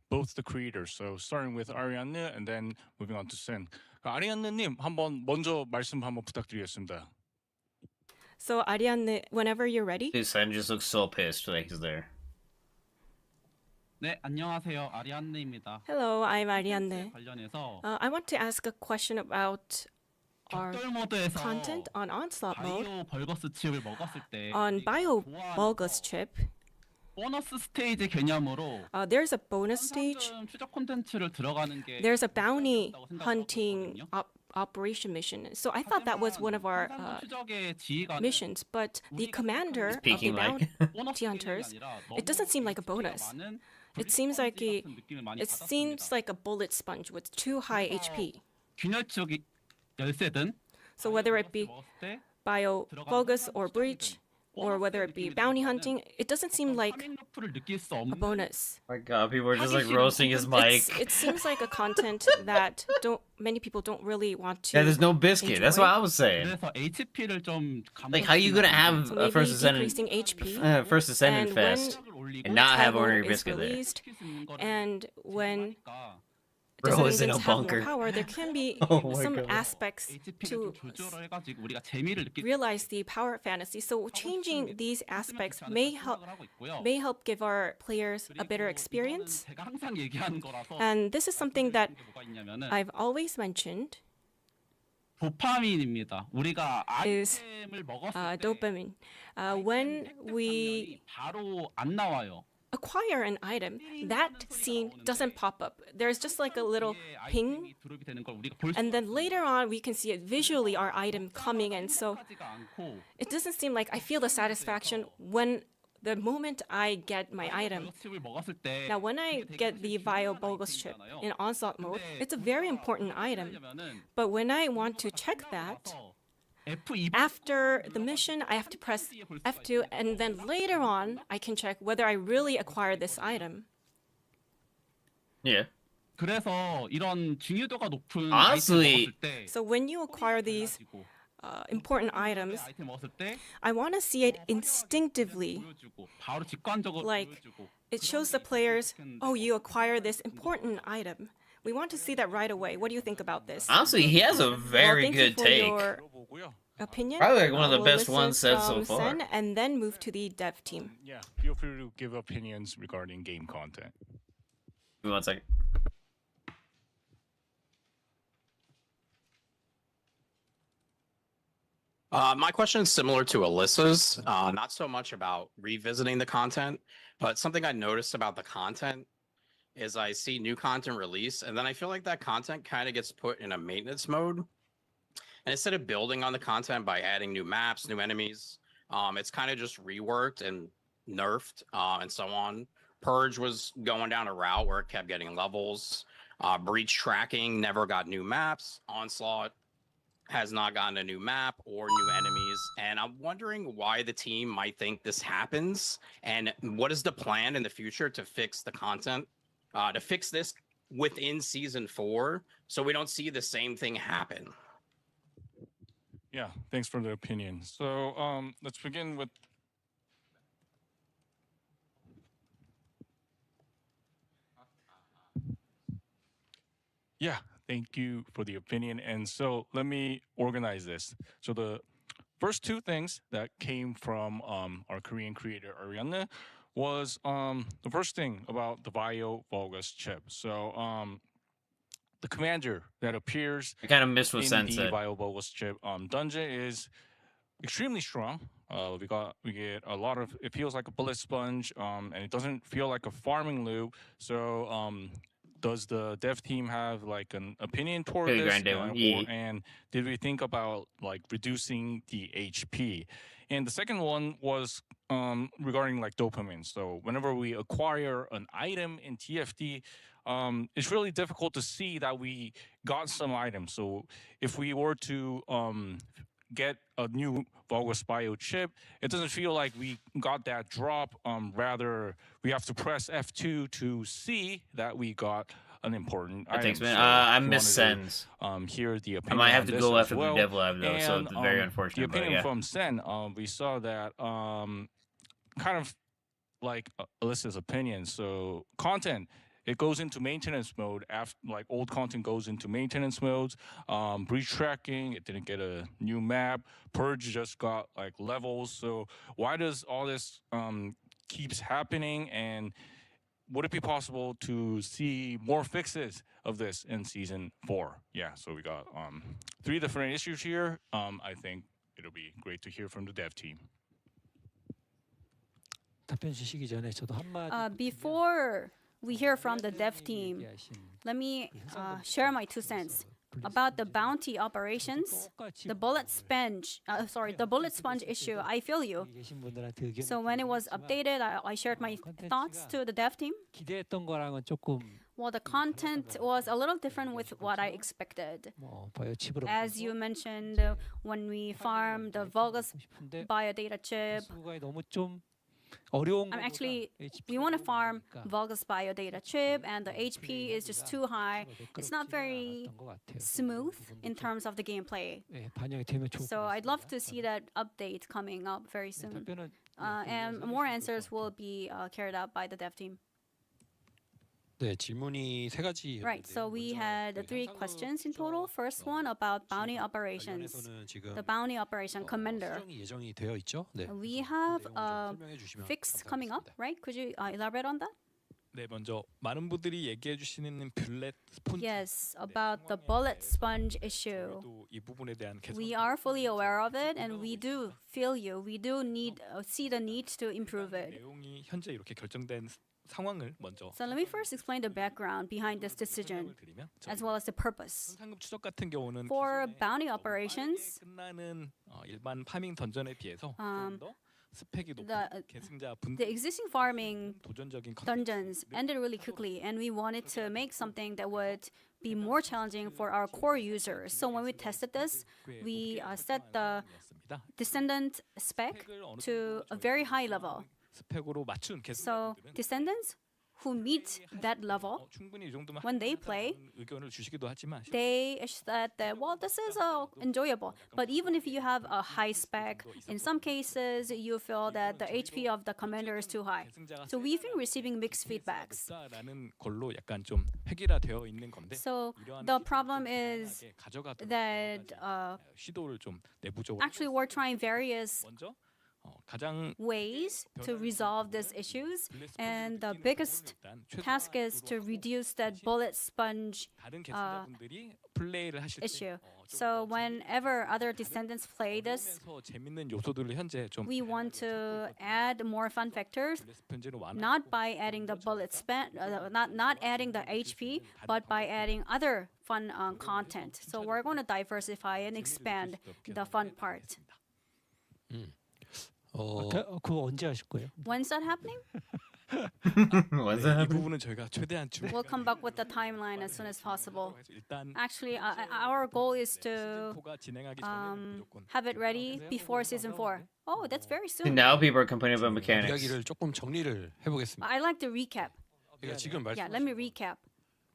both the creators. So starting with Arianne and then moving on to Sen. 아리안느님 한번 먼저 말씀 한번 부탁드리겠습니다. So Arianne, whenever you're ready. Dude, Sen just looks so pissed like he's there. 네, 안녕하세요. 아리안네입니다. Hello, I'm Arianne. 관련해서 I want to ask a question about our 격돌 모드에서 content on Onslaught mode. 바이오 벌거스 칩을 먹었을 때 On Bio Bulgus chip, 보너스 스테이지 개념으로 there's a bonus stage. 추적 콘텐츠를 들어가는 게 There's a bounty 있다고 생각하거든요. hunting operation mission. So I thought that was one of our 추적의 지휘관은 missions, but the commander of the Speaking like- bounty hunters, it doesn't seem like a bonus. It seems like a bullet sponge with too high HP. 균열추적 열쇠든 So whether it be 먹었을 때 Bio Bulgus or Breach, or whether it be bounty hunting, it doesn't seem like 파밍 루프를 느낄 수 a 없는 bonus. My God, people are just like roasting his mic. It seems like a content that many people don't really want to. Yeah, there's no biscuit. That's what I was saying. 그래서 HP를 좀 Like, how you gonna have So a maybe First Ascendant, decreasing HP. First Ascendant And Fest when and not have Taibo Ordinary is Biscuit there? released, and when Bro is in a Descendants have bunker. more power, there can be Oh my some God. aspects to 조절해가지고 우리가 재미를 느낄 realize the power fantasy. So changing these aspects may help give our players a better experience. 제가 항상 얘기하는 거라서 And this is something that 뭐가 있냐면은 I've always mentioned 도파민입니다. 우리가 is 아이템을 먹었을 때 dopamine. When we 바로 안 나와요. acquire an item, that scene doesn't pop up. There's just like a little ping, 드롭이 되는 걸 우리가 볼 and then later on we can see it visually, our item coming in. So 수가 않고 it doesn't seem like I feel the satisfaction when the moment I get my item. 칩을 먹었을 때 Now, when I get the Bio Bulgus chip in Onslaught mode, it's a very important item. But when I want to check that, F2 after the mission, I have to press F2, and then later on, I can check whether I really acquired this item. Yeah. 그래서 이런 중요도가 높은 Honestly, 아이템 먹었을 때 So when you acquire these important items, 아이템 먹었을 때 I want to see it instinctively. 보여주고 바로 직관적으로 Like, 보여주고 it shows the players, oh, you acquired this important item. We want to see that right away. What do you think about this? Honestly, he has a very Well, thank good you for take. your opinion. Probably like one of the We'll best listen ones said so from far. Sen and then move to the dev team. Yeah, feel free to give opinions regarding game content. Give me 1 second. My question is similar to Alyssa's, not so much about revisiting the content, but something I noticed about the content is I see new content release, and then I feel like that content kind of gets put in a maintenance mode. And instead of building on the content by adding new maps, new enemies, it's kind of just reworked and nerfed and so on. Purge was going down a route where it kept getting levels. Breach tracking never got new maps. Onslaught has not gotten a new map or new enemies. And I'm wondering why the team might think this happens and what is the plan in the future to fix the content, to fix this within season 4 so we don't see the same thing happen. Yeah, thanks for the opinion. So let's begin with. Yeah, thank you for the opinion. And so let me organize this. So the first two things that came from our Korean creator Arianne was the first thing about the Bio Vulgus chip. So the commander that appears I kind of missed what in Sen the said. Bio Vulgus chip dungeon is extremely strong. We get a lot of, it feels like a bullet sponge, and it doesn't feel like a farming loop. So does the dev team have like an opinion toward Pretty this? grande one. Yeah. And did we think about like reducing the HP? And the second one was regarding like dopamine. So whenever we acquire an item in TFT, it's really difficult to see that we got some items. So if we were to get a new Vulgus Bio chip, it doesn't feel like we got that drop. Rather, we have to press F2 to see that we got an important item. Thanks, man. So I if you missed wanted Sen's. to, hear the I opinion might have on to this go as after well. the Dev Live though, so And, it's very the unfortunate. But opinion yeah. from Sen, we saw that kind of like Alyssa's opinion. So content, it goes into maintenance mode after like old content goes into maintenance modes. Breach tracking, it didn't get a new map. Purge just got like levels. So why does all this keeps happening? And would it be possible to see more fixes of this in season 4? Yeah, so we got 3 different issues here. I think it'll be great to hear from the dev team. 답변 주시기 전에 저도 한마디 Before we hear from the dev team, let me share my 2 cents about the bounty operations. The bullet sponge issue. I feel you. 계신 분들한테 의견 So when it was updated, I shared my thoughts to the dev team. 기대했던 거랑은 조금 Well, the content was a little different with what I expected. 뭐 바이오칩으로 As you mentioned, when we farmed the Vulgus biodata chip, 수가에 너무 좀 어려운 거보다 actually, HP we want to farm Vulgus biodata chip, and the HP is just too high. It's not very 않았던 것 같아요. smooth in terms of the gameplay. 예, 반영이 되면 좋을 것 So I'd love to 같습니다. see that update coming up very soon. 답변은 And more answers will be carried out by the dev team. 네, 질문이 3가지. Right, so we had 3 questions in total. First one about bounty operations. 관련해서는 지금 The bounty operation commander. 수정이 예정이 되어 있죠. 네. We have a 설명해 주시면 fix coming up, right? Could you elaborate on that? 네, 먼저 많은 분들이 얘기해 주시는 블랙 스폰지 Yes, about the bullet sponge issue. 이 부분에 대한 개선. We are fully aware of it, and we do feel you. We do need see the need to improve it. 내용이 현재 이렇게 결정된 상황을 먼저 So let me first explain the background behind this decision, 드리면 as well as the purpose. 현상금 추적 같은 경우는 For 기존의 bounty 빠르게 operations, 끝나는 일반 파밍 던전에 비해서 Um, 좀 더 스펙이 높은 the 계승자 the existing farming 도전적인 dungeons ended really quickly, and we wanted to make something that would be more challenging for our core users. So when we tested this, we set the descendant spec to a very high level. 스펙으로 맞춘 So 계승자들은 descendants who meet that level, 충분히 이 정도면 when they play, 의견을 주시기도 하지만 they said that, well, this is enjoyable. But even if you have a high spec, in some cases you feel that the HP of the commander is too high. So we've been receiving mixed feedbacks. 라는 걸로 약간 좀 획일화되어 있는 건데 So the problem is 가져가도록 that 시도를 좀 내부적으로 actually we're trying various 먼저 가장 ways to resolve these issues, and the biggest task is to reduce that bullet sponge 다른 계승자분들이 플레이를 하실 issue. So whenever other descendants play this, 때 재밌는 요소들을 현재 좀 we want to add more fun factors, 편지로 완화 not by adding the bullet span, not adding the HP, but by adding other fun content. So we're going to diversify and expand the fun part. 그거 언제 하실 거예요? When's that happening? What's 이 that? 부분은 저희가 최대한 준 We'll come back with the timeline as soon as possible. 일단 Actually, our goal is to 포가 진행하기 전에 무조건 have it ready before season 4. Oh, that's very soon. Now people are complaining about mechanics. 이야기를 조금 정리를 해보겠습니다. I like to recap. 그러니까 지금 Yeah, let me recap.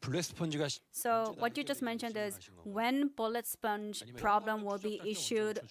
블랙 스펀지가 So what you just mentioned is when bullet sponge problem will be issued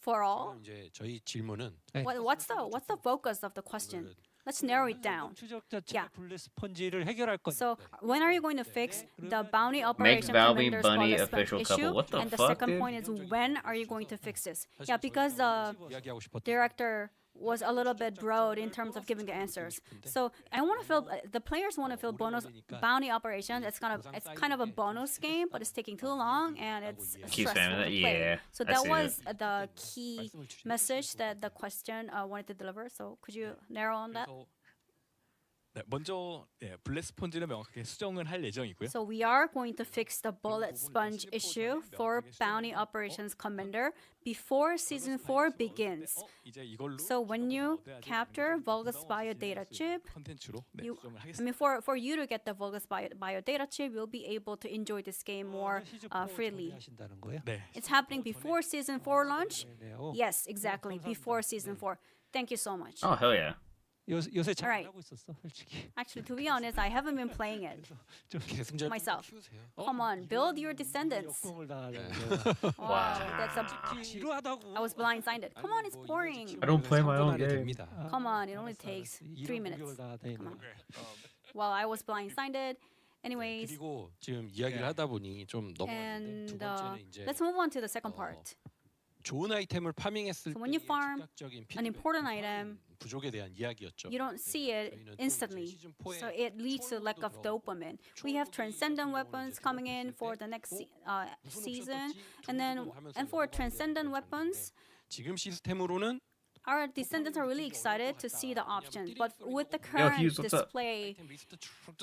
for all. 이제 저희 질문은 What's the focus of the question? Let's narrow it down. 추적자 Yeah. 블랙 스펀지를 해결할 건데. So when are you going to fix the bounty Make operation Valby commander's Bunny bullet sponge official issue? couple. What the And the fuck, second dude? point is when are you going to fix this? Yeah, because the 이야기하고 싶었던 director was a little bit broad in terms of giving the answers. So I want to feel the players want to feel bonus bounty operation. It's kind of a bonus game, but it's taking too long and it's Keep stressful spamming to that? play. Yeah, So I that see was the key message that the question wanted to deliver. So could you narrow on that? 그래서 네, 먼저 블랙 스폰지는 명확하게 수정을 할 예정이고요. So we are going to fix the bullet sponge issue for bounty operations commander before season 4 begins. 이제 이걸로 So when you capture Vulgus biodata chip, 콘텐츠로 네, you, 수정을 I 하겠습니다. mean, for you to get the Vulgus biodata chip, you'll be able to enjoy this game more freely. 하신다는 거예요? 네. It's happening before season 4 launch? 네요. Yes, exactly, before season 4. Thank you so much. Oh hell yeah! 요새 잘 Alright. 하고 있었어, 솔직히. Actually, to be honest, I haven't been playing it 계승자를 myself. 키우세요. Come on, build your descendants. 역공을 당하려고. Wow, that's a. 지루하다고. I was blindsided. Come on, it's boring. I don't play my own 선분할이 game. 됩니다. Come on, it only takes 3 minutes. Come on. Well, I was blindsided. Anyways, 그리고 지금 이야기를 하다 보니 좀 넘어갔는데 두 and 번째는 이제 let's move on to the second part. 좋은 아이템을 파밍했을 So when you 때의 farm 즉각적인 An 피드백, important item, 부족에 대한 이야기였죠. you don't see it instantly. So it leads to lack of dopamine. We have transcendent weapons coming in for the next season, and for transcendent weapons, 지금 시스템으로는 our descendants are really excited to see the options. But with the current Hughes, what's up? display,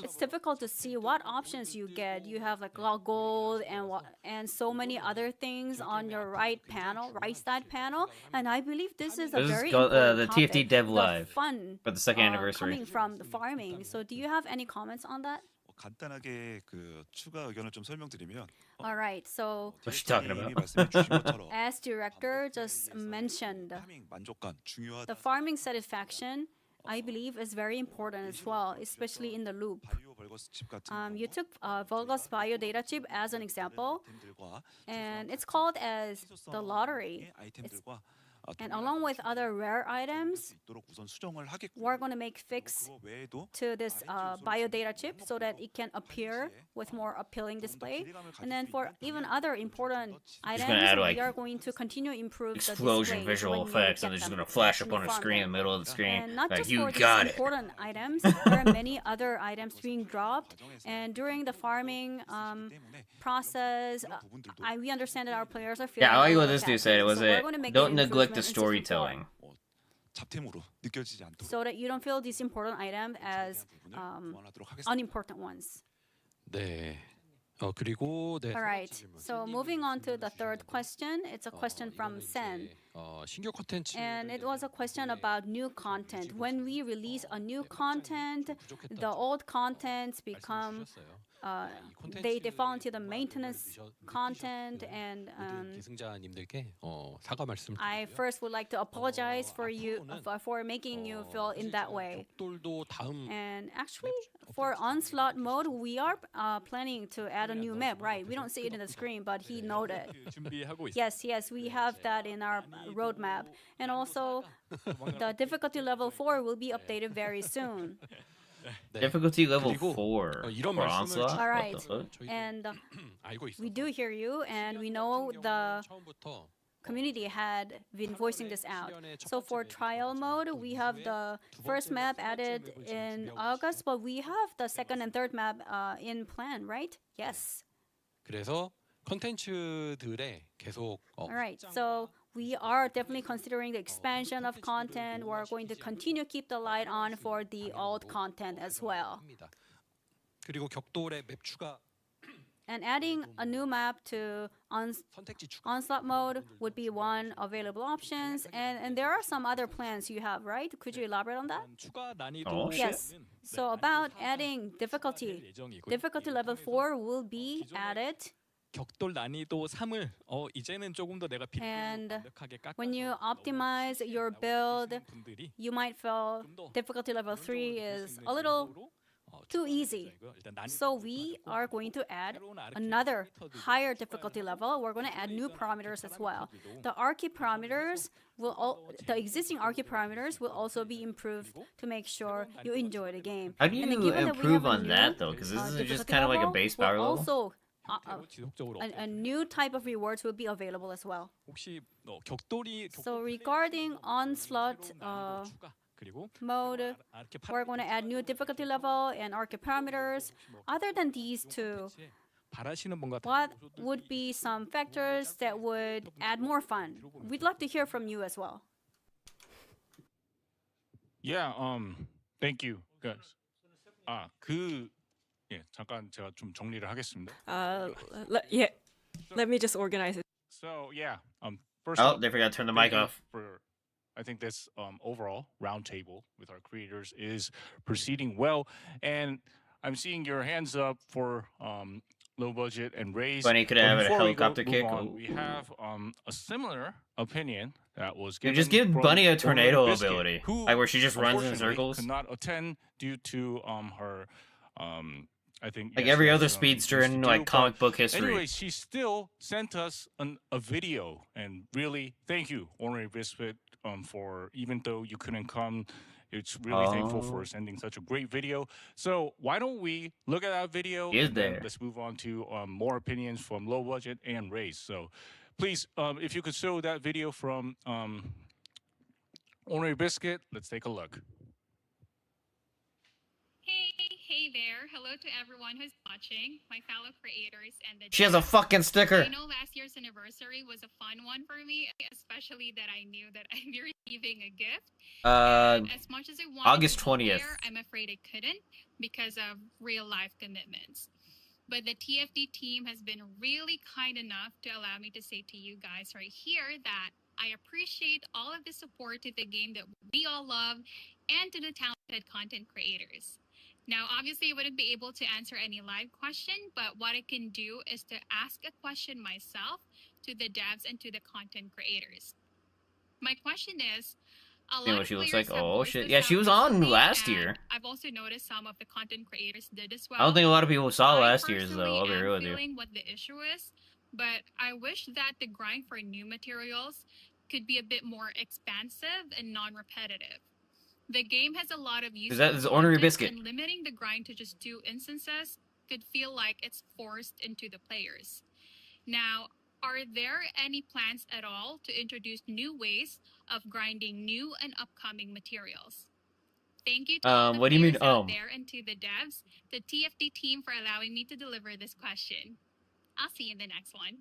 it's difficult to see what options you get. You have like gold and so many other things on your right side panel. And I believe this is a This is very called, important the TFT topic, Dev the Live fun for the second anniversary. coming from the farming. So do you have any comments on that? 간단하게 그 추가 의견을 좀 설명드리면 All right. So What's she talking about? 이미 말씀해 주신 것처럼 as director just mentioned, 파밍 만족감 중요하다. the farming satisfaction, I believe, is very important as well, especially in the loop. 바이오 벌거스 칩 같은 You took Vulgus Bio Data Chip as an example, 아이템들과 and it's called as the lottery. 아이템들과 And along with other rare items, 있도록 우선 수정을 하겠고 we're going to make fix 그거 외에도 to this bio data chip so that it can appear with more appealing display. And then for even other important items, add, like, we are going to continue to improve explosion the display visual when you effects, get and they're just them gonna flash when up you on a farm screen in them. the middle of the screen. And not Like, just you for got these it. important items, there are many other items being dropped. And during the farming process, we understand that our players are feeling. Yeah, I like what a this little dude said. It was so we're gonna make don't an neglect the improvement in Season 4. storytelling. 잡템으로 느껴지지 않도록 So that you don't feel these important items as 보완하도록 하겠습니다. unimportant ones. 네. 그리고 네. All right. So moving on to the third question, it's a question from Sen. 신규 콘텐츠 And it was a question about new content. When we release a new content, the old contents become they fall into the maintenance content, and 계승자님들께 사과 말씀. I first would like to apologize for you for making you feel in that way. 격돌도 다음 And actually, for onslaught mode, we are planning to add a new map, right? We don't see it in the screen, but he noted. 준비하고 있습니다. Yes, we have that in our roadmap. And also, the difficulty level 4 will be updated very soon. Difficulty level 그리고, 4 이런 for 말씀을 Onslaught? All right. What the fuck? And 알고 있어요. we do hear you, and we know the 처음부터 community had been voicing this out. So for trial mode, we have the first map added in August, but we have the second and third map in plan, right? Yes. 그래서 콘텐츠들에 계속 All right. So we are definitely considering the expansion of content. We're going to continue to keep the light on for the old content as well. 합니다. 그리고 격돌의 맵 추가 And adding a new map to 선택지 추가 onslaught mode would be one available options. And there are some other plans you have, right? Could you elaborate on that? 추가 난이도 Oh, Yes. So about adding difficulty. Difficulty level 4 will be added. 격돌 난이도 3을 이제는 조금 더 내가 And 완벽하게 깎아서 when you optimize your build, 분들이 you might feel difficulty level 3 is a little too easy. So we are going to add another higher difficulty level. We're going to add new parameters as well. The Archi parameters the existing Archi parameters will also be improved to make sure you enjoy the game. How do And you given that we improve have a on new, that though? Because this is just difficulty kind of like a level, base we'll power level. also 지속적으로 a new type of rewards will be available as well. 혹시 격돌이 So regarding onslaught 추가 그리고 mode, we're going to add new difficulty level and Archi parameters. Other than these two, 바라시는 뭔가 what would be some factors that would add more fun? We'd love to hear from you as well. Yeah, thank you, guys. 잠깐 제가 좀 정리를 하겠습니다. Let me just organize it. So yeah, first. Oh, they forgot to turn the mic thank you off. For, I think this overall roundtable with our creators is proceeding well, and I'm seeing your hands up for low budget and raise. Bunny could But have a before we helicopter move kick. on, we have a similar opinion that was You given. just give from Bunny a Orlando tornado Biscuit, ability, who like where she just runs in unfortunately circles. could not attend due to her I think Like yes, every she other has some things speedster to in do, like but comic book history. Anyway, she still sent us a video, and really thank you, Ornery Biscuit, for even though you couldn't come, it's really thankful for sending such a great video. So why don't we look at that video? Is and then there? let's move on to more opinions from Low Budget and Raise. So please, if you could show that video from Ornery Biscuit, let's take a look. Hey there. Hello to everyone who's watching, my fellow creators and the She has a fucking sticker. I know last year's anniversary was a fun one for me, especially that I knew that I'd be receiving a gift. And as much as I wanted August to be 20th. there, I'm afraid I couldn't because of real life commitments. But the TFD team has been really kind enough to allow me to say to you guys right here that I appreciate all of the support to the game that we all love and to the talented content creators. Now, obviously, I wouldn't be able to answer any live question, but what I can do is to ask a question myself to the devs and to the content creators. My question is, a See lot what of she looks players like. have Oh voiced shit. this Yeah, she out was on recently, last and year. I've also noticed some of the content creators did as well. I don't think a lot of people saw I last year's though. personally I'll be am real with you. feeling what the issue is, but I wish that the grind for new materials could be a bit more expansive and non-repetitive. The game has a lot of useful that is Ornery content, Biscuit. and limiting the grind to just 2 instances could feel like it's forced into the players. Now, are there any plans at all to introduce new ways of grinding new and upcoming materials? Thank you to all the What do you mean, players out there and to the devs, the TFD team, for allowing me to deliver this question. I'll see you in the next one.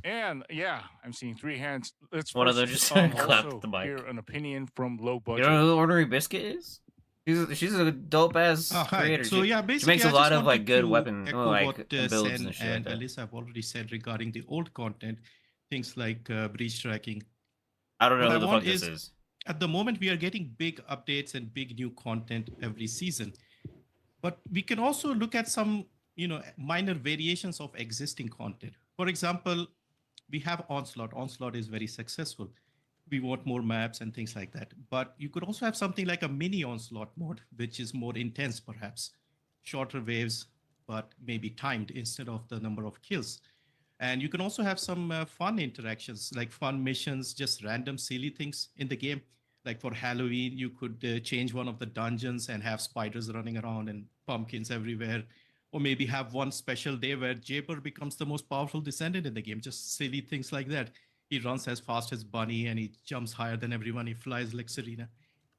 And yeah, I'm seeing 3 hands. Let's One of them first, just also clapped the mic. hear an opinion from Low You Budget. don't know who Ornery Biscuit is? She's a dope ass Hi. creator. So yeah, she basically, makes I a lot just of like wanted good to weapon echo like what builds Sen and shit and like that. Alyssa have already said regarding the old content, things like breach tracking. I don't know What who I the want fuck this is. At the moment, we are getting big updates and big new content every season, but we can also look at some, minor variations of existing content. For example, we have Onslaught. Onslaught is very successful. We want more maps and things like that. But you could also have something like a mini Onslaught mode, which is more intense, perhaps. Shorter waves, but maybe timed instead of the number of kills. And you can also have some fun interactions, like fun missions, just random silly things in the game. Like for Halloween, you could change one of the dungeons and have spiders running around and pumpkins everywhere. Or maybe have one special day where Jaber becomes the most powerful descendant in the game. Just silly things like that. He runs as fast as Bunny and he jumps higher than everyone. He flies like Serena.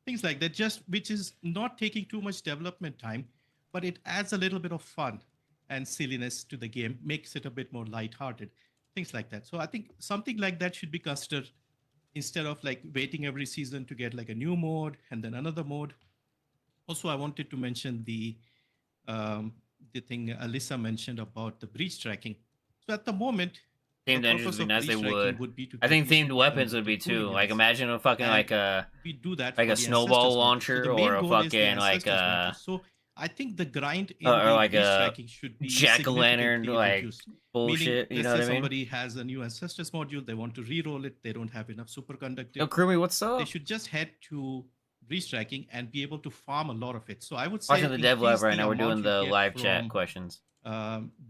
Things like that, just which is not taking too much development time, but it adds a little bit of fun and silliness to the game, makes it a bit more lighthearted. Things like that. So I think something like that should be considered instead of like waiting every season to get like a new mode and then another mode. Also, I wanted to mention the thing Alyssa mentioned about the breach tracking. So at the moment, Themed engines would be nice. They would. I think themed weapons would be too. Like imagine a fucking like a snowball launcher or a fucking like a so I think the grind in or the like breach a tracking should be jack-o'-lantern significantly like reduced. bullshit. Meaning, You know let's what say I mean? somebody has a new ancestors module, they want to re-roll it, they don't have enough superconductive. Yo, Krumi, what's up? They should just head to breach tracking and be able to farm a lot of it. So I would say Watching the dev increase live right the now. We're doing amount you the get live chat from, questions.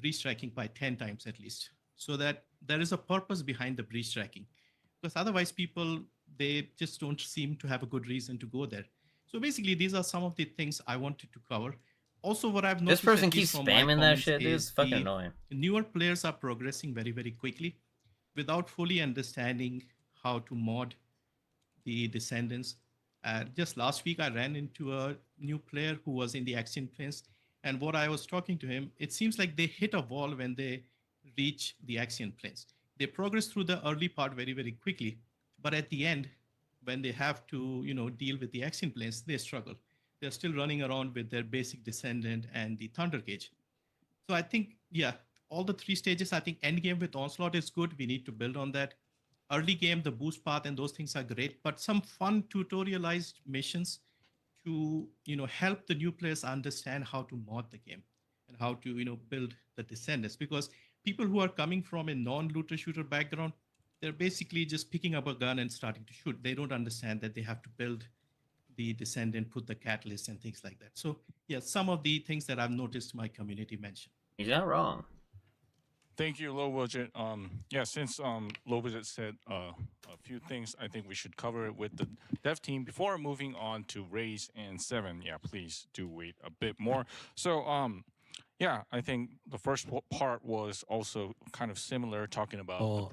breach tracking by 10 times at least, so that there is a purpose behind the breach tracking, because otherwise people, they just don't seem to have a good reason to go there. So basically these are some of the things I wanted to cover. Also, what I've noticed, This person at least keeps from my spamming that comments, shit, dude. is It's fucking the annoying. newer players are progressing very, very quickly without fully understanding how to mod the descendants. Just last week, I ran into a new player who was in the Axiom Plains, and what I was talking to him, it seems like they hit a wall when they reach the Axiom Plains. They progress through the early part very, very quickly, but at the end, when they have to, deal with the Axiom Plains, they struggle. They're still running around with their basic descendant and the Thunder Cage. So I think, yeah, all the 3 stages, I think endgame with Onslaught is good. We need to build on that. Early game, the boost path and those things are great, but some fun tutorialized missions to, help the new players understand how to mod the game and how to, build the descendants. Because people who are coming from a non-looter shooter background, they're basically just picking up a gun and starting to shoot. They don't understand that they have to build the descendant, put the catalyst and things like that. So yeah, some of the things that I've noticed my community mention. He's not wrong. Thank you, Low Budget. Yeah, since Low Budget said a few things, I think we should cover it with the dev team before moving on to Raze and Seven. Yeah, please do wait a bit more. So yeah, I think the first part was also kind of similar, talking about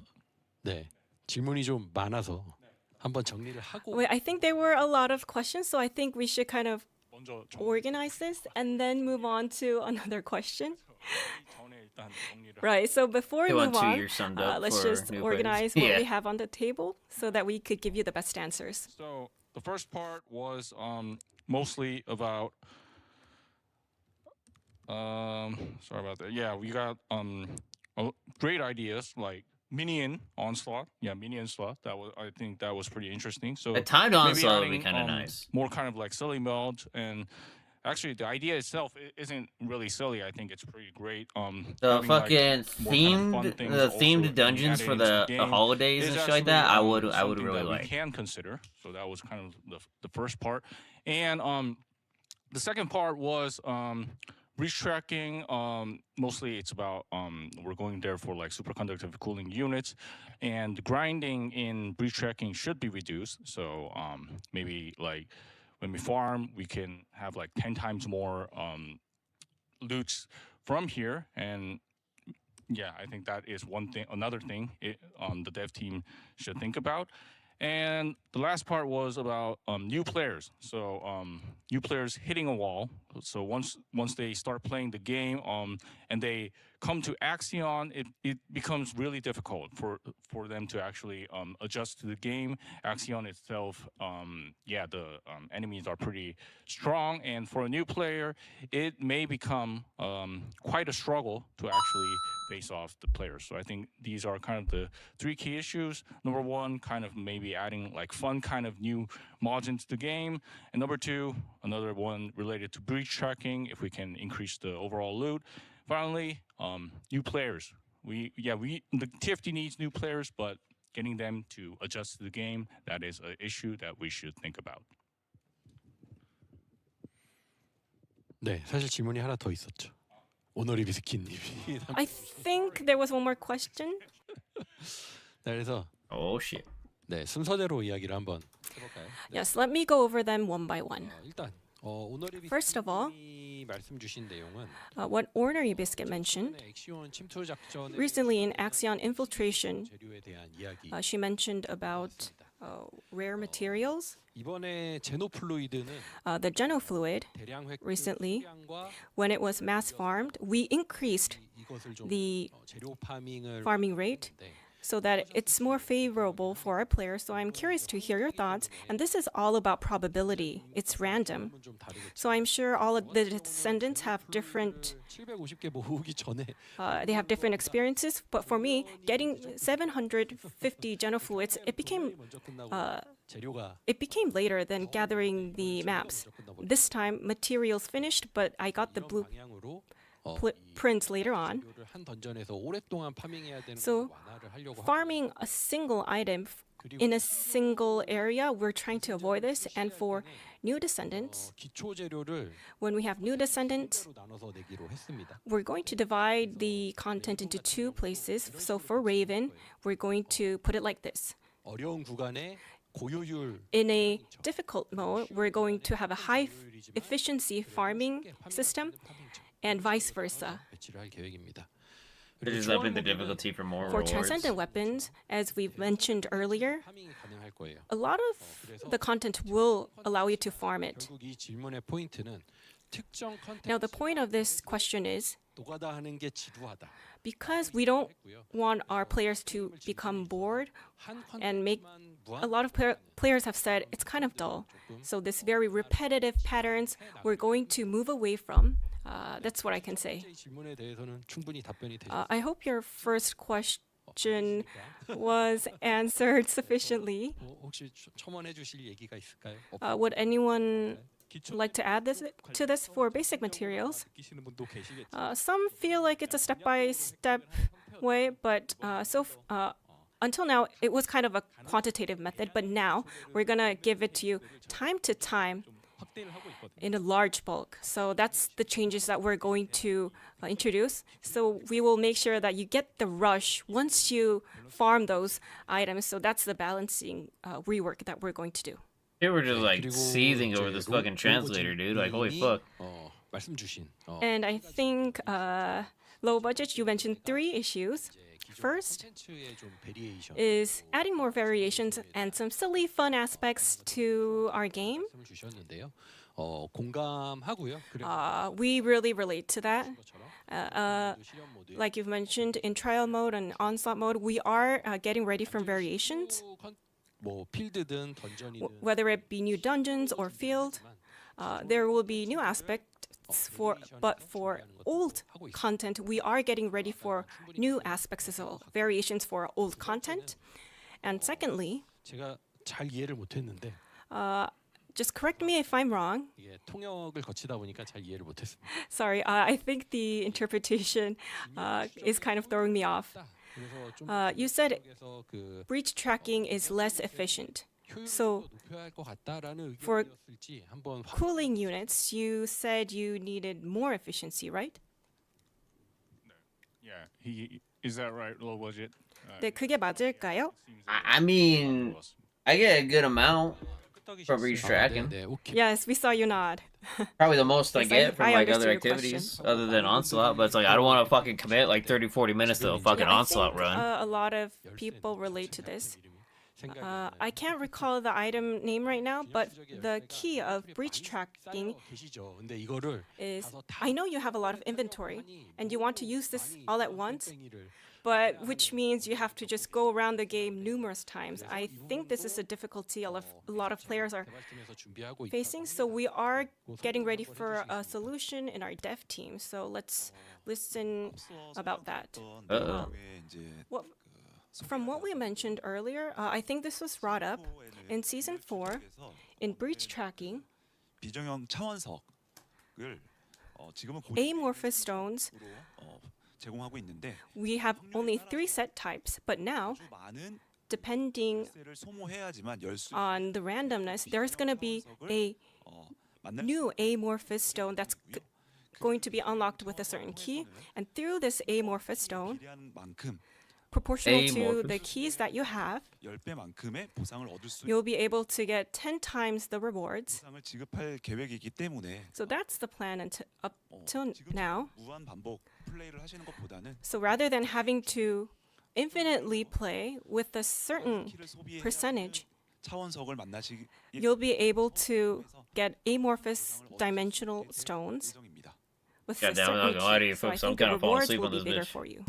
네, 질문이 좀 많아서 한번 정리를 하고. Wait, I think there were a lot of questions, so I think we should kind of 먼저 organize this and then move on to another question. 전에 일단 정리를 Right, so before we They want move 2 on, years summed up let's for just new organize players. what we Yeah. have on the table so that we could give you the best answers. So the first part was mostly about sorry about that. Yeah, we got great ideas like minion onslaught. Yeah, minion slot. I think that was pretty interesting. So A timed maybe onslaught would be adding, kind of nice. More kind of like silly mode, and actually the idea itself isn't really silly. I think it's pretty great. The having, fucking more kind of fun things also themed dungeons added for into the game holidays is and shit like that, actually, I would something really that we like. can consider. So that was kind of the first part, and the second part was breach tracking. Mostly it's about we're going there for like superconductive cooling units, and grinding in breach tracking should be reduced. So maybe like when we farm, we can have like 10 times more loots from here. And yeah, I think that is one thing. Another thing the dev team should think about. And the last part was about new players. So new players hitting a wall. So once they start playing the game and they come to Axion, it becomes really difficult for them to actually adjust to the game. Axion itself, the enemies are pretty strong, and for a new player, it may become quite a struggle to actually face off the players. So I think these are kind of the 3 key issues. Number 1, kind of maybe adding like fun kind of new mods into the game, and number 2, another one related to breach tracking, if we can increase the overall loot. Finally, new players. The TFT needs new players, but getting them to adjust to the game, that is an issue that we should think about. 네, 사실 질문이 하나 더 있었죠. 오너리 비스킷님이. I think there was one more question. 네, 그래서 Oh shit. 네, 순서대로 이야기를 한번 해볼까요? Yes, let me go over them one by one. 일단 오너리 First of all, 비스킷님이 말씀 주신 내용은 what Ornery Biscuit mentioned 엑시온 침투 작전의 recently in Axion Infiltration, 재료에 대한 이야기. she mentioned about rare materials. 이번에 제노플루이드는 The genofluid, 대량 획득 recently, 수량과 when it was mass farmed, we increased 이것을 좀 the 재료 파밍을 farming rate so that it's more favorable for our players. So I'm curious to hear your thoughts. And this is all about probability. It's random. 좀 다르겠죠. So I'm sure all of the descendants have different 750개 모으기 전에 they have different experiences. But for me, getting 750 genofluids, it became 재료가 later than gathering the maps. This time, materials finished, but I got the 방향으로 blueprints later on. 재료를 한 던전에서 오랫동안 파밍해야 되는 So, 걸 완화를 하려고 farming a single item in a single area, we're trying to avoid this. And for new descendants, 기초 재료를 when we have new descendants, 로 나눠서 내기로 했습니다. we're going to divide the content into 2 places. So for Raven, we're going to put it like this. 어려운 구간에 고효율 In a difficult mode, we're going to have a high efficiency farming system and vice versa. 배치를 할 계획입니다. They're just upping the difficulty for more For rewards. transcendent weapons, as we've mentioned earlier, 파밍이 가능할 거예요. a lot of the content will allow you to farm it. 결국 이 질문의 포인트는 특정 Now, the 컨텐츠 point of this question is 노가다 하는 게 지루하다. because we don't want our players to become bored 한 and make 컨텐츠만 a lot of players have said it's kind of dull. So this very repetitive patterns we're going to move away from. That's what I can say. 이 질문에 대해서는 충분히 답변이 되셨습니다. I hope your first question was answered sufficiently. 혹시 첨언해 주실 얘기가 있을까요? Would anyone like to add to this for basic materials? 느끼시는 분도 계시겠죠. Some feel like it's a step-by-step way, but until now, it was kind of a quantitative method, but now we're going to give it to you time to time 확대를 하고 있거든요. in a large bulk. So that's the changes that we're going to introduce. So we will make sure that you get the rush once you farm those items. So that's the balancing rework that we're going to do. They were just like 그리고 seething over 이제 this fucking translator, dude. Like, holy 님이, fuck. 말씀 주신 And I think low budget, you mentioned 3 issues. First is adding more variations and some silly fun aspects to our game. We really relate to that. Like you've mentioned, in trial mode and onslaught mode, we are getting ready for variations. Whether it be new dungeons or field, there will be new aspects but for old content, we are getting ready for new aspects as well, variations for old content. And secondly, just correct me if I'm wrong. Sorry, I think the interpretation is kind of throwing me off. You said breach tracking is less efficient. So for cooling units, you said you needed more efficiency, right? Yeah, is that right, low budget? 네, 그게 맞을까요? I mean, I get a good amount from breach tracking. Yes, we saw you nod. Probably the most I Yes, get from I like understood other your question. activities other than Onslaught, but it's like I don't want to fucking commit like 30-40 minutes to a fucking Yeah, I Onslaught think, run. a lot of people relate to this. I can't recall the item name right now, but the key of breach tracking is I know you have a lot of inventory and you want to use this all at once, but which means you have to just go around the game numerous times. I think this is a difficulty a lot of players are facing, so we are getting ready for a solution in our dev team. So let's listen about that. From what we mentioned earlier, I think this was brought up in Season 4, in breach tracking, 비정형 차원석을 지금은 amorphous stones, 제공하고 있는데 we have only 3 set types, but now, depending on the randomness, there's going to be a new amorphous stone that's going to be unlocked with a certain key, and through this amorphous stone, proportional to the keys that you have, you'll be able to get 10 times the rewards. So that's the plan up till now. So rather than having to infinitely play with a certain percentage, you'll be able to get amorphous dimensional stones with a certain key. So I think the rewards will be bigger for you.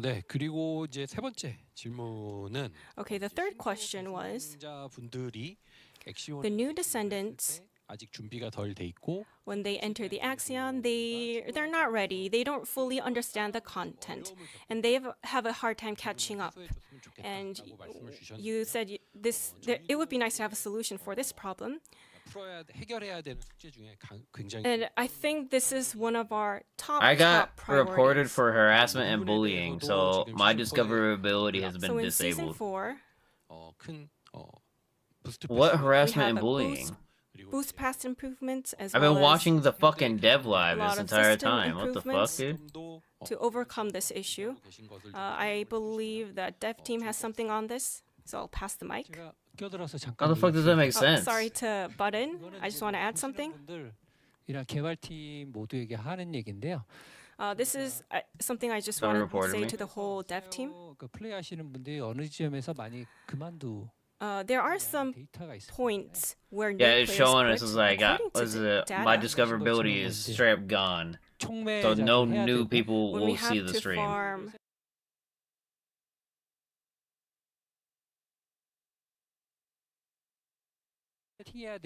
네, 그리고 이제 세 번째 질문은 Okay, the third question was 분들이 the new descendants 아직 준비가 덜 돼 있고 when they enter the Axion, they're not ready. They don't fully understand the content, and they have a hard time catching up. And you said it would be nice to have a solution for this problem. 해결해야 되는 숙제 중에 굉장히 And I think this is one of our top I got priorities. reported for harassment and bullying, so my discoverability has been So in Season disabled. 4, What harassment we and have a bullying? boost past improvements as I've well been as watching the fucking dev a live lot this of entire system time. What the fuck, improvements dude? to overcome this issue. I believe that dev team has something on this, so I'll pass the mic. 껴들어서 잠깐 How the fuck does that make Oh, sense? sorry to butt in. I just want to add something. 이랑 개발팀 모두에게 하는 얘기인데요. This is something I just Someone want to reported say me. to the whole dev team. 그 플레이하시는 분들이 어느 지점에서 많이 그만두 There are some points where new Yeah, it's players showing us quit is like, according to was the it, my data. discoverability is straight up gone. So no new people When we will see have the to stream. farm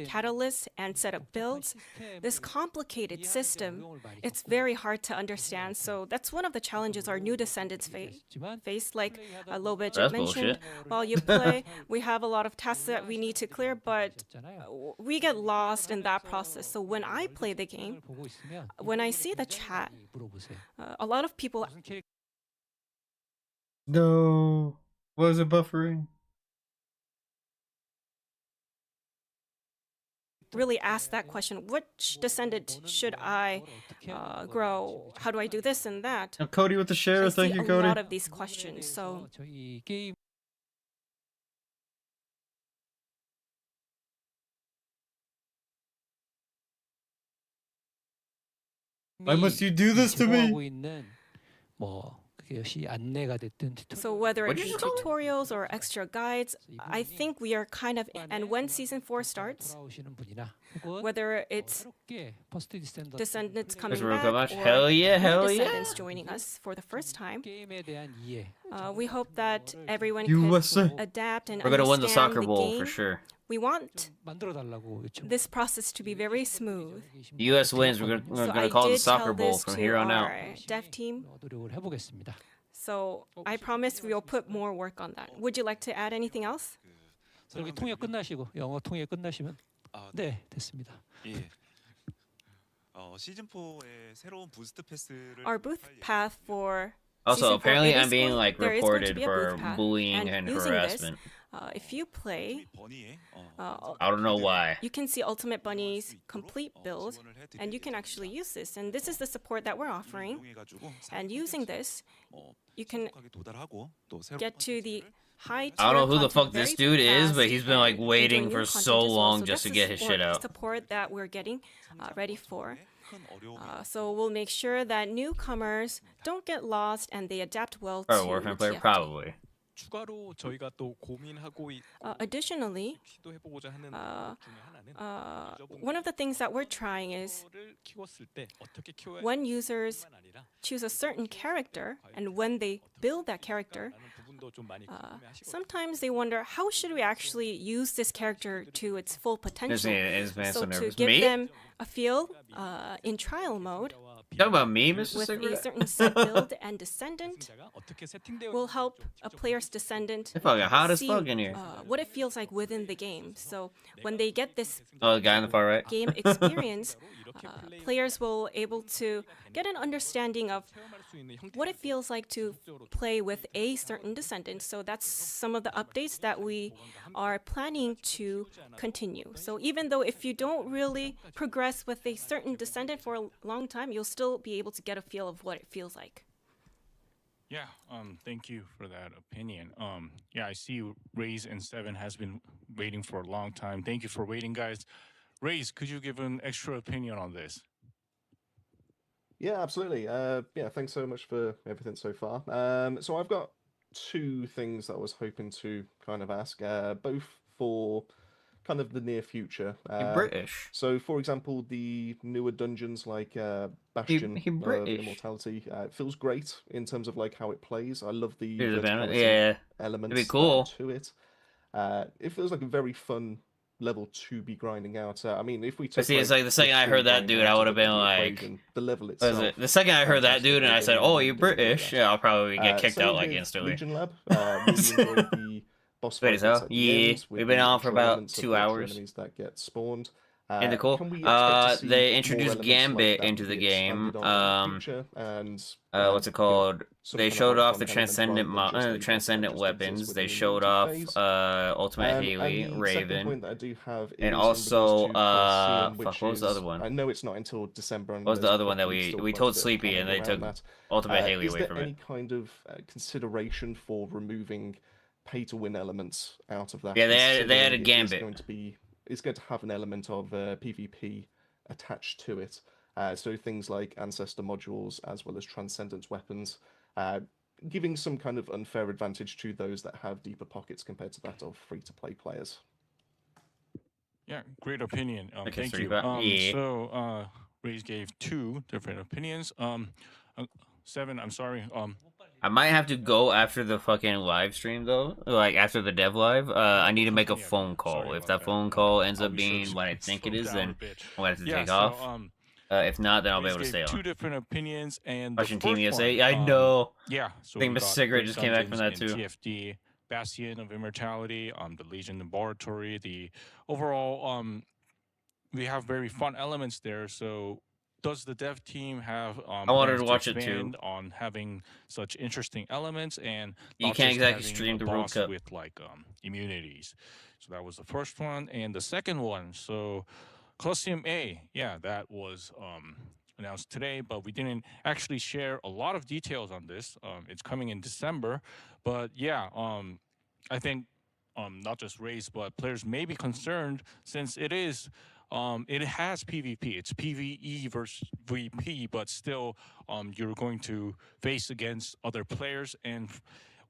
catalysts and set up builds, this complicated system, it's very hard to understand. So that's one of the challenges our new descendants face, like Lobej That's mentioned. bullshit. While you play, we have a lot of tasks that we need to clear, but we get lost in that process. So when I play the game, when I see the chat, a lot of people No. Was it buffering? really ask that question: which descendant should I grow? How do I do this and that? Now, Cody with the share. I Thank see you, a Cody. lot of these questions. So 저희 게임 Why must you do this to me? 제공하고 있는 뭐 그것이 안내가 됐든 So whether it What'd be you just call it? tutorials or extra guides, I think we are kind of, and when season 4 starts, 돌아오시는 분이나 혹은 whether it's 새롭게 퍼스트 디센더 descendants coming There's room back for much. or Hell yeah, new hell yeah. descendants joining us for the first time, 게임에 대한 이해. we hope that everyone USA. can adapt and We're gonna win the understand soccer the bowl game. for sure. We want 만들어 달라고 요청. this process to be very smooth. The U.S. wins. We're So gonna I call it the did soccer tell bowl this from to here on out. our dev team. 노력을 해보겠습니다. So I promise we will put more work on that. Would you like to add anything else? 여기 통역 끝나시고 영어 통역 끝나시면 네 됐습니다. 예. 시즌 4의 새로운 부스트 패스를 Our booth path for Also, season 4, apparently it I'm is being going- like there is going to reported be a for booth path, bullying and using this, harassment. if you play, I don't know why. you can see Ultimate Bunny's complete build, and you can actually use this. And this is the support that we're offering. And using this, you can get to the high. I don't know who the tier fuck content this very dude is, fast but he's been like and waiting enjoy for new so content as well. long So just to that's get the his shit out. support that we're getting ready for. So we'll make sure that newcomers don't get lost and they adapt well Or to a Warframe player, TFT. probably. 추가로 저희가 또 고민하고 Additionally, 시도해보고자 하는 중에 하나는 one of the things that we're trying is 를 키웠을 때 어떻게 키워야 when users choose a certain character and when they build that character, 부분도 좀 많이 sometimes they wonder how should we actually use this character to its full potential. Is man so So to nervous? give Me? them a feel in trial mode You talking about me, Mr. with a Cigarette? certain set build and descendant 어떻게 세팅되어 will help a player's descendant It's fucking hot as see fuck in here. what it feels like within the game. So when they get this Oh, the guy on the far right. game experience, players will able to get an understanding of what it feels like to play with a certain descendant. So that's some of the updates that we are planning to continue. So even though if you don't really progress with a certain descendant for a long time, you'll still be able to get a feel of what it feels like. Yeah, thank you for that opinion. Yeah, I see Raze and Seven has been waiting for a long time. Thank you for waiting, guys. Raze, could you give an extra opinion on this? Yeah, absolutely. Yeah, thanks so much for everything so far. So I've got two things that I was hoping to kind of ask, both for kind of the near future. He British. So, for example, the newer dungeons like Bastion he of British. Immortality, it feels great in terms of like how it plays. I love the Here's the banner. verticality Yeah. elements It'd be cool. to it. It feels like a very fun level to be grinding out. I mean, if we But took, see, it's like the second I heard that dude, I would have been like, the level what itself. is it? The second I heard that dude and I said, "Oh, you British?" Yeah, I'll probably get kicked same out like with instantly. Legion Lab. Really enjoyed the boss Wait, fights so? at the Yeah, end with we've been the on for actual about elements of 2 the actual hours. enemies that get spawned. And cool. Can we expect to see They more introduced elements Gambit like that into the be game. expanded on in the future? And What's it called? some They kind of showed off the fun element transcendent rather than just the transcendent just exists weapons. They within the showed multi off phase. Ultimate Haley, And the second Raven, point that I do have and is in also regards to Coliseum, fuck, which what was the is- other one? I know it's not until December. And What was the there's other one that probably we still we quite a told bit of Sleepy and they planning took around that. Ultimate Haley Is away there from any it? kind of consideration for removing pay-to-win elements out of that? Yeah, they considering added it is Gambit. it's going to have an element of PvP attached to it. So things like ancestor modules as well as transcendence weapons, giving some kind of unfair advantage to those that have deeper pockets compared to that of free-to-play players. Yeah, great opinion. Okay, Thank sorry you. about- yeah. So Raze gave two different opinions. Seven, I'm sorry. I might have to go after the fucking live stream though, like after the dev live. I need to make a phone call. If that phone call ends up being what I think it is, then I'm gonna have to take off. If not, then I'll be Raze able to gave stay two on. different opinions, and Watching the Team first USA, one, I know. Yeah, so I think we Mr. got Cigarette Great just came back from that Dungeons too. in TFD, Bastion of Immortality, the Legion Laboratory. The overall, we have very fun elements there. So, does the dev team have? I wanted plans to watch it too. expand on having such interesting elements and You not can't just exactly having stream a the World boss Cup. with like immunities. So that was the first one, and the second one. So, Coliseum A, yeah, that was announced today, but we didn't actually share a lot of details on this. It's coming in December, but yeah, I think not just Raze, but players may be concerned since it is it has PvP. It's PvE versus VP, but still, you're going to face against other players. And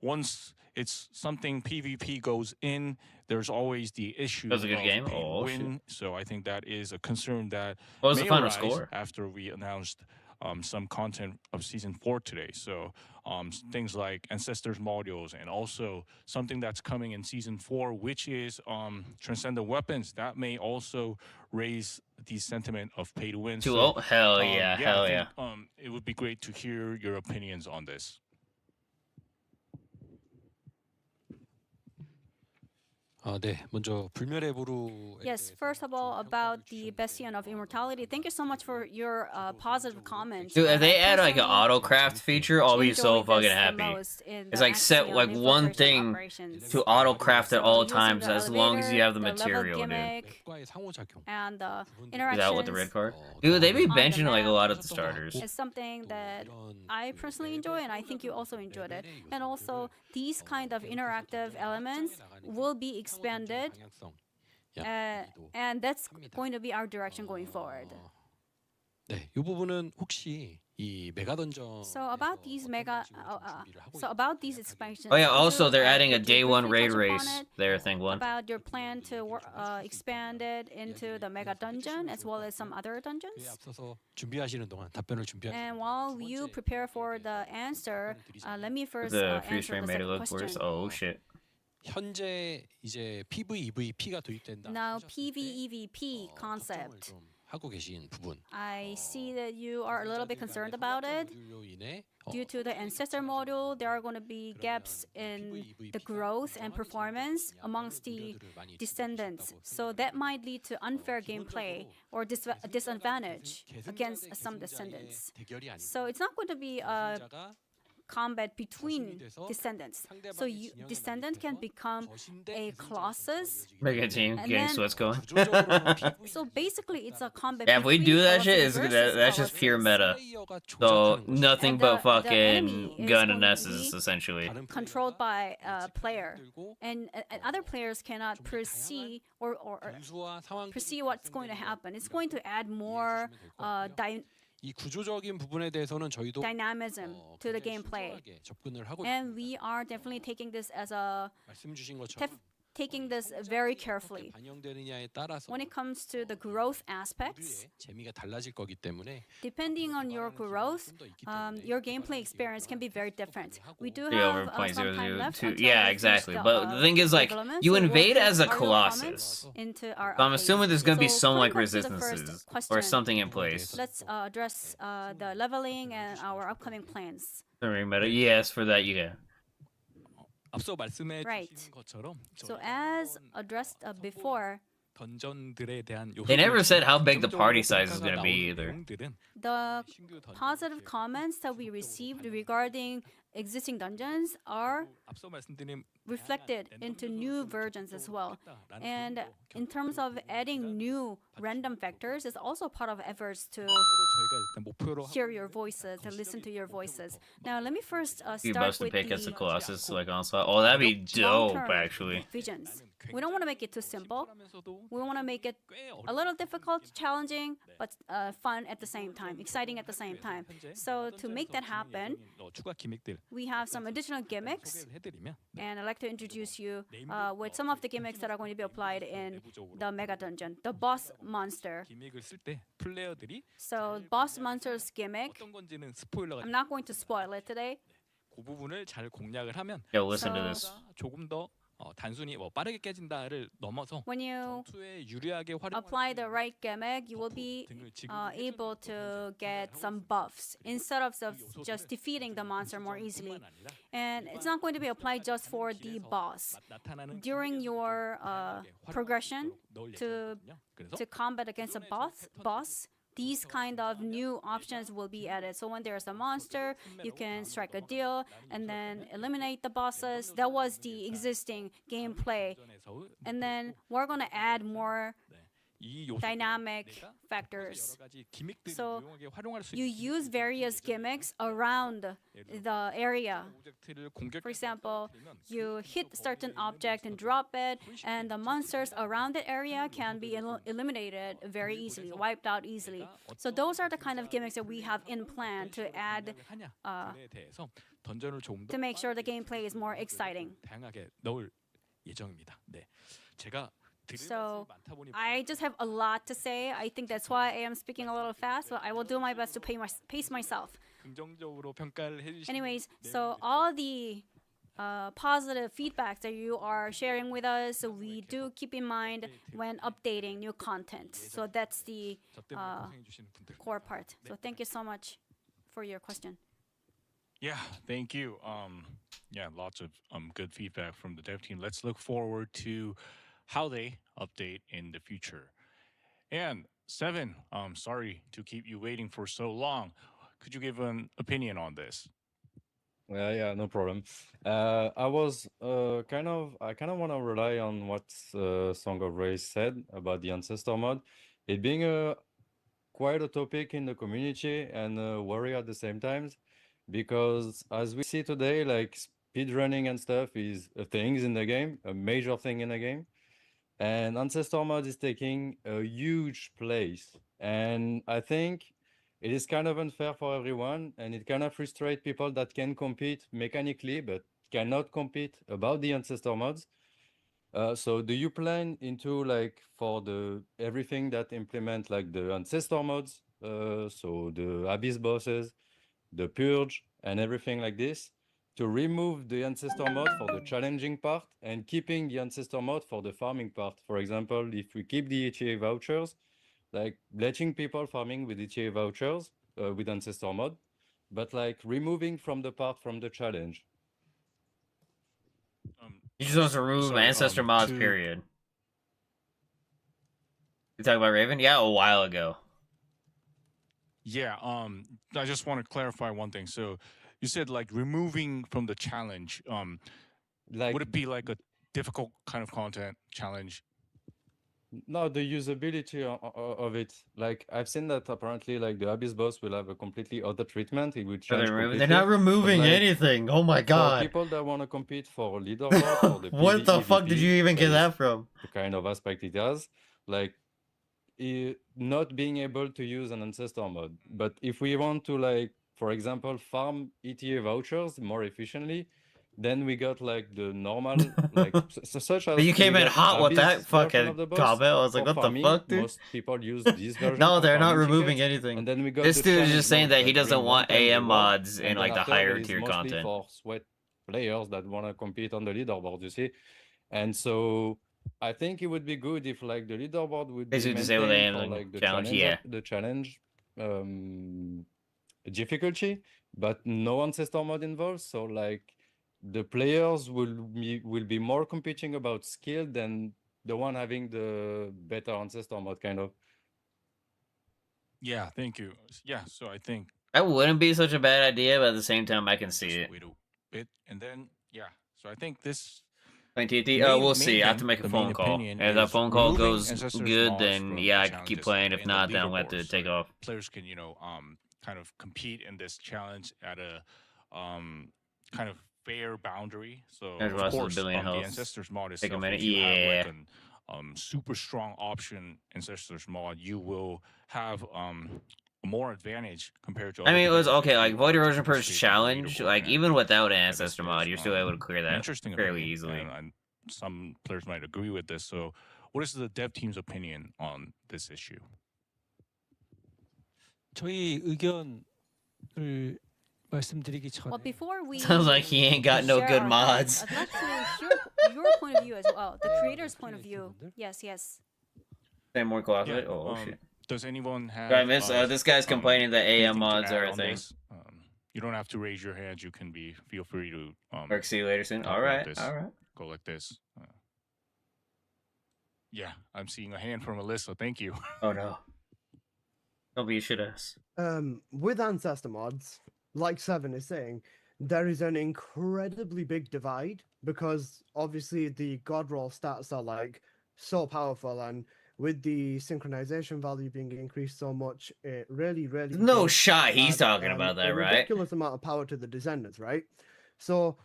once it's something PvP goes in, there's always the issue That was a good of game. pay to Oh, win. So I think that is a concern that What was the may final arise score? after we announced some content of season 4 today. So things like ancestors modules, and also something that's coming in season 4, which is transcendent weapons. That may also raise the sentiment of pay to win. 2-0? Hell yeah, I hell think, yeah. It would be great to hear your opinions on this. 네, 먼저 불멸의 보루. Yes, first of all, about the Bastion of Immortality. Thank you so much for your positive comments. Dude, if they add like an Personally, autocraft feature, I'll be so enjoy fucking this the happy. most in It's the like set Axiom like one infiltration thing operations. to autocraft at all Using times the as long as you have the elevator, material, level dude. gimmick, 과의 상호작용. and the Is that with the red interactions card? Dude, they be on the benching like a map lot of the starters. is something that I personally enjoy, and I think you also enjoyed it. And also, these kind of interactive elements will be expanded, and that's going to be our direction going forward. 네, 이 부분은 혹시 이 메가 던전. So about these expansions. Oh yeah, could also you, they're adding a could day you one briefly raid touch upon race it? there, thing one. About your plan to expand it into the mega dungeon as well as some other 네, dungeons. 앞서서 준비하시는 동안 답변을 준비하시는 And while you prepare for the answer, let me first The freeze answer frame the made it second look worse. question. Oh shit. 현재 이제 PVEVP가 도입된다. Now PvEVP concept. 좀 하고 계신 부분. I see that you are a little bit concerned about it. 모듈로 인해 Due to the ancestor module, there are going to be gaps in the growth and performance amongst the descendants. So that might lead to unfair gameplay or disadvantage against some descendants. So it's not going to be a combat between descendants. So descendant can become a colossus. Make a team, And getting then- sweats going. So basically, it's a combat. Yeah, if we between do that shit, colossus versus that's just pure colossus. meta. So nothing And but the enemy fucking is gun going and to S's be essentially. Controlled by a player, and other players cannot perceive or 변수와 상황 perceive what's going to happen. It's going to add more 이 구조적인 부분에 대해서는 저희도 dynamism to the gameplay, 신중하게 접근을 하고 and we are definitely taking this as a 말씀 주신 것처럼 taking this very carefully. 반영되느냐에 따라서 When it comes to the growth aspects, 재미가 달라질 거기 때문에 depending on your growth, your gameplay experience can be very different. We do 3 have over some time left 0.002. until Yeah, we finish exactly. the, But the thing is, like, development, you so we'll invade take as a all your colossus. comments into our So I'm updates. assuming there's gonna be So some like coming back to the first resistances or question, something in place. Let's address the leveling and our upcoming plans. Sorry, meta. Yes, for that you get. 앞서 말씀해 Right. 주신 것처럼 So as addressed before, 던전들에 대한 They never said how big the 긍정적으로 party size is 평가가 gonna be 나오는 either. 내용들은 the 신규 던전들, positive comments that we received regarding existing dungeons are 앞서 말씀드린 reflected into new versions as well. And in terms of adding new random factors, is also part of efforts to 저희가 일단 목표로 hear your voices, to listen to your voices. Now, let me first You start bust to with pick as the the Colossus like on spot. Oh, that'd be dope long-term actually. visions. We don't want to make it too simple. We want to make it a little difficult, challenging, but fun at the same time, exciting at the same time. So to make that happen, 추가 기믹들 we have some additional gimmicks, 소개를 해드리면 and I'd like to introduce you with some of the gimmicks that are going to be applied in the Mega Dungeon, the boss monster. 기믹을 쓸 때 플레이어들이 So boss monster's gimmick, 어떤 건지는 스포일러가 I'm not going to spoil it today. 그 부분을 잘 공략을 하면 Yo, listen to So- this. 조금 더 단순히 뭐 빠르게 깨진다를 넘어서 When you 전투에 유리하게 활용 apply the right gimmick, you will be able to get some buffs instead of just defeating the monster more easily. And it's not going to be applied just for the boss. During your progression to combat against a boss, these kind of new options will be added. So when there's a monster, you can strike a deal and then eliminate the bosses. That was the existing gameplay. And then we're going to add more 이 요소 dynamic factors. So you use various gimmicks around the area. For example, you hit certain object and drop it, and the monsters around the area can be eliminated very easily, wiped out easily. So those are the kind of gimmicks that we have in plan to add to make sure the gameplay is more exciting. 다양하게 넣을 예정입니다. 네, 제가 So I just have a lot to say. I think that's why I am speaking a little fast, but I will do my best to pace myself. 긍정적으로 평가를 해주시는 Anyways, so all the positive feedback that you are sharing with us, we do keep in mind when updating new content. So that's the core part. So thank you so much for your question. Yeah, thank you. Yeah, lots of good feedback from the dev team. Let's look forward to how they update in the future. And Seven, sorry to keep you waiting for so long. Could you give an opinion on this? Yeah, no problem. I was I kind of want to rely on what Song of Race said about the Ancestor mod. It being quite a topic in the community and a worry at the same time, because as we see today, like speedrunning and stuff is a thing in the game, a major thing in the game. And Ancestor mod is taking a huge place. And I think it is kind of unfair for everyone, and it kind of frustrates people that can compete mechanically, but cannot compete about the Ancestor mods. So do you plan into like for the everything that implement like the Ancestor mods, so the Abyss bosses, the Purge, and everything like this, to remove the Ancestor mod for the challenging part and keeping the Ancestor mod for the farming part? For example, if we keep the ETA vouchers, like letting people farming with ETA vouchers with Ancestor mod, but like removing from the part from the challenge. You just want to remove Ancestor mods, period. You talking about Raven? Yeah, a while ago. Yeah, I just want to clarify one thing. So you said like removing from the challenge. Like, would it be like a difficult kind of content challenge? No, the usability of it. Like I've seen that apparently, like the Abyss boss will have a completely other treatment. It will change. They're not removing anything. Oh my god! For people that want to compete for leaderboard, for the what the fuck did you even get that from? The kind of aspect it has, like not being able to use an Ancestor mod. But if we want to, like, for example, farm ETA vouchers more efficiently, then we got like the normal, like such as. But you came in hot with that fucking comment. I was like, what the fuck, dude? Most people use this version. No, they're not removing anything. And then we got this dude is just saying that he like doesn't want AM mods and in like the after higher it is tier mostly content. For sweat players that want to compete on the leaderboard, you see. And so I think it would be good if like the leaderboard would basically be disable the maintained AM for, like, the challenge, yeah. the challenge difficulty, but no Ancestor mod involved. So like the players will be more competing about skill than the one having the better Ancestor mod, kind of. Yeah, thank you. Yeah, so I think that wouldn't be such a bad idea, but at the same time, I can see it. And then yeah, so I think this. We'll see. I have to make a phone call. If that phone call goes good, then yeah, I can keep playing. If not, then I'll have to take off. Players can, kind of compete in this challenge at a kind of fair boundary. So of course, the Ancestors mod itself, if you have like an super strong option Ancestors mod, you will have more advantage compared to. I mean, it was okay. Like Void Erosion Purge challenge, like even without an Ancestor mod, you're still able to clear that fairly easily. And some players might agree with this. So, what is the dev team's opinion on this issue? 저희 의견을 말씀드리기 전에. Well, before we sounds like he ain't got no good mods. I'd like to hear your point of view as well, the creator's point of view. Yes. Say more cooperate. Oh shit. Does anyone have? This guy's complaining that AM mods are a thing. You don't have to raise your hands. You can feel free to. Work. See you later soon. All right. Go like this. Yeah, I'm seeing a hand from Alyssa. Thank you. Oh no. Don't be a shit ass. With Ancestor mods, like Seven is saying, there is an incredibly big divide because obviously the God roll stats are like so powerful, and with the synchronization value being increased so much, it really No does shot he's add, talking about that, a right? ridiculous amount of power to the Descendants, right? So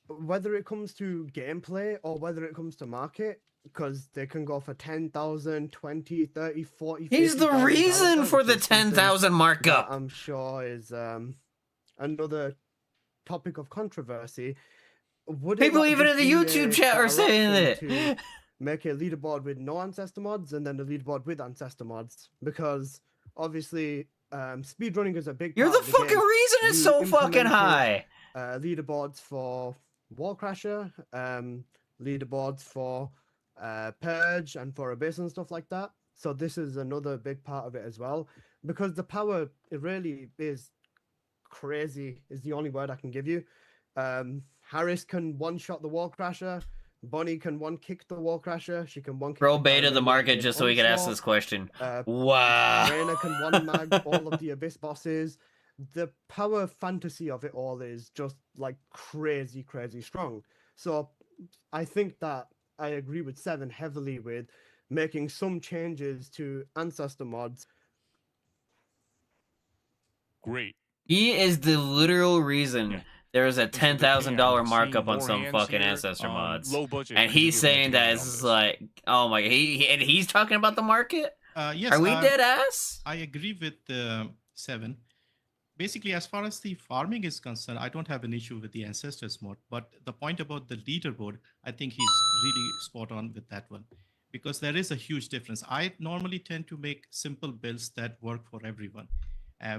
whether it comes to gameplay or whether it comes to market, because they can go for 10,000, 20, 30, 40. He's the reason for the 10,000 markup. I'm sure is another topic of controversy. Would People it not even just in the be YouTube a chat are better saying option it. to make a leaderboard with no ancestor mods and then a leaderboard with ancestor mods? Because obviously, speedrunning is a big. You're part the of the fucking game. reason it's You so fucking implemented, high. Leaderboards for Warcrasher, leaderboards for Purge and for Abyss and stuff like that. So this is another big part of it as well, because the power, it really is crazy, is the only word I can give you. Harris can one-shot the Warcrasher. Bonnie can one-kick the Warcrasher. She can one-kick Bro beta the market with just so he could ask Onslaught. this question. Wow. Reyna can one-mag all of the Abyss bosses. The power fantasy of it all is just like crazy strong. So I think that I agree with Seven heavily with making some changes to ancestor mods. Great. He is the literal reason there is a $10,000 markup on some fucking ancestor mods. Low budget. And he's saying that it's just like, oh my god, and he's talking about the market? Yes. Are we dead ass? I agree with Seven. Basically, as far as the farming is concerned, I don't have an issue with the ancestors mod. But the point about the leaderboard, I think he's really spot on with that one, because there is a huge difference. I normally tend to make simple builds that work for everyone,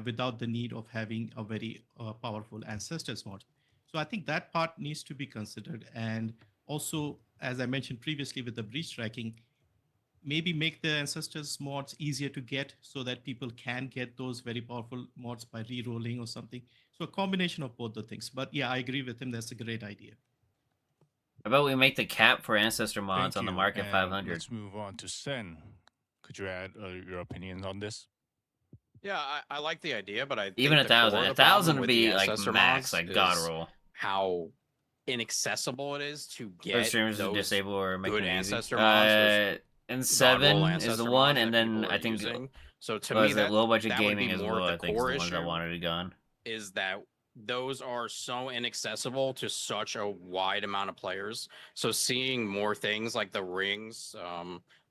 without the need of having a very powerful ancestors mod. So I think that part needs to be considered. And also, as I mentioned previously with the breach tracking, maybe make the ancestors mods easier to get so that people can get those very powerful mods by re-rolling or something. So a combination of both the things. But yeah, I agree with him. That's a great idea. How about we make the cap for ancestor mods Thank on the you, market and 500? Let's move on to Sen. Could you add your opinions on this? Yeah, I like the idea, but I think Even the core 1,000. of the 1,000 problem would with be the like ancestor max, mods like god is roll. how inaccessible it is to Those get streamers those disable or make good them easy. ancestor mods. Those And god roll 7 is the ancestor one, mods and that then people I are think using. So to was me, it low budget that would gaming be as more well. of I the think is core the ones that issue. wanted it gone. Is that those are so inaccessible to such a wide amount of players. So seeing more things like the rings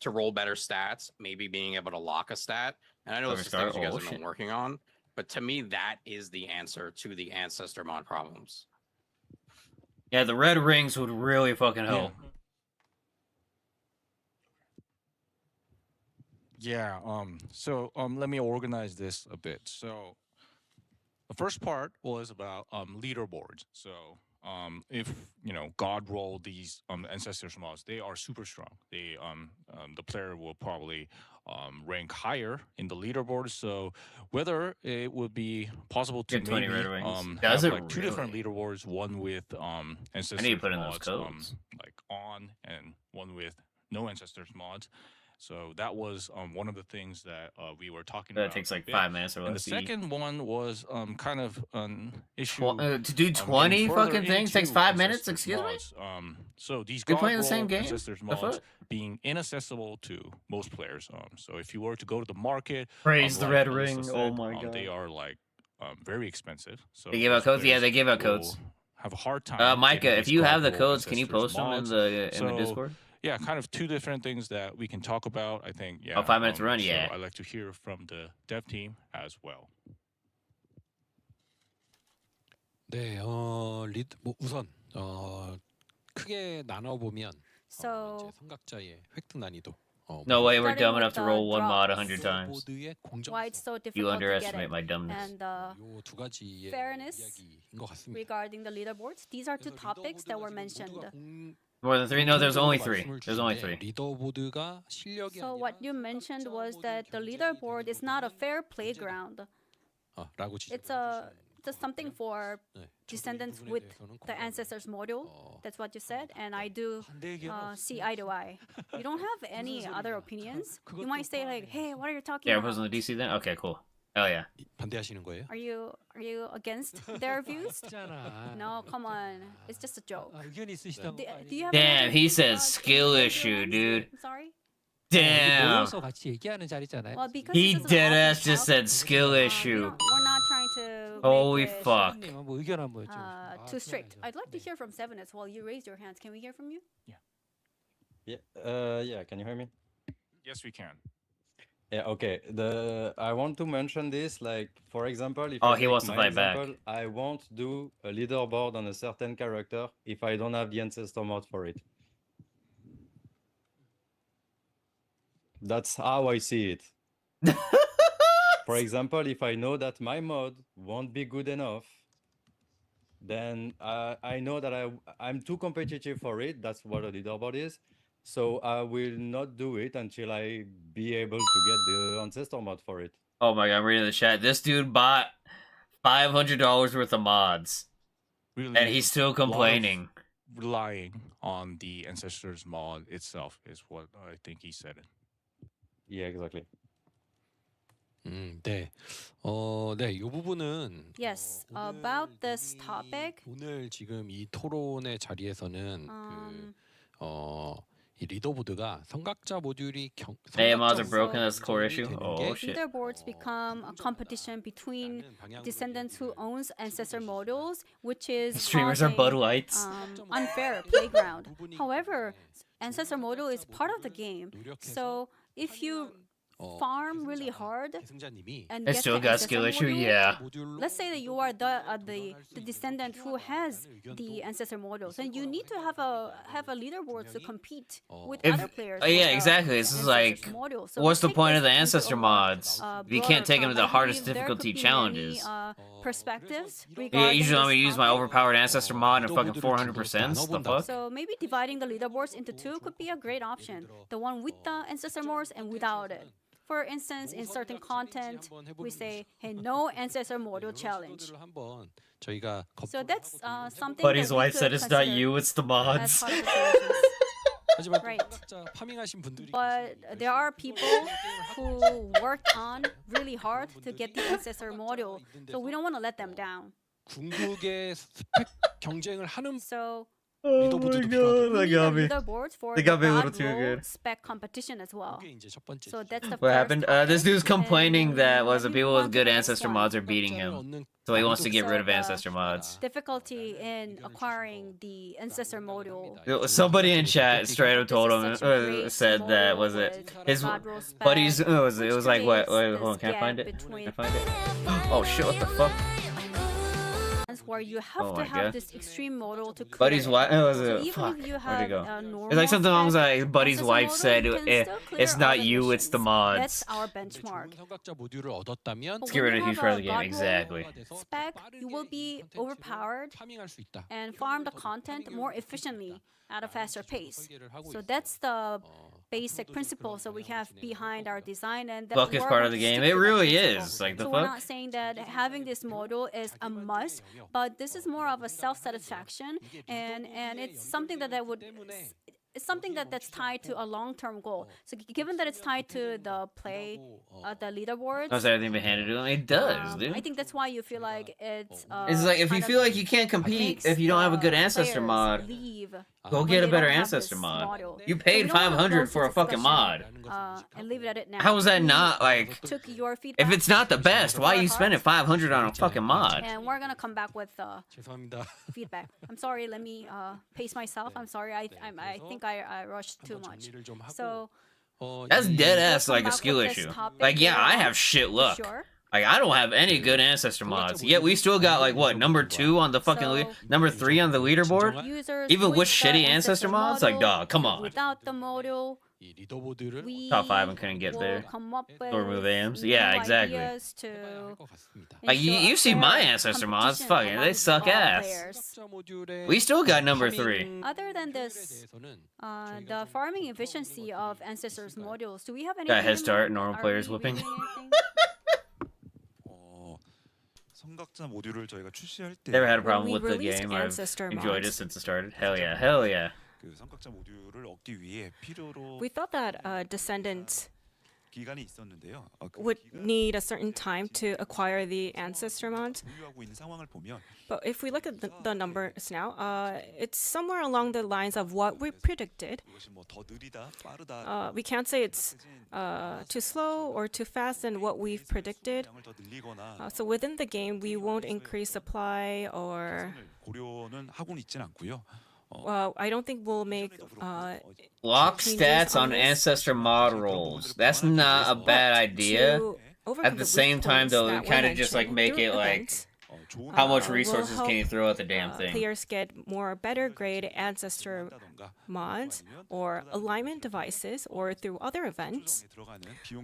to roll better stats, maybe being able to lock a stat. And I know this is things you guys have been working on, but to me, that is the answer to the ancestor mod problems. Yeah, the red rings would really fucking help. Yeah. So let me organize this a bit. So the first part was about leaderboards. So if God roll these ancestors mods, they are super strong. They the player will probably rank higher in the leaderboard. So whether it would be possible to Get 20 maybe red rings. have Does it like two different leaderboards, one with ancestors I need to put in those mods codes. like on, and one with no ancestors mods. So that was one of the things that we were talking about. That takes like 5 minutes or less. And the second one was kind of an issue. To do 20 fucking things takes 5 minutes? ancestors Excuse me? mods. So these You're God playing the roll same game? ancestors The mods fuck? being inaccessible to most players. So if you were to go to the market, Praise the like red Alyssa ring. said, Oh my god. they are like very expensive. So They give out most codes? Yeah, players they give out will codes. Have a hard time. Micah, getting if these you God have the roll codes, can you ancestors post them in mods. the So, Discord? Yeah, kind of two different things that we can talk about. I think. Yeah. 5 minutes to run. So Yeah. I'd like to hear from the dev team as well. 네, 우선 크게 나눠 보면 So 삼각자의 획득 난이도. No way we're Starting dumb with enough to the roll one mod drops. 100 times. why it's so You difficult to get underestimate it. my dumbness. And 요 두 가지의 fairness 이야기인 것 같습니다. regarding the leaderboards. These are two topics that were mentioned. More than 3? No, there's only 3. There's only 3. 리더보드가 실력이 So what you mentioned was that the leaderboard is not a fair playground. 라고 It's just something for descendants with the ancestors module. That's what you said, and I do see eye to eye. You don't have any other opinions. You might say like, "Hey, what are you talking Yeah, we're about? posting the DC then? Okay, cool. Hell yeah. 반대하시는 거예요? Are you against their views?" No, come on. It's just a joke. 의견이 있으시다고. Do you have Damn, another, he said uh, skill view, issue, Lorenz? dude. I'm sorry. Damn. 모여서 같이 얘기하는 자리잖아요. Well, because He this is an deadass open just talk, said skill we issue. we're not trying to Holy make it, fuck. 뭐 의견 한번 여쭤보세요. too strict. I'd like to hear from Seven as well. You raised your hands. Can we hear from you? Yeah, can you hear me? Yes, we can. Yeah, okay. I want to mention this, like, for example, if Oh, I he take wants to my fight back. example, I won't do a leaderboard on a certain character if I don't have the ancestor mod for it. That's how I see it. For example, if I know that my mod won't be good enough, then I know that I'm too competitive for it. That's what a leaderboard is. So I will not do it until I be able to get the ancestor mod for it. Oh my god, I'm reading the chat. This dude bought $500 worth of mods. Really, And he's still a lot of complaining. Relying on the Ancestors mod itself is what I think he said. Yeah, exactly. 네. 네, 이 부분은 Yes, about this topic. 오늘 지금 이 토론의 자리에서는 이 리더보드가 성각자 모듈이 AMRs are broken, that's the core issue. Oh shit. Leaderboards become a competition between descendants who owns ancestor models, which is Streamers are causing, Bud Lights. Unfair playground. However, ancestor model is part of the game, so if you farm really hard and It get still the got skill ancestor issue, module, yeah. let's say that you are the descendant who has the ancestor models, and you need to have a leaderboard to compete with other players. Oh yeah, with, exactly. This is ancestor like, model. So what's the take point of the this into ancestor a mods? If you can't take them to the broader hardest front. I believe difficulty there could be challenges. many, perspectives Yeah, regarding usually I'm this gonna use my topic. overpowered ancestor mod and fucking 400%. The fuck? So maybe dividing the leaderboards into two could be a great option. The one with the ancestor mods and without it. For instance, in certain content, we say, hey, no ancestor model challenge. So that's something Buddy's that we wife could said it's not consider you, it's the as mods. part of the solutions. Right. But there are people who worked on really hard to get the ancestor model, so we don't want to let them down. 궁극의 스펙 경쟁을 하는 So Oh my god, that got me. leaderboards for They got me a little God too roll good. spec competition as well. So that's the What first happened? topic. This dude's complaining that And was the we people move with on to good the next ancestor one. mods are beating him. So he wants to get rid of So the ancestor mods. Difficulty in acquiring the ancestor module. Somebody in chat straight up told him, said that, was it his buddies, it was like, what, wait, hold on, can I find it? Can I find it? Oh shit, what the fuck? Where you have Oh to my have God. this extreme model to clear Buddy's it. wife, So even fuck, if you where'd have it go? a normal It's like something along spec like Buddy's ancestor wife model, said, you can still clear it's not other you, it's the missions. mods. That's our benchmark. 성각자 모듈을 얻었다면 Let's get rid of huge part of the game, God roll exactly. Spec, you will be overpowered and farm the content more efficiently at a faster pace. So that's the basic principles that we have behind our design, and that Fuck is we're part going of the to game. stick It to that really principle. is. Like, the so we're fuck? not saying that having this model is a must, but this is more of a self-satisfaction, and it's something that would. It's something that's tied to a long-term goal. So given that it's tied to the play, the leaderboards. Does everything been handed to him? It does, dude. I think that's why you feel like it's. It's like if you feel like you can't compete if you don't have a good ancestor mod, go get a better ancestor mod. You paid $500 for a fucking mod. And leave it at it now. How is that not like? Took your feedback. If it's not the best, why are you spending $500 on a fucking mod? And we're gonna come back with feedback. I'm sorry. Let me pace myself. I'm sorry. I think I rushed too much. So. That's dead ass we'll like come a back skill with this issue. topic Like, yeah, later I on. have shit luck. Sure. Like, I don't have any good ancestor mods. Yet we still got like what, number 2 on the fucking number 3 on the leaderboard. Users Even with the shitty ancestor mods, like, model, dog, come on. Without the model, we Top 5 and couldn't get will there. come up with Or remove AMs. new Yeah, exactly. ideas to Like you ensure a see fair my ancestor mods, competition fucking they amongst suck all ass. players. We still got number 3. Other than this, the farming efficiency of ancestors modules, do we have any? Got head start, normal Are players we whooping. reviewing anything? 성각자 모듈을 저희가 출시할 때 Never had a problem we with the released game. I've ancestor enjoyed it mods. since it started. Hell yeah, hell yeah. 그 성각자 모듈을 얻기 위해 필요로 We thought that descendants 기간이 있었는데요. would need a certain time to acquire the ancestor mods. 보유하고 있는 상황을 보면 But if we look at the numbers now, it's somewhere along the lines of what we predicted. 이것이 뭐 더 느리다, 빠르다. We can't say it's too slow or too fast than what we've predicted. 더 늘리거나 So within the game, we won't increase supply or. 고려는 하고는 있진 않고요. Well, I don't think we'll make Lock changes stats on on this. ancestor mod rolls. That's not a bad idea. to overcome At the same weak time, points though, that it were kind of just like mentioned make through it like events, how much will resources help, can you throw at the damn thing? players get more better grade ancestor mods or alignment devices or through other events. 들어가는 비용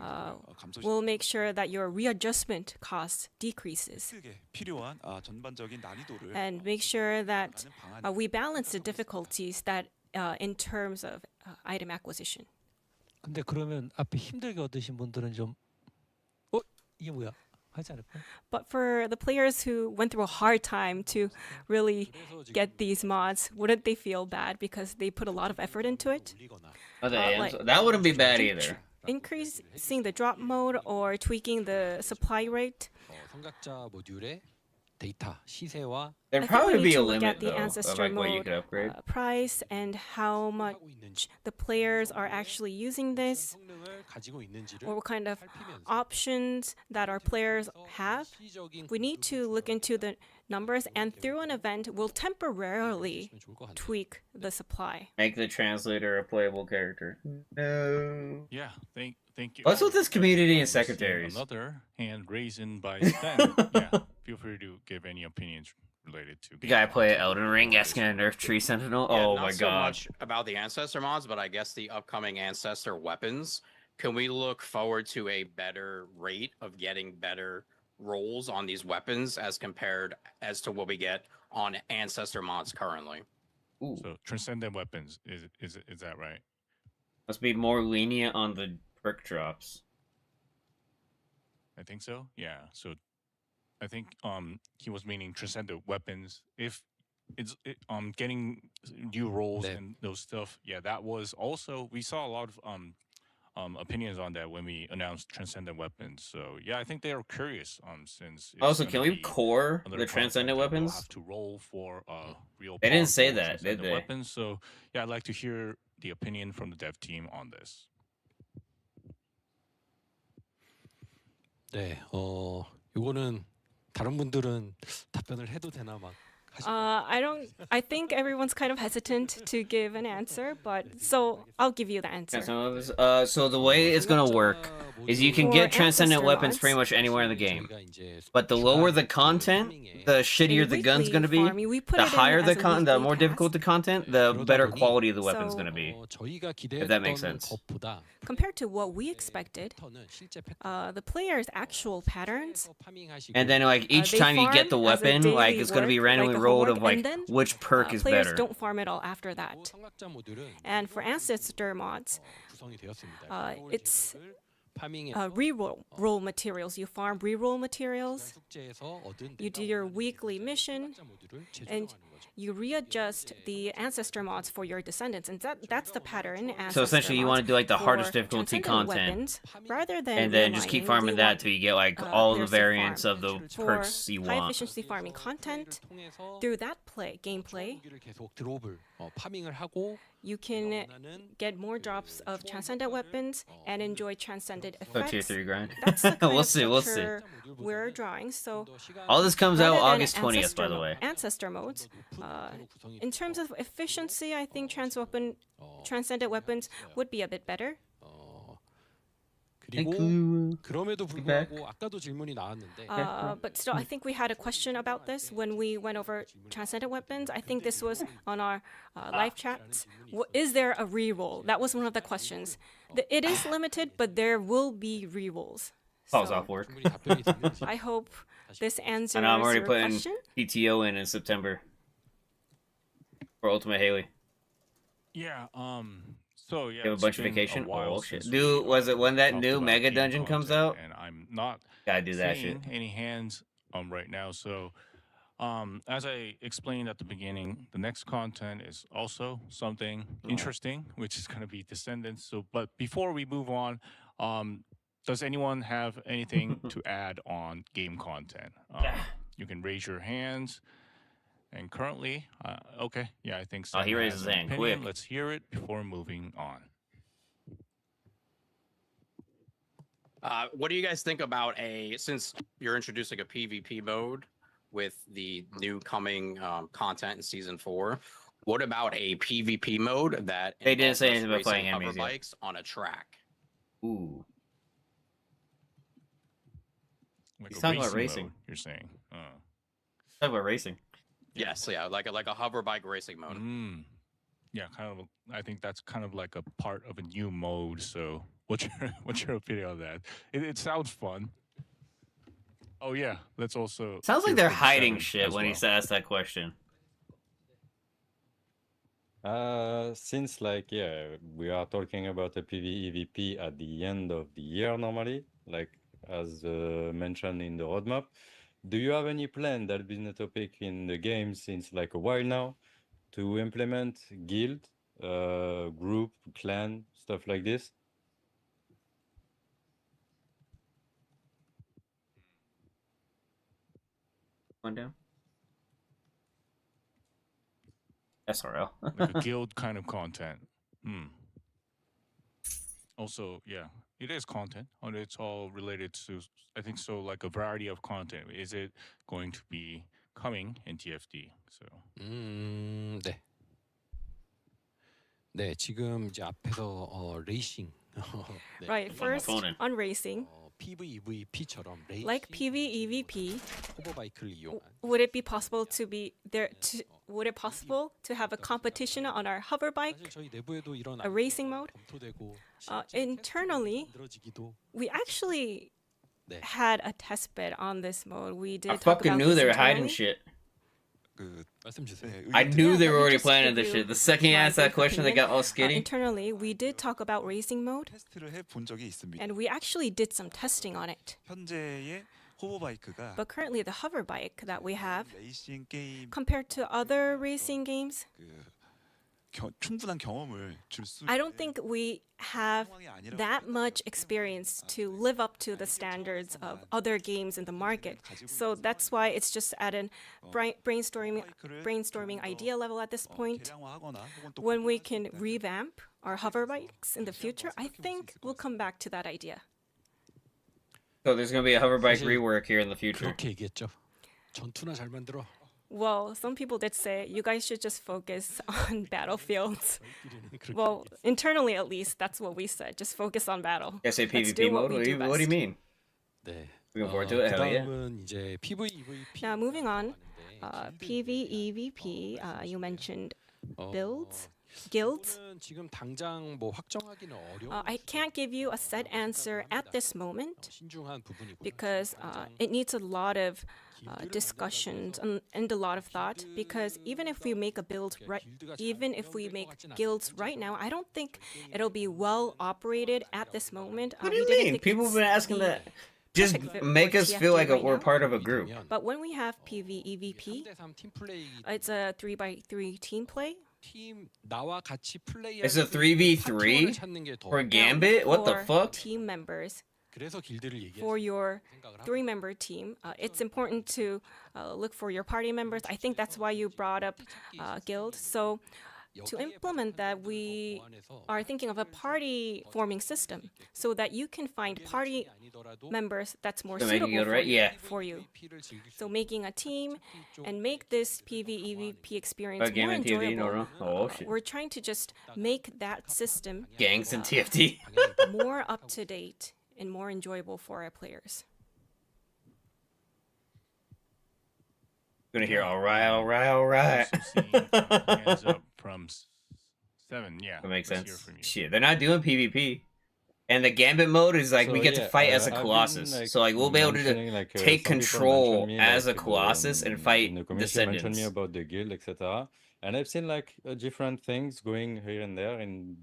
We'll make sure that your readjustment cost decreases 필요한 전반적인 난이도를 and make sure that we balance the difficulties that in terms of item acquisition. 근데 그러면 앞에 힘들게 얻으신 분들은 좀 이게 뭐야? 하지 않을까? But for the players who went through a hard time to really get these mods, wouldn't they feel bad because they put a lot of effort into it? That wouldn't be bad either. Increasing the drop mode or tweaking the supply rate. 성각자 모듈의 데이터 시세와 There'd I think we probably need be to a look limit at the though of ancestor like what you mode could upgrade. price and how much the players are actually using this, 성능을 가지고 있는지를 or what kind of 살피면서 options that our players have. We need to look into the numbers, and through an event, we'll temporarily tweak the supply. Make the translator a playable character. No. Yeah, thank you. What's with this community and I see secretaries? Another hand raised by Stan. Yeah, feel free to give any opinions related to. You gotta play Elden Ring, asking a nerf tree sentinel. Yeah, Oh not my so god. much about the ancestor mods, but I guess the upcoming ancestor weapons. Can we look forward to a better rate of getting better rolls on these weapons as compared as to what we get on ancestor mods currently? So transcendent weapons is that right? Must be more lenient on the perk drops. I think so. Yeah. So I think he was meaning transcendent weapons. If it's getting new roles and those stuff. Yeah, that was also we saw a lot of opinions on that when we announced transcendent weapons. So yeah, I think they are curious since it's Also, gonna can we be core another the concept transcendent that we'll weapons? have to roll for real. They didn't say powerful that, did transcendent they? Weapons. So yeah, I'd like to hear the opinion from the dev team on this. 네, 이거는 다른 분들은 답변을 해도 되나 막. I think everyone's kind of hesitant to give an answer, but so I'll give you the answer. So the way it's gonna work is you can For get transcendent ancestor weapons mods, pretty much anywhere in the game. But the lower the content, the shittier the gun's gonna be. farming, we put The it in higher the as a the weekly more difficult the content, the better quality the weapon's So- gonna be. 저희가 If that makes 기대했던 sense. 것보다 Compared to what we expected, 는 실제 the players' actual patterns, 파밍하시고 And then like each they time you get the farm as a weapon, like daily it's gonna be work, randomly like a rolled of homework, like and then, which perk is players better. don't farm at all after that. 성각자 모듈은 And for ancestor mods, 구성이 되었습니다. it's 파밍에서 re-roll materials. You farm re-roll materials. 숙제에서 얻은 You do your weekly mission, 성각자 모듈을 and 재조정하는 거죠. you readjust the ancestor mods for your descendants, and that's the pattern. So essentially, you want to do like the hardest difficulty content, rather than and then just keep realigning, farming we that want, till you get like all the players to variants farm. of the For perks you high want. efficiency farming content, 통해서 through that gameplay, 무기를 계속 드롭을 파밍을 하고 you can 원하는 get more drops of transcendent weapons and enjoy transcendent So tier effects. 3 grind. That's the kind We'll of see. We'll see. structure we're drawing. So All this comes out rather than August 20th, by the way. Ancestor modes. In terms of efficiency, I think transcendent weapons would be a bit better. 그리고 그럼에도 불구하고 아까도 질문이 나왔는데 But still, I think we had a question about this when we went over transcendent weapons. I think this was on our live chats. Is there a reroll? That was one of the questions. It is limited, but there will be rerolls. Pause So off work. 충분히 답변이 됐는지 I hope this answers I know I'm already your putting question. PTO in September for Ultimate Haley. Yeah. So yeah, You have a it's bunch of been vacation. while Oh shit, since dude! we, Was it when that talked new about Mega game Dungeon comes content, out? and I'm not Gotta do that shit. seeing any hands right now. So as I explained at the beginning, the next content is also something interesting, which is going to be Descendants. So, but before we move on, does anyone have anything to add on game content? You can raise your hands. And currently, okay, yeah, I think so. Oh, he raised his hand quick. Let's hear it before moving on. What do you guys think about since you're introducing a PvP mode with the new coming content in season 4? What about a PvP mode that they didn't say anything about racing playing hover enemies yet. bikes on a track? Ooh. Like He's a talking about racing. mode, you're saying? Talking about racing. Yes, yeah, like a hover bike racing mode. Yeah, kind of. I think that's kind of like a part of a new mode. So, what's your opinion on that? It sounds fun. Oh yeah, let's also. Sounds like hear they're from hiding Seven shit as when well. he asked that question. Since like we are talking about a PvEVP at the end of the year normally, like as mentioned in the roadmap. Do you have any plan that has been a topic in the game since like a while now to implement guild, group, clan, stuff like this? One down. SRL. Like a guild kind of content. Also, yeah, it is content, and it's all related to. I think so. Like a variety of content. Is it going to be coming in TFD? So. 네. 네, 지금 이제 앞에서 레이싱. 네. Right, first on racing. PVEVP처럼 레이싱. Like PvEVP, 호버바이크를 이용한. would it be possible to be there? Would it possible to have a competition on our hover bike, 저희 내부에도 이런 a racing mode? 검토되고 Internally, 만들어지기도. we actually 네. had a test bed on this mode. We did I talk fucking about knew this they were hiding internally. shit. 말씀 주세요. I knew they let were me already just planning give this you shit. The second you my asked that brief question, they opinion. got all skinny. Internally, we did talk about racing mode, 테스트를 해본 적이 있습니다. and we actually did some testing on it. 현재의 호버바이크가 But currently, the hover bike that we have, 레이싱 게임 compared to other racing games, 충분한 경험을 줄 수 I don't think we have that much experience to live up to the standards of other games in the market. So that's why it's just at an brainstorming idea level at this point. When we can revamp our hover bikes in the future, I think we'll come back to that idea. So there's gonna be a hover bike rework here in the future. 그렇게 얘기했죠. 전투나 잘 만들어. Well, some people did say you guys should just focus on battlefields. Well, internally at least, that's what we said. Just focus on battle. You say Let's PvP do what mode? we do What do you best. mean? 네. Looking forward to it. Hell yeah. 그다음은 이제 PVEVP. Now moving on, PvEVP. You mentioned builds, guilds. 지금 당장 뭐 확정하기는 어려워. I can't give you a set answer at this moment 신중한 부분이고. because it needs a lot of discussions and a lot of thought. Because even if we make a build even if we make guilds right now, I don't think it'll be well operated at this moment. What do you mean? People have been asking that. Just make us feel like we're part of a group. But when we have PvEVP, it's a 3x3 team play. 팀 나와 같이 플레이하는 It's a 3v3 for Gambit? What the For fuck? team members. 그래서 길드를 얘기했어요. For your 3-member team, it's important to look for your party members. I think that's why you brought up guild. So to implement that, we are thinking of a party forming system so that you can find party members that's more So make a suitable guild, right? Yeah. for you. So making a team and make this PvEVP experience Game more and TFT, enjoyable. no. Oh shit. We're trying to just make that system Gangs and TFT. more up to date and more enjoyable for our players. Gonna hear all right. Also seeing hands up from Seven. Yeah, That makes let's hear sense. from you. Shit, they're not doing PvP. And the Gambit mode is like we So, get to yeah, fight as a I've been, Colossus. like, So like we'll be able mentioning, to like, take some people control mentioned me, as a like, Colossus and in fight the community mentioned me Descendants. about the guild, etc. And I've seen like different things going here and there in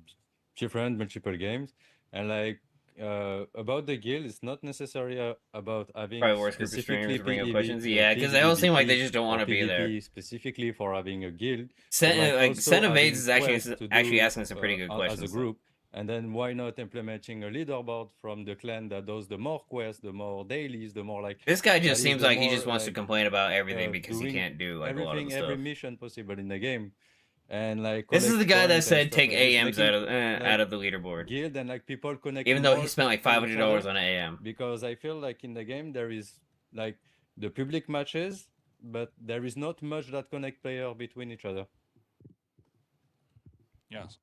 different multiple games. And like about the guild, it's not necessarily about having Probably worst group of specifically streamers bring up PvP, questions. Yeah, because they all seem like they just don't or want to be there. PvP specifically for having a guild. Sen- but, like also Sen of having AIDS is actually quests to actually do, asking some pretty good as a questions. group. And then why not implementing a leaderboard from the clan that does the more quests, the more dailies, the more like. This guy just that is seems the like he more, just wants to like, complain about everything because he doing can't do like a lot of the every stuff. mission possible in the game, and like. This is the guy that collect said points and take stuff like this, AMs making, out of the leaderboard. Guild and like people connect. Even though he more spent like to each $500 other, on an AM. Because I feel like in the game there is like the public matches, but there is not much that connect players between each other. Yes.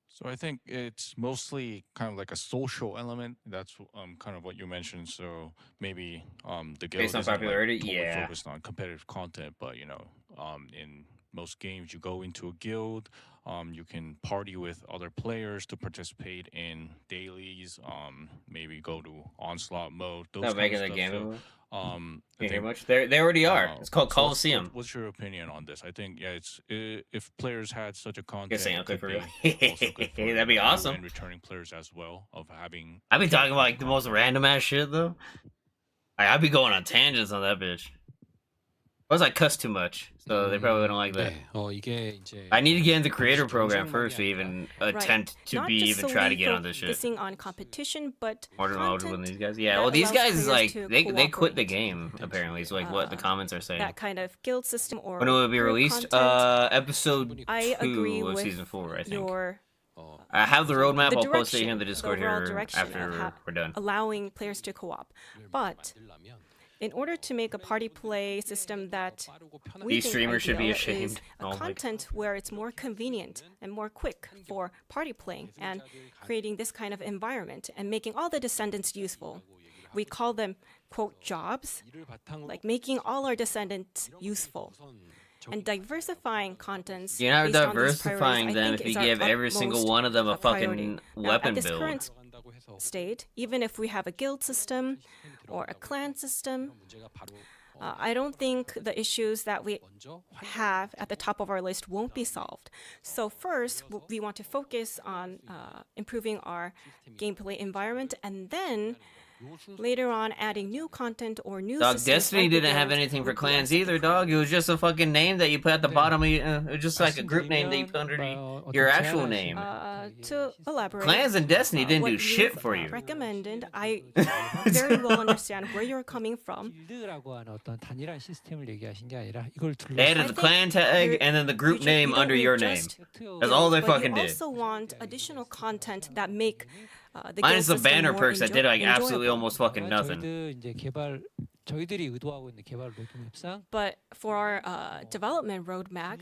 So I think it's mostly kind of like a social element. That's kind of what you mentioned. So maybe the guild Based on isn't, like, popularity? totally Yeah. focused on competitive content, but in most games you go into a guild, you can party with other players to participate in dailies, maybe go to onslaught mode. Those Not kind making of the stuff. game So, anymore? I Can't hear think, much. They already are. It's called so Coliseum. what's your opinion on this? I think it's if players had such a content, Guess ain't it okay could for real. be also good for That'd be new awesome. and returning players as well of having. I've been talking about like the most random ass shit though. I'd be going on tangents on that bitch. Plus, I cuss too much, so they probably wouldn't like that. 이게 이제 I need to get in the creator program first to even Right. attempt to Not be just even try to solely get on this shit. focusing on competition, but More than content than these guys. Yeah, that well, these allows guys is players like to they quit the cooperate. game apparently. Is like what the comments are saying. That kind of guild system or When will it be group released? content, Episode I agree 2 of with season 4, I think. your I have the roadmap. the I'll post it here in direction, the the Discord overall here direction of after we're done. allowing players to co-op. But in order to make a party play system that we These think streamers should be ideal ashamed. is a Oh my content where it's more convenient and more quick for party playing and creating this kind of environment and making all the descendants useful. We call them quote jobs, like making all our descendants useful. And diversifying contents. You're not based on these diversifying priorities, them I if think, you is our give every single utmost one of them a priority. fucking Now, weapon at this build. current state, even if we have a guild system or a clan system, I don't think the issues that we have at the top of our list won't be solved. So first, we want to focus on improving our gameplay environment, and then later on adding new content or new Dog, systems Destiny like the didn't have guild anything for would be clans excellent. either, dog. It was just a fucking name that you put at the bottom of it was just like a group name that you put under your actual name. To elaborate, Clans and Destiny didn't what do shit you've for you. recommended, I very well understand where you're coming from. 길드라고 하는 어떤 단일한 시스템을 얘기하신 게 아니라 이걸 They added the clan tag and then the group name under your name. That's all they But fucking you did. also want additional content that make the Minus guild the system banner more perks that did like absolutely enjoyable. almost fucking nothing. 저희들이 의도하고 있는 개발 로드맵상 But for our development roadmap,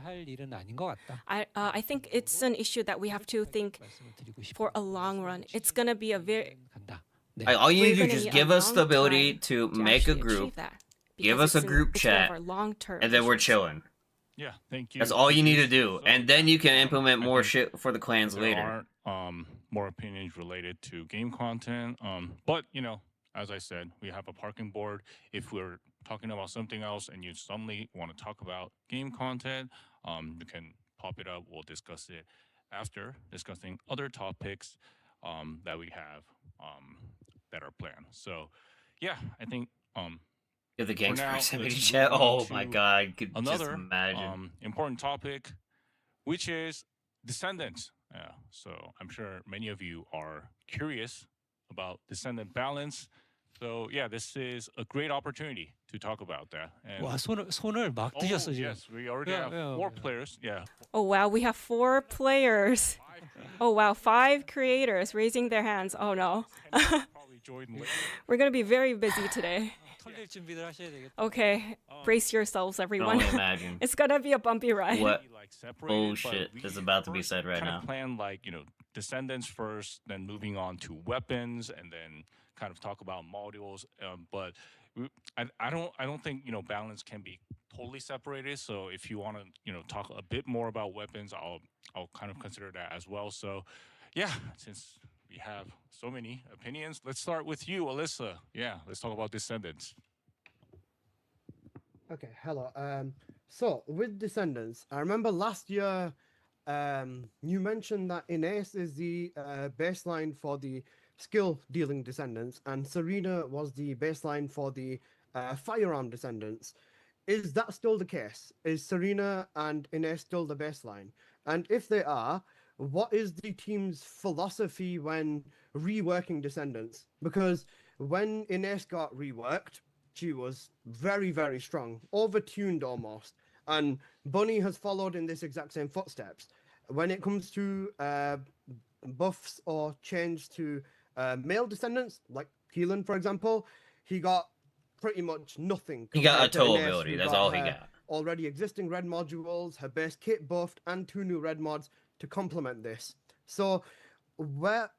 할 일은 아닌 것 같다. I think it's an issue that we have to think for a long run. It's gonna be a very Like, all you we're need to do gonna is need give a us the long ability time to to make a actually group, achieve that, give because us a group it's one of chat, our long-term and then we're issues. chilling. Yeah, thank you. That's all you need to do, and then you can implement more shit for the clans There later. aren't more opinions related to game content. But as I said, we have a parking board. If we're talking about something else and you suddenly want to talk about game content, you can pop it up. We'll discuss it after discussing other topics that we have that are planned. So, yeah, I think If the for gang's now, proximity let's chat, move on oh my to god, could just another imagine. important topic, which is descendants. Yeah, so I'm sure many of you are curious about descendant balance. So yeah, this is a great opportunity to talk about that. And 와 손을 막 드셨어 지금. yes, we already have 4 players. Yeah. Oh wow, we have 4 players. Oh wow, 5 creators raising their hands. Oh no. We're gonna be very busy today. 털릴 준비들 하셔야 되겠다. Okay, brace yourselves, everyone. only imagine It's gonna be a bumpy ride. What bullshit is about to be said right kind now. of plan like descendants first, then moving on to weapons, and then kind of talk about modules. But I don't think balance can be totally separated. So if you want to talk a bit more about weapons, I'll kind of consider that as well. So yeah, since we have so many opinions, let's start with you, Alyssa. Yeah, let's talk about descendants. Okay, hello. So with Descendants, I remember last year, you mentioned that Ines is the baseline for the skill dealing Descendants, and Serena was the baseline for the firearm Descendants. Is that still the case? Is Serena and Ines still the baseline? And if they are, what is the team's philosophy when reworking Descendants? Because when Ines got reworked, she was very, very strong, overtuned almost. And Bunny has followed in this exact same footsteps. When it comes to buffs or change to male Descendants, like Keelan, for example, he got pretty much nothing. He got a compared to toe Ines, ability. who That's all he her got. Already existing red modules, her base kit buffed, and 2 new red mods to complement this. So, what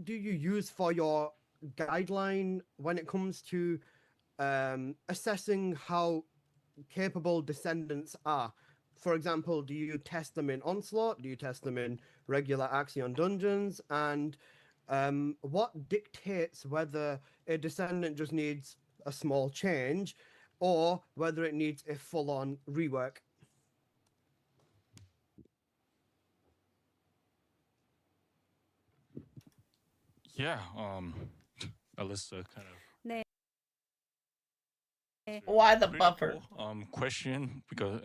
do you use for your guideline when it comes to assessing how capable Descendants are? For example, do you test them in Onslaught? Do you test them in regular Axion dungeons? And what dictates whether a Descendant just needs a small change or whether it needs a full-on rework? Yeah, Alyssa kind of 네. Why the pretty buffer? cool, question because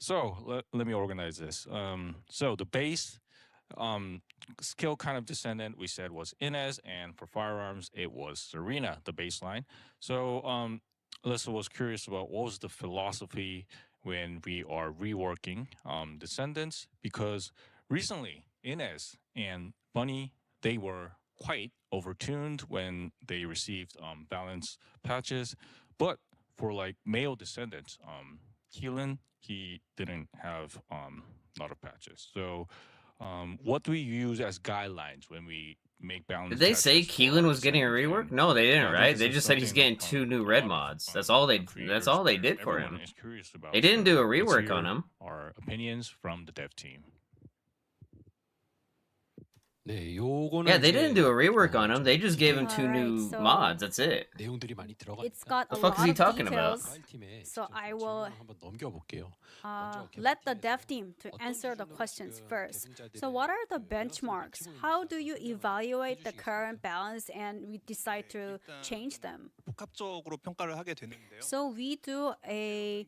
so let me organize this. So the base skill kind of Descendant we said was Ines, and for firearms it was Serena, the baseline. So Alyssa was curious about what was the philosophy when we are reworking Descendants, because recently Ines and Bunny, they were quite overtuned when they received balance patches, but for like male Descendants, Keelan, he didn't have a lot of patches. So what do we use as guidelines when we make balance? Did they say patches for Keelan our was getting a Descendant? rework? And No, they didn't, I think right? this They is just said he's something getting 2 new a red lot of, mods. That's all they creators did for everyone him. is curious about. They didn't So do a let's rework hear on him. Our opinions from the dev team. 네, 요거는 Yeah, they didn't do a 이제 rework on him. They just gave him 2 Alright, new so mods. That's it. 내용들이 많이 들어가니까 It's got a The fuck is lot he of talking about? details. 팀에 So 직접 I 좀 will 질문을 한번 넘겨볼게요. 먼저 let the 개발팀에서 dev team to answer the questions first. So what are the benchmarks? How do you evaluate the current balance and we decide to change them? 복합적으로 평가를 하게 되는데요. So we do a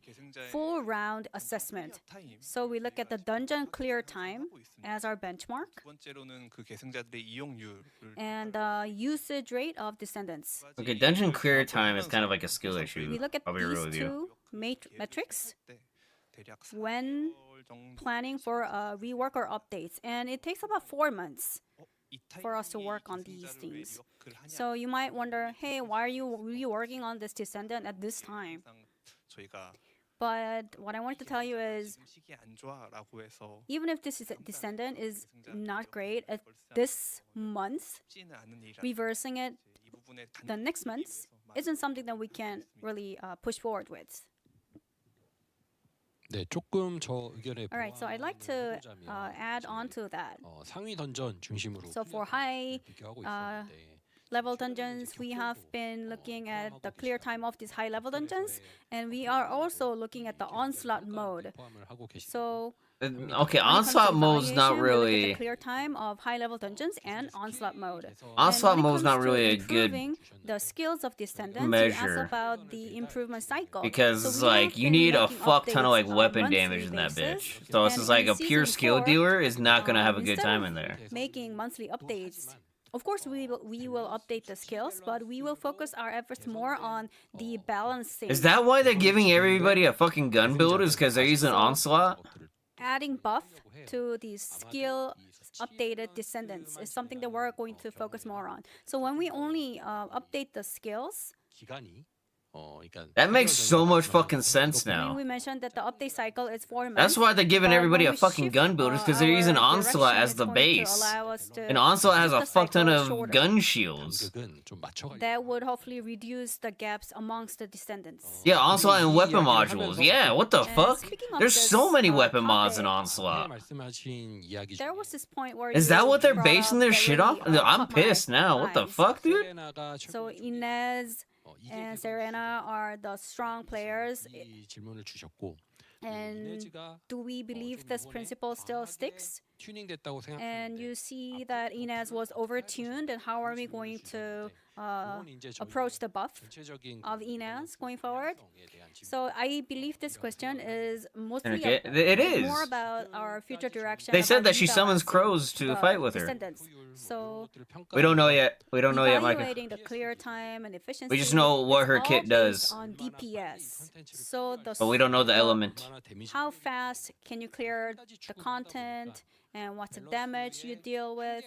full round assessment. So we look at the dungeon clear time as our benchmark 두 번째로는 그 계승자들의 이용률을 and the usage rate of Descendants. Okay, dungeon clear time is kind of like a skill issue. We look at I'll be real with these you. two metrics when planning for a rework or updates, and it takes about 4 months for us to work on these things. So you might wonder, hey, why are you reworking on this Descendant at this time? 저희가 But what I want to tell you is, 음식이 안 좋아라고 해서 even if this Descendant is not great at this month, 쉽지는 않은 일이라 reversing it 이 부분에 the next month isn't something that we can really push forward with. 네, 조금 저 의견에 Alright, so I'd like to add on to that. 상위 던전 중심으로 So for high 비교하고 있었는데 level dungeons, we have been looking at the clear time of these high level dungeons, and we are also looking at the onslaught mode. 포함을 하고 계시고 So Okay, when it comes to onslaught mode's not evaluation, we look at really. the clear time of high level dungeons and onslaught mode. Onslaught And when it mode's not comes to really a good improving the skills of Descendants, measure. you ask about the improvement cycle. Because So it's we have like you been need a making fuck ton of updates like on a weapon monthly damage in that basis. bitch. So it's And just like in a pure season skill 4, dealer is not gonna have a good instead time of in there. making monthly updates. Of course, we will update the skills, but we will focus our efforts more on the balancing. Is that why they're giving everybody a fucking gun build? Is because they're using onslaught? Adding buff to the skill updated Descendants is something that we're going to focus more on. So when we only update the skills, 기간이 그러니까 That makes so much fucking sense I mean, now. we mentioned that the update cycle is 4 months. That's why they're giving but everybody when a we fucking shift, gun build, is because they're using our onslaught direction, as it's the going to base. allow us to And onslaught has keep a the fuck ton cycle of shorter. gun shields. 간격은 좀 맞춰. That would hopefully reduce the gaps amongst the Descendants. Yeah, onslaught and weapon modules. Yeah, what the And fuck? speaking of There's this, so many weapon topic, mods in onslaught. 말씀하신 이야기 There was this point where Is you that what they're brought basing up their that shit really, off? I'm caught my pissed now. What the eyes. fuck, dude? So Inez and Serena are the strong players. 이 질문을 주셨고 And do we believe this principle still sticks? And you see that Inez was overtuned, and how are we going to approach the buff of Inez going forward? So I believe this question is mostly it is more about our future direction. They said about that she Rita's, summons crows to fight with her. descendants. So We don't know yet. We don't know yet, Micah. evaluating the clear time and efficiency. We just know what her is kit all does. based on DPS. So But we don't know the element. How fast can you clear the content and what's the damage you deal with?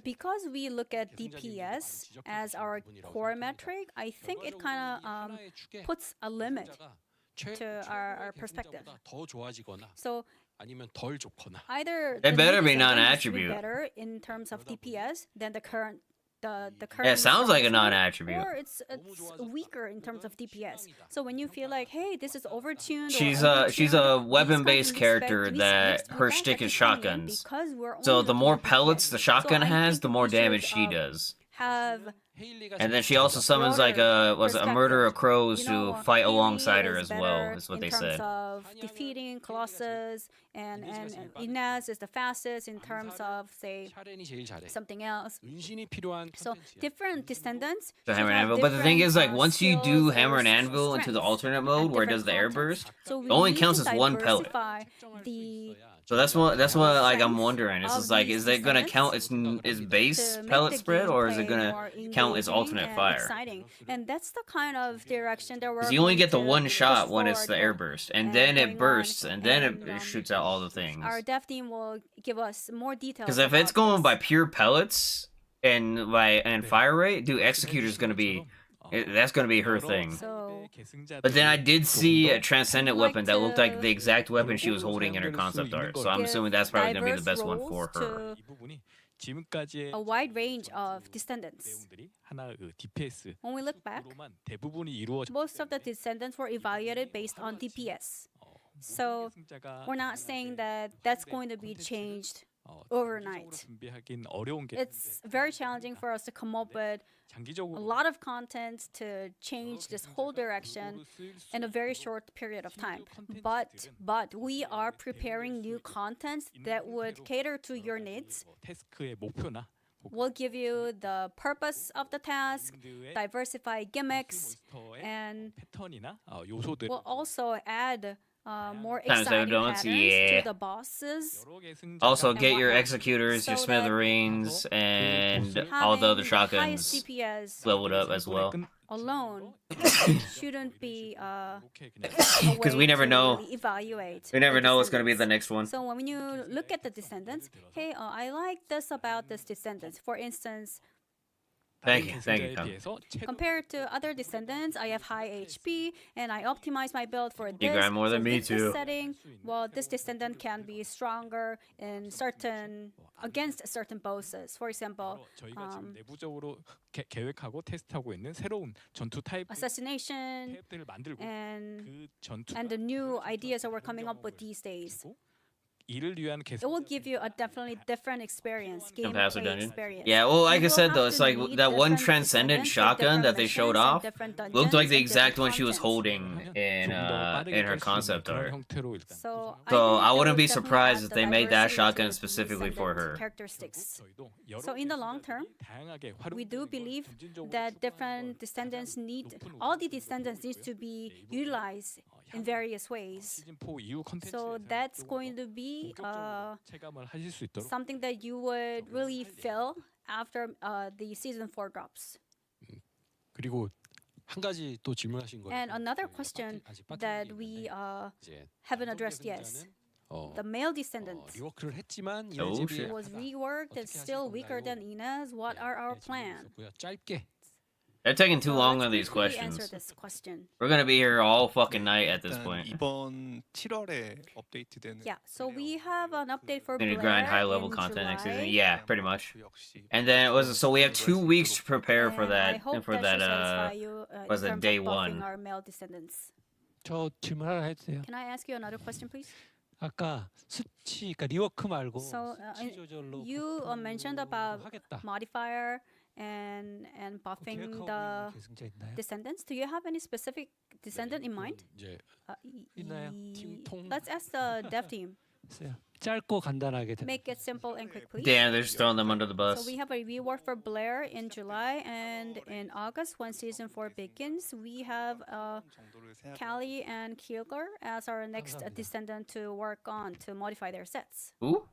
Because we look at DPS as our core metric, I think it kind of puts a limit to our perspective. So either It the better new be design needs to non-attribute. better in terms of DPS than the current. The Yeah, current it sounds like a strongest one, non-attribute. or it's weaker in terms of DPS. So when you feel like, hey, this is overtuned, She's or a undertuned, weapon-based we character expect that with her that shtick is companion shotguns. because we're So only the looking more at pellets DPS. the So shotgun I has, think the more we should, damage she does. Have And then she also summons like a murder of crows to fight alongside her as well, is what they in terms said. of defeating Colossus, and Inez is the fastest in terms of, say, something else. So different descendants. The hammer should and have anvil. But the thing is, like, different, once you do skills hammer or and anvil into the strengths alternate mode where it does the air different burst, So we it only need counts to as one pellet. diversify the So that's what like I'm strengths wondering. It's of just like, these is it gonna count descendants its base to make pellet the spread, or is it gameplay gonna more count its engaging alternate and fire? exciting. And that's the kind of direction that we're Because you only going get the to one push shot when it's forward the air with. burst, and and then going it on, bursts, and then and, it shoots out all the things. Our dev team will give us more details. Because if it's about going this. by pure pellets and fire rate, dude, Executor's gonna be that's gonna be her thing. So But then I did see a transcendent I'd like weapon that looked like to the exact weapon she was holding in her concept art. So I'm give assuming that's probably gonna be the diverse best one for roles her. to a wide range of descendants. When we look back, most of the descendants were evaluated based on DPS. So we're not saying that that's going to be changed overnight. It's very challenging for us to come up with a lot of content to change this whole direction in a very short period of time. But we are preparing new content that would cater to your needs. We'll give you the purpose of the task, diversify gimmicks, and we'll also add more Times exciting donuts, patterns yeah. to the bosses. Also, and get your whatnot, executors, your so that smitherines, and all the other having shotguns highest DPS leveled up as well. alone shouldn't be Because we never know. Really evaluate. We never the know what's gonna be the descendants. next one. So when you look at the descendants, hey, I like this about this descendants. For instance, Thank you, Tom. compared to other descendants, I have high HP and I optimize my build for this. grind more than So me with this too. setting, well, this descendant can be stronger in against certain bosses. For example, 지금 내부적으로 계획하고 테스트하고 있는 새로운 전투 타입 assassination 타입들을 만들고 and 그 전투 and the new ideas that we're coming up with these days. 이를 위한 It will give you a definitely different experience, Passive gameplay dungeon. experience. Yeah, well, like I You will said though, have it's to like meet that one different transcendent descendants with shotgun different that they showed missions and off different looked like dungeons the and exact different one she was contents. holding in her concept art. So So I think wouldn't that be would definitely surprised add if the they made that diversity shotgun to specifically for descendant her. characteristics. So in the long term, we do believe that different descendants all the descendants need to be utilized in various ways. So that's going to be 체감을 하실 수 있도록 something that you would really feel after the season 4 drops. 그리고 한 가지 또 질문하신 거. And another question that we haven't addressed yet. The male descendant 리워크를 했지만 Oh, 이네집이 shit. was reworked and still weaker than Inez. What are our plans? 짧게 They're taking too So long let's on these briefly answer questions. this question. We're gonna be here all fucking night at this 일단 point. 이번 7월에 업데이트되는 Yeah, so we have an update for Need to Blair grind high level in content next season. July. Yeah, pretty much. And then it was so we have 2 weeks to prepare for And I that hope and for that that should satisfy you, was in it terms day of buffing 1. our male descendants. 저 질문 하나 해도 돼요? Can I ask you another question, please? 아까 수치, 그러니까 리워크 말고 So 수치 조절로 you mentioned about 하겠다. modifier and buffing 계획하고 the 있는 계승자 있나요? descendants? Do you have any specific descendant in mind? 이제 있나요? Let's ask the dev team. 있어요. 짧고 간단하게 된. Make it simple and quick, please. Yeah, they're just throwing them under the So bus. we have a rework for Blair in July, and in August, when season 4 begins, we have Callie and Kilgore as our next descendant to work on to modify their sets. Ooh.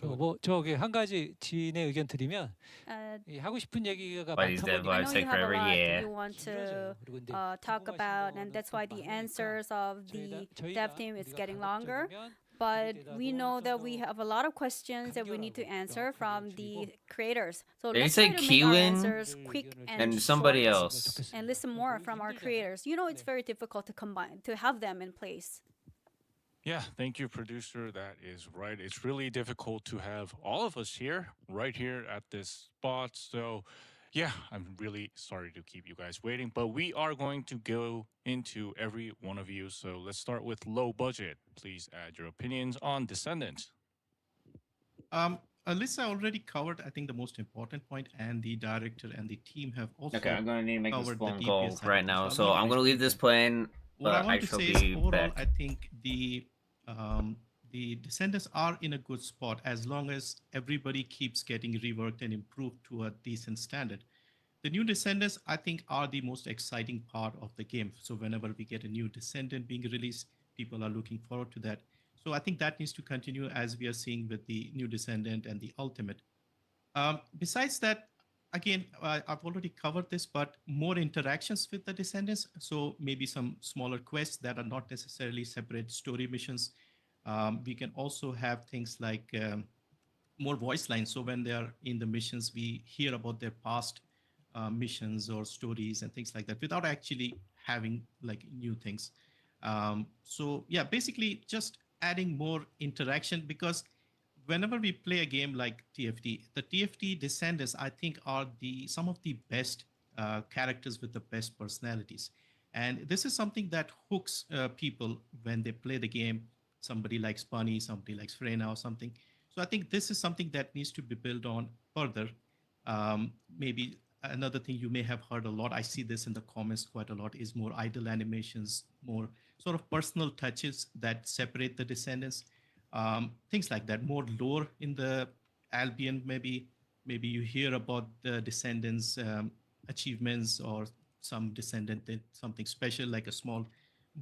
뭐 저기 한 가지 지인의 의견 드리면 Uh, 이 하고 싶은 얘기가 Why these dev 많다 I lives know take you have a forever? lot Yeah. you want to 그리고 이제 talk about, and that's why the answers of the dev team is getting longer. But we know that we have a lot of questions that we need to answer from the creators. So They let's say try to make our Keelan answers quick and somebody short else. and listen more from our creators. You know, it's very difficult to combine, to have them in place. Yeah, thank you, producer. That is right. It's really difficult to have all of us here, right here at this spot. So, yeah, I'm really sorry to keep you guys waiting, but we are going to go into every one of you. So let's start with low budget. Please add your opinions on Descendants. Alyssa already covered, I think, the most important point, and the director and the team have also Okay, I'm gonna need to make this covered the phone call DPS right side. now, I so want I'm to gonna leave this playing, What I but I want to shall say is be overall, back. I think the descendants are in a good spot as long as everybody keeps getting reworked and improved to a decent standard. The new descendants, I think, are the most exciting part of the game. So whenever we get a new descendant being released, people are looking forward to that. So I think that needs to continue as we are seeing with the new descendant and the ultimate. Besides that, again, I've already covered this, but more interactions with the descendants. So maybe some smaller quests that are not necessarily separate story missions. We can also have things like more voice lines. So when they are in the missions, we hear about their past missions or stories and things like that without actually having like new things. So yeah, basically just adding more interaction, because whenever we play a game like TFT, the TFT descendants, I think, are some of the best characters with the best personalities. And this is something that hooks people when they play the game. Somebody likes Bunny, somebody likes Freyna or something. So I think this is something that needs to be built on further. Maybe another thing you may have heard a lot, I see this in the comments quite a lot, is more idle animations, more sort of personal touches that separate the descendants. Things like that, more lore in the Albion. Maybe you hear about the descendants' achievements, or some descendant did something special, like a small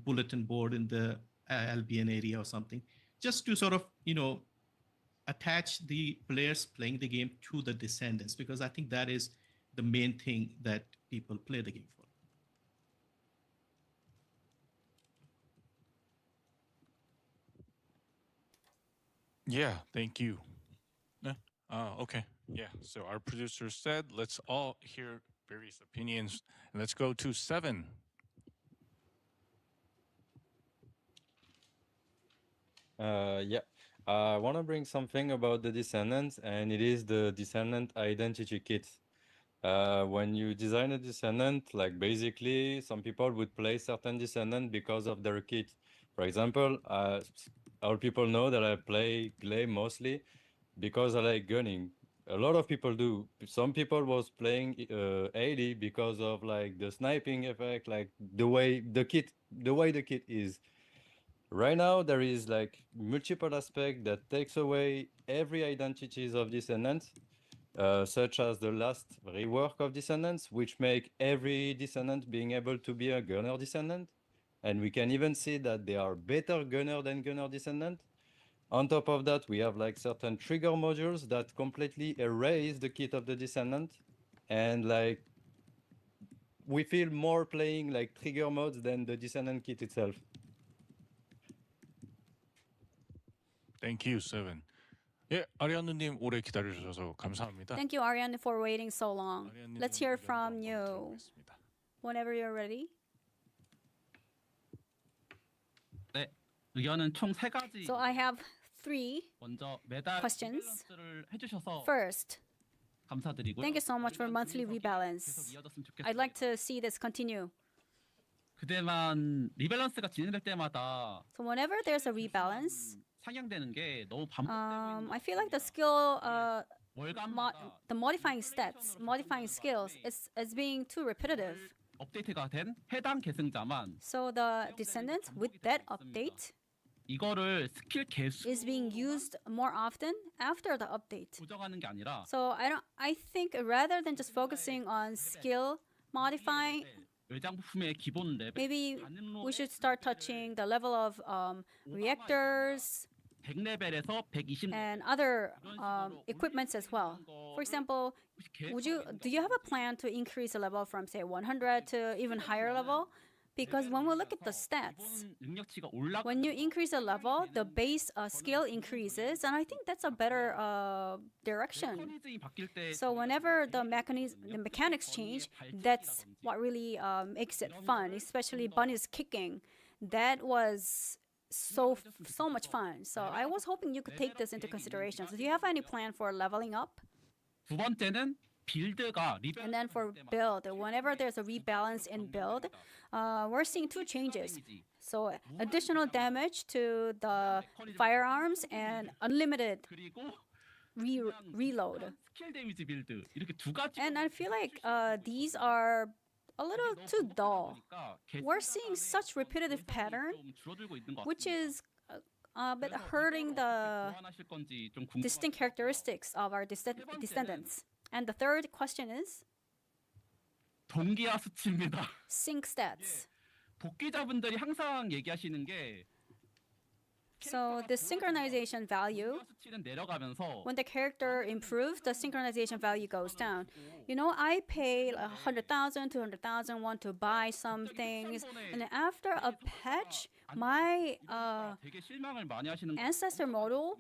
bulletin board in the Albion area or something, just to sort of, attach the players playing the game to the descendants, because I think that is the main thing that people play the game for. Yeah, thank you. Yeah. Okay. Yeah. So our producer said, let's all hear various opinions, and let's go to 7. Yeah, I want to bring something about the descendants, and it is the descendant identity kit. When you design a descendant, like basically some people would play certain descendant because of their kit. For example, all people know that I play Glay mostly because I like gunning. A lot of people do. Some people was playing 80 because of like the sniping effect, like the way the kit is. Right now, there is like multiple aspects that takes away every identities of descendants, such as the last rework of descendants, which make every descendant being able to be a gunner descendant. And we can even see that they are better gunner than gunner descendant. On top of that, we have like certain trigger modules that completely erase the kit of the descendant. And like, we feel more playing like trigger modes than the descendant kit itself. Thank you, 7. 예, 아리아누님 오래 기다려주셔서 감사합니다. Thank you, Ariane, for waiting so long. Let's hear from you whenever you're ready. 네, 의견은 총 3가지. So I have 3 먼저 매달 questions. 리밸런스를 해주셔서 First, 감사드리고요. thank you so much for monthly rebalance. I'd like to see this continue. 그대만 리밸런스가 진행될 때마다 So whenever there's a rebalance, 상향되는 게 너무 반복되고 있는 I feel like the skill the modifying stats, modifying skills is being too repetitive. 업데이트가 된 해당 계승자만 So the Descendants with that update 이거를 스킬 개수 is being used more often after the update. 조정하는 게 아니라 So I think rather than just focusing on skill modifying, 외장 부품의 기본 레벨 maybe we should start touching the level of reactors 100레벨에서 120 and other equipments as well. For example, do you have a plan to increase the level from say 100 to even higher level? Because when we look at the stats, 능력치가 올라 when you increase the level, the base skill increases, and I think that's a better direction. 메커니즘이 바뀔 때 So whenever the mechanics change, that's what really makes it fun. Especially Bunny's kicking, that was so much fun. So I was hoping you could take this into consideration. So do you have any plan for leveling up? 두 번째는 빌드가 And then for build, whenever there's a rebalance in build, we're seeing two changes. So additional damage to the firearms and unlimited reload. 스킬 데미지 빌드 이렇게 두 가지 And I feel like these are a little too dull. We're seeing such repetitive pattern, 줄어들고 있는 것 which is a bit hurting the 하실 건지 좀 궁금. distinct characteristics of our descendants. And the third question is 동기화 수치입니다. sync stats. 복귀자분들이 항상 얘기하시는 게 So the synchronization value, 수치는 내려가면서 when the character improves, the synchronization value goes down. You know, I pay 100,000, 200,000, want to buy some things, and after a patch, my 되게 실망을 많이 하시는 ancestor model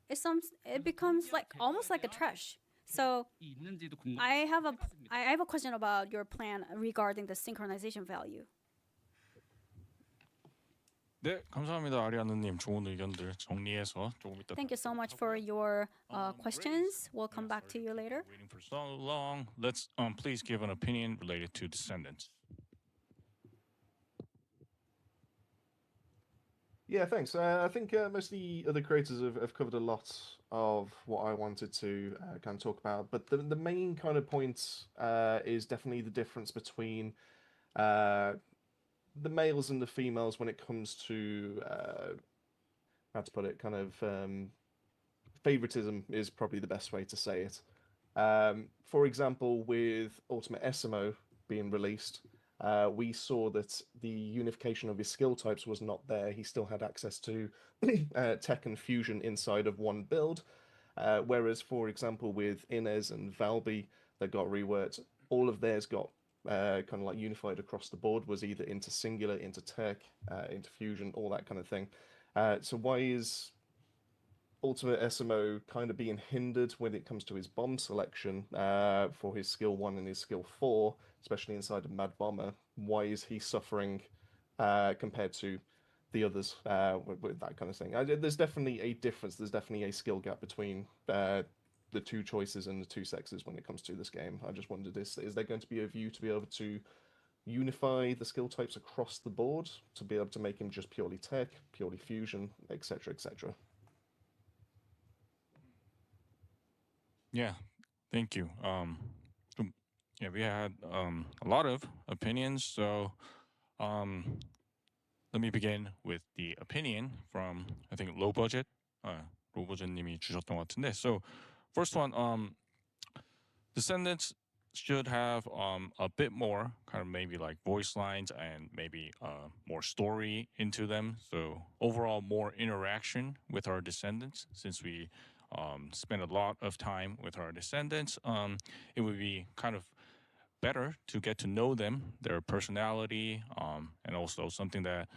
it becomes like almost like a trash. So 있는지도 궁금. I have a question about your plan regarding the synchronization value. 네, 감사합니다. 아리아느님 좋은 의견들 정리해서 조금 이따. Thank you so much for your questions. We'll come back to you later. Waiting for so long. Let's please give an opinion related to Descendants. Yeah, thanks. I think most of the other creators have covered a lot of what I wanted to kind of talk about, but the main kind of point is definitely the difference between the males and the females when it comes to how to put it, kind of favoritism is probably the best way to say it. For example, with Ultimate SMO being released, we saw that the unification of his skill types was not there. He still had access to tech and fusion inside of one build, whereas, for example, with Inez and Valby that got reworked, all of theirs got kind of like unified across the board, was either into singular, into tech, into fusion, all that kind of thing. So why is Ultimate SMO kind of being hindered when it comes to his bomb selection for his skill 1 and his skill 4, especially inside of Mad Bomber? Why is he suffering compared to the others with that kind of thing? There's definitely a difference. There's definitely a skill gap between the two choices and the two sexes when it comes to this game. I just wondered, is there going to be a view to be able to unify the skill types across the board to be able to make him just purely tech, purely fusion, etc., etc.? Yeah, thank you. Yeah, we had a lot of opinions. So let me begin with the opinion from, I think, Low Budget. 로버즈님이 주셨던 것 같은데. So first one, Descendants should have a bit more kind of maybe like voice lines and maybe more story into them. So overall, more interaction with our Descendants, since we spend a lot of time with our Descendants. It would be kind of better to get to know them, their personality, and also something that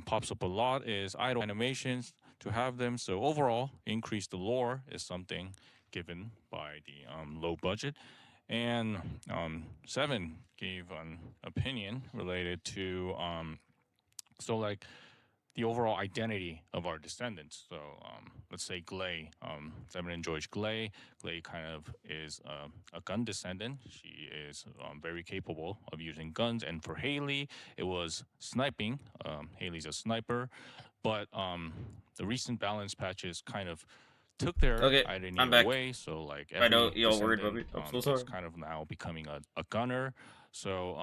pops up a lot is idle animations to have them. So overall, increase the lore is something given by the low budget. And Seven gave an opinion related to so like the overall identity of our Descendants. So let's say Glay. Seven enjoys Glay. Glay kind of is a gun descendant. She is very capable of using guns. And for Haley, it was sniping. Haley's a sniper. But the recent balance patches kind of took their Okay, identity I'm back. away. So like I know every y'all worried about me. descendant, I'm so is sorry. kind of now becoming a gunner. So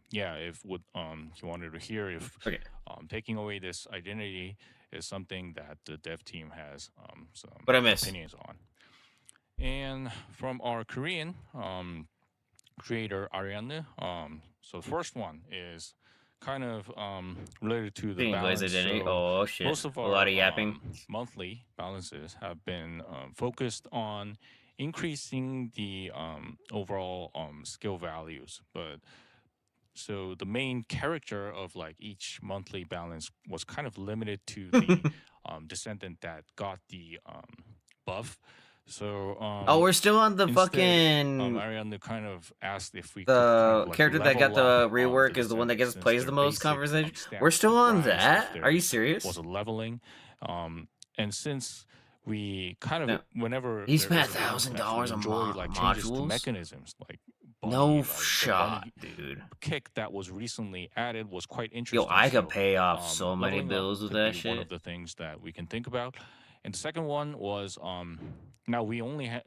yeah, if would he wanted to hear if taking away this identity is something that the dev team has some What I miss? opinions on. And from our Korean creator Ariane, so the first one is kind of related to the Being balance. Blaze identity. So Oh shit! most of A our lot of yapping. monthly balances have been focused on increasing the overall skill values, but so the main character of like each monthly balance was kind of limited to the descendant that got the buff. So Oh, we're still on the instead, fucking Ariane kind of asked if we the could kind of, like, character that got level the up rework is the one that gets since plays their the most basic, conversation. stats We're still would on rise if that? there Are you serious? was a leveling, and since we kind of No. whenever He there spent is a balance patch, $1,000 we on enjoy like changes to modules? mechanisms like No bunny, like, the shot, bunny dude. kick that was recently added was quite interesting. Yo, I could So, pay off so many leveling up bills with could that be one shit. of the things that we can think about. And the second one was now we only have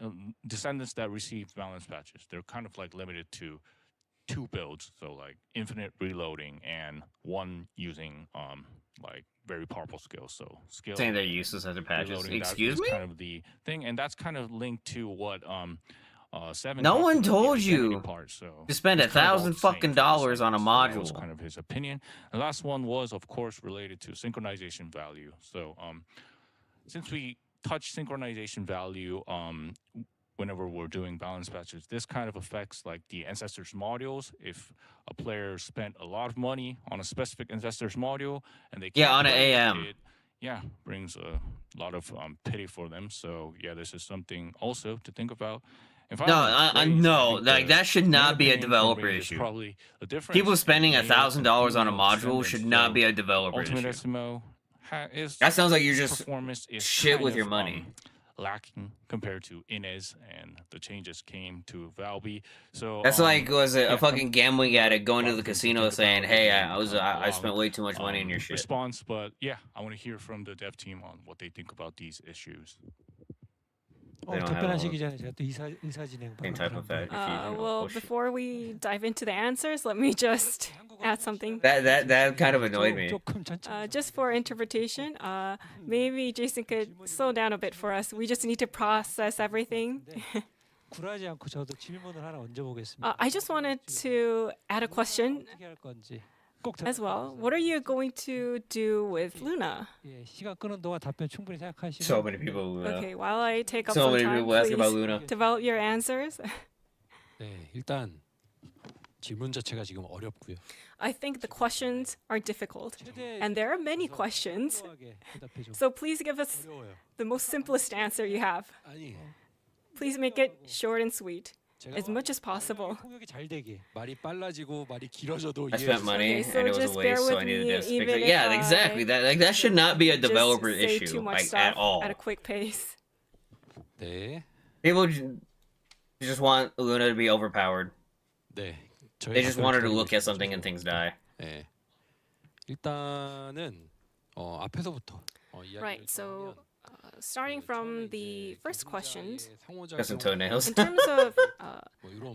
descendants that receive balance patches. They're kind of like limited to 2 builds, so like infinite reloading and one using like very powerful skills. So skill Saying they're useless as their patches. reloading, that Excuse is me? kind of the thing, and that's kind of linked to what 7 No talked one about, the told identity you part, so to spend it's kind of all $1,000 the same fucking for the dollars on a descendants. That was module. kind of his opinion. The last one was, of course, related to synchronization value. So since we touch synchronization value whenever we're doing balance patches, this kind of affects like the ancestors modules. If a player spent a lot of money on a specific ancestors module and they Yeah, can't on an play it, AM. it brings a lot of pity for them. So yeah, this is something also to think about. And No, finally, I raise, no, think like the that should main not be a opinion from developer Raise is issue. probably the difference People in spending male $1,000 and on a female module descendants. should not So be a developer Ultimate issue. SMO is That sounds like you're just performance is shit kind with of, your money. lacking compared to Inez, and the changes came to Valby. So That's like was it a yeah, fucking gambling addict going lot to the of things to casino think saying, about "Hey, in I a spent long, way too much money in your shit." response. But yeah, I want to hear from the dev team on what they think about these issues. They don't have 답변하시기 전에 제가 또 의사 진행 same type of fact. Well, before we dive into the answers, let me just add something. That kind of annoyed me. Just for interpretation, maybe Jason could slow down a bit for us. We just need to process everything. 굴하지 않고 저도 질문을 하나 얹어보겠습니다. I just wanted to add a question 어떻게 할 건지 as well. What are you going to do with Luna? 예, 시간 끄는 동안 답변 충분히 생각하시고. So many people. Okay, while I take up So some many time, people ask about please Luna. develop your answers. 네, 일단 질문 자체가 지금 어렵고요. I think the questions are difficult, and there are many questions. So please give us the most simplest answer you have. 아니, Please make it short and sweet, as much as possible. 통역이 잘 되게 말이 빨라지고 말이 길어져도 I spent money Okay, so and it was just a bear waste, so with I needed me to fix even it. if Yeah, I exactly. That should not be a Just developer say issue, too much like stuff at all. at a quick pace. 네, People just want Luna to be overpowered. 네. They just want her to look at something and things die. 네. 일단은 앞에서부터 Right, so starting from the first questions, Got some toenails. in terms of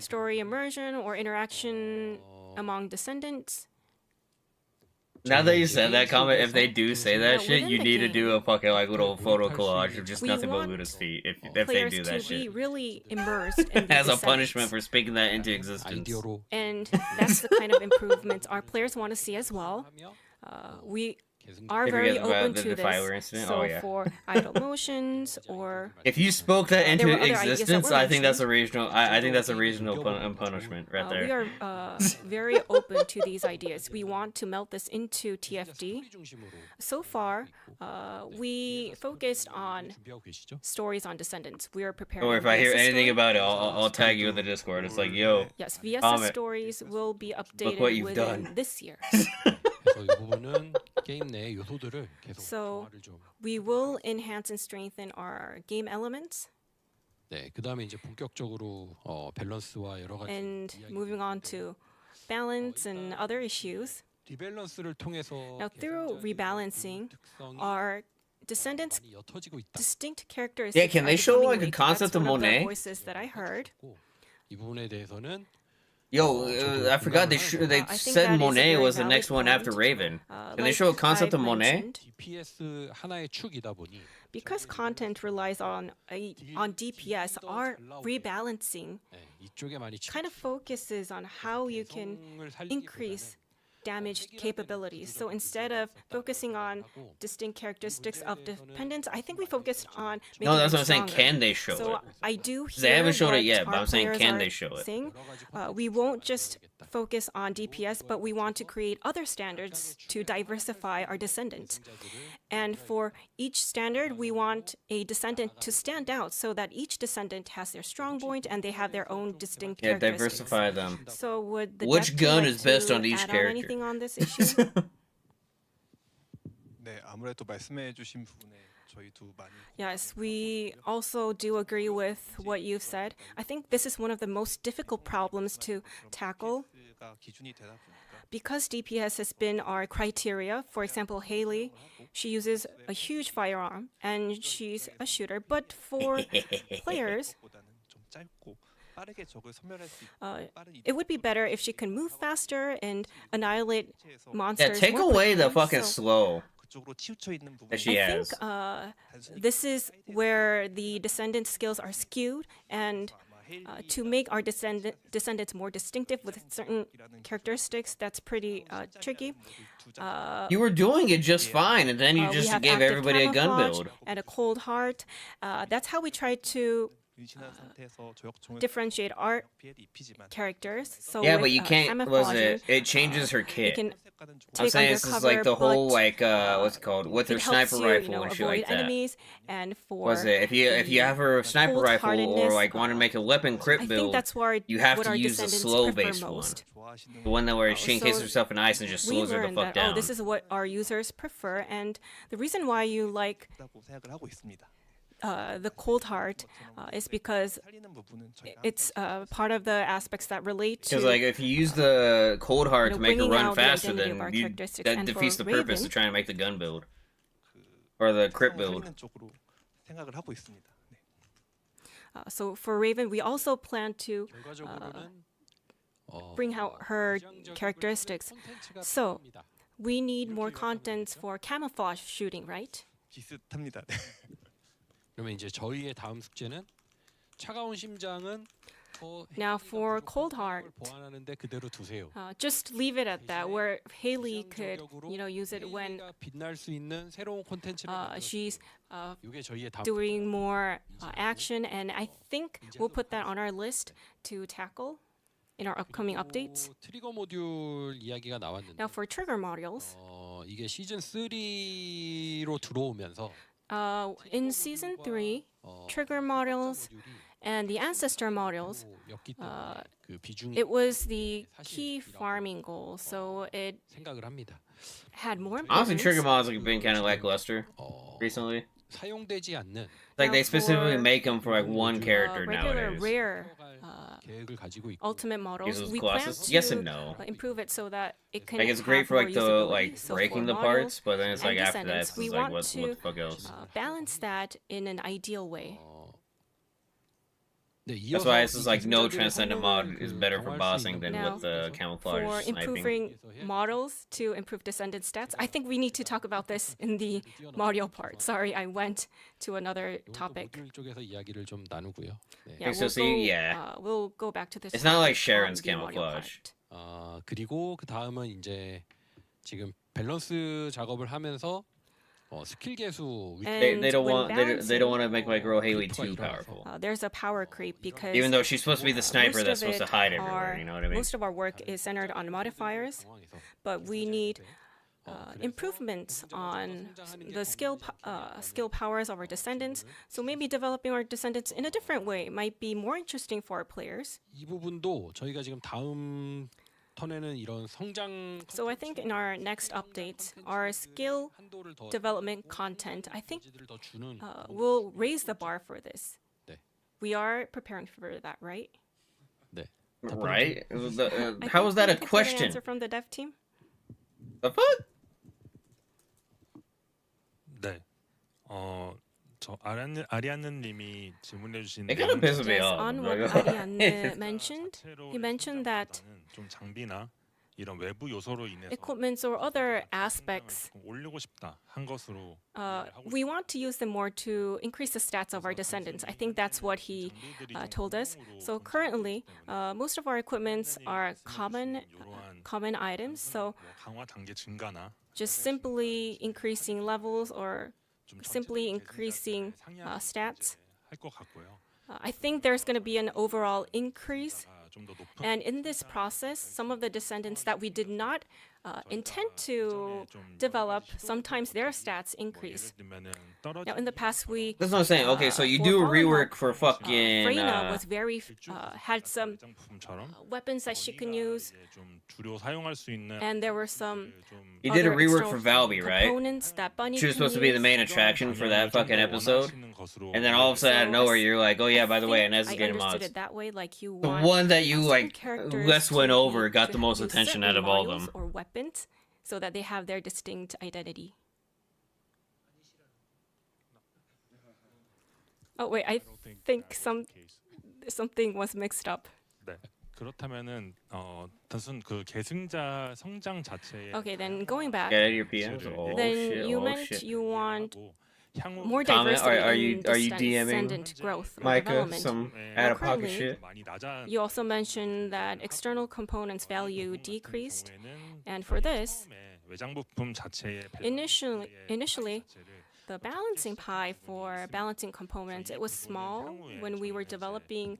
story immersion or interaction among descendants, Now that you said that comment, if they do say that Now, shit, within you the need to game, do a fucking like little photo collage of just we nothing but want Luna's feet. If they players do to that be shit, really immersed in the as a descendants. punishment for speaking that into existence. 아이디어로 And that's the kind of improvements our players want to see as well. We are Did we very get about open the to Defiler this. incident? So Oh, yeah. for idle motions or If you spoke that There into were other ideas that existence, were I think that's a mentioned. regional. I think that's a regional punishment right we there. are very open to these ideas. We want to melt this into TFD. So far, we focused on 준비하고 계시죠? stories on descendants. We are preparing. Or if I hear VSS anything story. about it, I'll tag you in the Discord. It's like, yo, Yes, VSS comment. stories will be updated what you've within done. this year. 그래서 이 부분은 게임 내 요소들을 계속 So 강화를 좀. we will enhance and strengthen our game elements. 네, 그다음에 이제 본격적으로 밸런스와 여러 가지 And moving on to balance and other issues. 리밸런스를 통해서 Now, through rebalancing, our Descendants' 많이 옅어지고 있다. distinct characteristics. Yeah, can are they show, becoming like, a weak. concept That's of one of the Monet? voices that I heard. 이 부분에 대해서는 Yo, I forgot they I think said that is a Monet very was the valid next one after point. Raven. Can they Like show a concept I've of Monet? mentioned, DPS 하나의 축이다 보니 because content relies on DPS, our rebalancing 이쪽에 많이 kind of focuses on how you can increase damage capabilities. So instead of focusing on distinct characteristics of dependence, I think we focused on making No, that's them what I'm saying. stronger. Can they show So it? I do hear They haven't showed it what yet, but our I'm saying, players can are they show it? saying. We won't just focus on DPS, but we want to create other standards to diversify our descendant. And for each standard, we want a descendant to stand out so that each descendant has their strong point and they have their own distinct Yeah, characteristics. diversify them. So would the Which dev team gun like is best to on each add character? anything on this issue? 네, 아무래도 말씀해주신 부분에 저희도 많이 Yes, we also do agree with what you've said. I think this is one of the most difficult problems to tackle. 가 기준이 되다 보니까 Because DPS has been our criteria, for example, Haley, she uses a huge firearm and she's a shooter. But for players, 보다는 좀 짧고 빠르게 적을 섬멸할 수 있고 빠른 it would be better if she can move faster and annihilate Yeah, monsters. take more away the quickly. fucking So slow 그쪽으로 치우쳐 있는 부분 that she I has. think this is where the descendant skills are skewed, and to make our descendants more distinctive with certain characteristics, that's pretty tricky. You were doing it just fine, and then you We just have gave active everybody a gun camouflage build. and a cold heart. That's how we try to 분신한 상태에서 저격총을 differentiate our 피해를 입히지만 characters. So Yeah, with, but you can't. Was it? camouflaging, It changes her you kit. can I'm take saying this is like the undercover, whole but, like what's it called with her it helps sniper you, rifle and shit avoid like that. enemies. And for Was it if you have her sniper rifle or cold-heartedness, like want to make a weapon crit I think build, that's where you have what to our use the descendants slow prefer based one, most. the one that where she encases So herself in ice and just We slows her the learned fuck that down. this is what our users prefer, and the reason why you like 다고 생각을 하고 있습니다. the cold heart is because 살리는 부분은 저희가 it's part of the aspects that relate to Because like if you use the cold heart to make her bringing run out the faster, identity then of our you, characteristics. that And for defeats the purpose Raven, of trying to make the gun build or the crit 상황을 build. 살리는 쪽으로 생각을 하고 있습니다. 네. so for Raven, we also plan to 결과적으로는 bring out her characteristics. 콘텐츠가 So 필요합니다. we need more contents for camouflage shooting, right? 비슷합니다. 그러면 이제 저희의 다음 숙제는 차가운 심장은 더 Now for cold heart, 보완하는데 그대로 두세요. just leave it at that, where Haley could, use it when 헤일리가 빛날 수 있는 새로운 콘텐츠를 she's 이게 저희의 다음 doing more action, and I think we'll put that on our list to tackle in our upcoming updates. 트리거 모듈 이야기가 나왔는데 Now for trigger modules, 이게 시즌 3로 들어오면서 in season 3, trigger modules and the ancestor modules, 였기 때문에 그 비중이 it was the key farming goal, so it 생각을 합니다. had more Honestly, improvements. trigger mods have been kind of lackluster recently. 사용되지 않는 Like they Now specifically for, make them for like one character regular nowadays. rare 계획을 가지고 있고 ultimate models, Uses we plan glasses? to Yes and no. improve it so that it can Like it's great have for like more the usability. like So breaking for the parts, models but then it's like and after that, descendants, it's we like want what to the fuck else? balance that in an ideal way. That's why it's just like no transcendent mod is better for bossing than Now, with the camouflage for sniping. improving models to improve descendant stats, I think we need to talk about this in the module part. Sorry, I went to another topic. 모듈 쪽에서 이야기를 좀 나누고요. 네. Yeah, So see, yeah. we'll go back to this. It's not like topic Sharon's on the module camouflage. part. 그리고 그 다음은 이제 지금 밸런스 작업을 하면서 스킬 개수 And They don't when want they don't want to make my girl Haley balancing, too powerful. There's a power creep because Even though she's supposed to be the sniper most that's of supposed to it hide everywhere, are- you know what I mean? Most of our work is centered on modifiers, but we need improvements on the skill powers of our descendants. So maybe developing our descendants in a different way might be more interesting for our players. 이 부분도 저희가 지금 다음 턴에는 이런 성장 So I think in our next update, our skill 한도를 더 development content, I think 를 더 주는 will raise the bar for this. 네. We are preparing for that, right? 네. Right? It was I how was think that we a can get an question? answer from the dev team? The fuck? 네. 저 아리아느님이 질문해주신 It kind of pisses me Yes, off. on what Like, Ariane mentioned, he mentioned that 좀 장비나 이런 외부 요소로 인해서 equipments or other aspects, 좀 올리고 싶다 한 것으로 we want to use them more to increase the stats of our descendants. I think that's what he told us. So currently, most of our equipments are common items. So 강화 단계 증가나 just simply increasing levels or simply increasing stats. 할 것 같고요. I think there's going to be an overall increase. And in this process, some of the descendants that we did not intend to develop, sometimes their stats increase. Now, in the past, we That's what I'm saying. Okay, so you for do a Fallen rework Heart, for fucking. Freyna was very had some weapons that she can use, 좀 주로 사용할 수 있는 and there were some You did a other rework external for Valby, right? components that Bunny She was can supposed to be the use. main attraction for that fucking episode, and then all of a sudden, out of nowhere, you're like, "Oh yeah, by the way, Inez is I getting understood mods." it that way, like you The want one that you certain like characters less went to over be- got to the most use attention certain out of all of models them. or weapons, so that they have their distinct identity. Oh wait, I think something was mixed up. 네. 그렇다면은 단순 그 계승자 성장 자체에 Okay, then going back, Get out of your PMs. Oh then shit! you Oh meant shit! you want 향후 more Comment? diversity Are you in DMing descendant growth or Micah development. some Now, out of pocket currently, shit? 많이 낮아 You also mentioned that external components value decreased, and for this, 외장 부품 자체의 initially, the balancing pie for balancing components, it was small when we were developing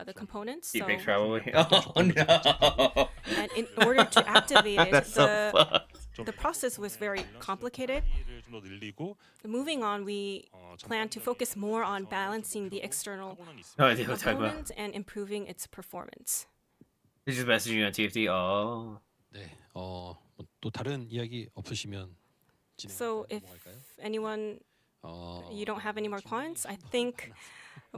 the components. You So, think probably? Oh no! and in order to activate it, That's so fucked. the process was very complicated. 좀더 늘리고 Moving on, we plan to focus more on balancing the external No idea what type of. components and improving its performance. He's just messaging you on TFT. Oh. 네, 또 다른 이야기 없으시면 So if anyone, you don't have any more comments, I think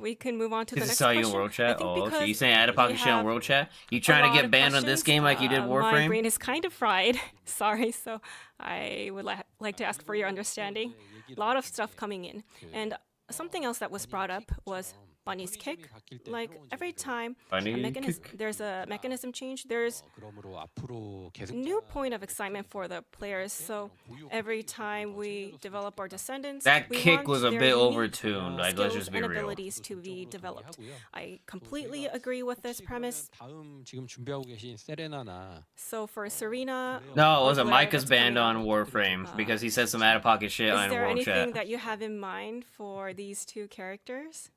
we can move on to the Because I next saw you question. in World I Chat. think Oh because shit! You saying out of pocket we shit on have World Chat? You a trying lot to of get banned on this questions, game like you did My Warframe? brain is kind of fried. Sorry, so I would like to ask for your understanding. A lot of stuff coming in. And something else that was brought up was Bunny's kick. Like every time there's a mechanism change, there's 그러므로 앞으로 계승자 new point of excitement for the players. So every time we develop our descendants, That we kick want was a their bit unique overtuned. Like, let's skills just be and real. abilities to be developed. I completely agree with this premise. 다음 지금 준비하고 계신 세레나나 So for Serena, No, it or wasn't. Blair Micah's that's banned coming on Warframe because he said some out of pocket shit is on there World anything Chat. that you have in mind for these two characters?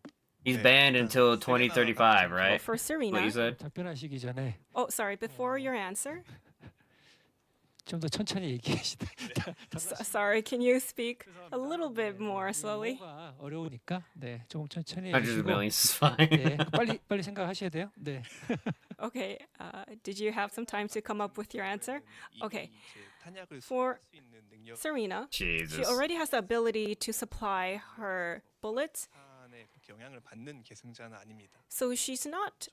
He's banned until 2035, right? For What Serena. you said? 답변하시기 전에 Oh, sorry. Before your answer, 좀 더 천천히 얘기하시다. sorry. Can you speak a little bit more slowly? 뭐가 어려우니까 네, 조금 천천히 Hundreds of 해주시고 millions is fine. 네, 빨리 생각하셔야 돼요. 네. Okay. Did you have some time to come up with your answer? Okay. For Serena, she Jesus. already has the ability to supply her bullets, 영향을 받는 계승자는 아닙니다. so she's not.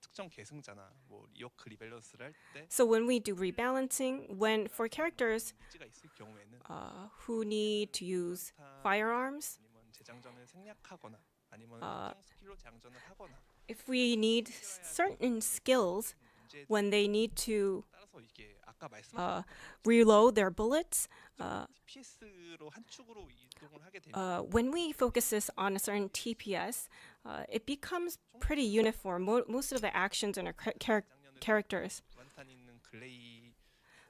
특정 계승자나 뭐 리워크 리밸런스를 할 때 So when we do rebalancing, when for characters 문제가 있을 경우에는 who need to use firearms, 아니면 재장전을 생략하거나 아니면 특정 스킬로 재장전을 하거나 if we need certain skills when they need to 따라서 이게 아까 말씀하신 reload their bullets, TPS로 한 축으로 이동을 하게 되면 when we focus this on a certain TPS, it becomes pretty uniform. Most of the actions and characters, 무한탄 있는 글레이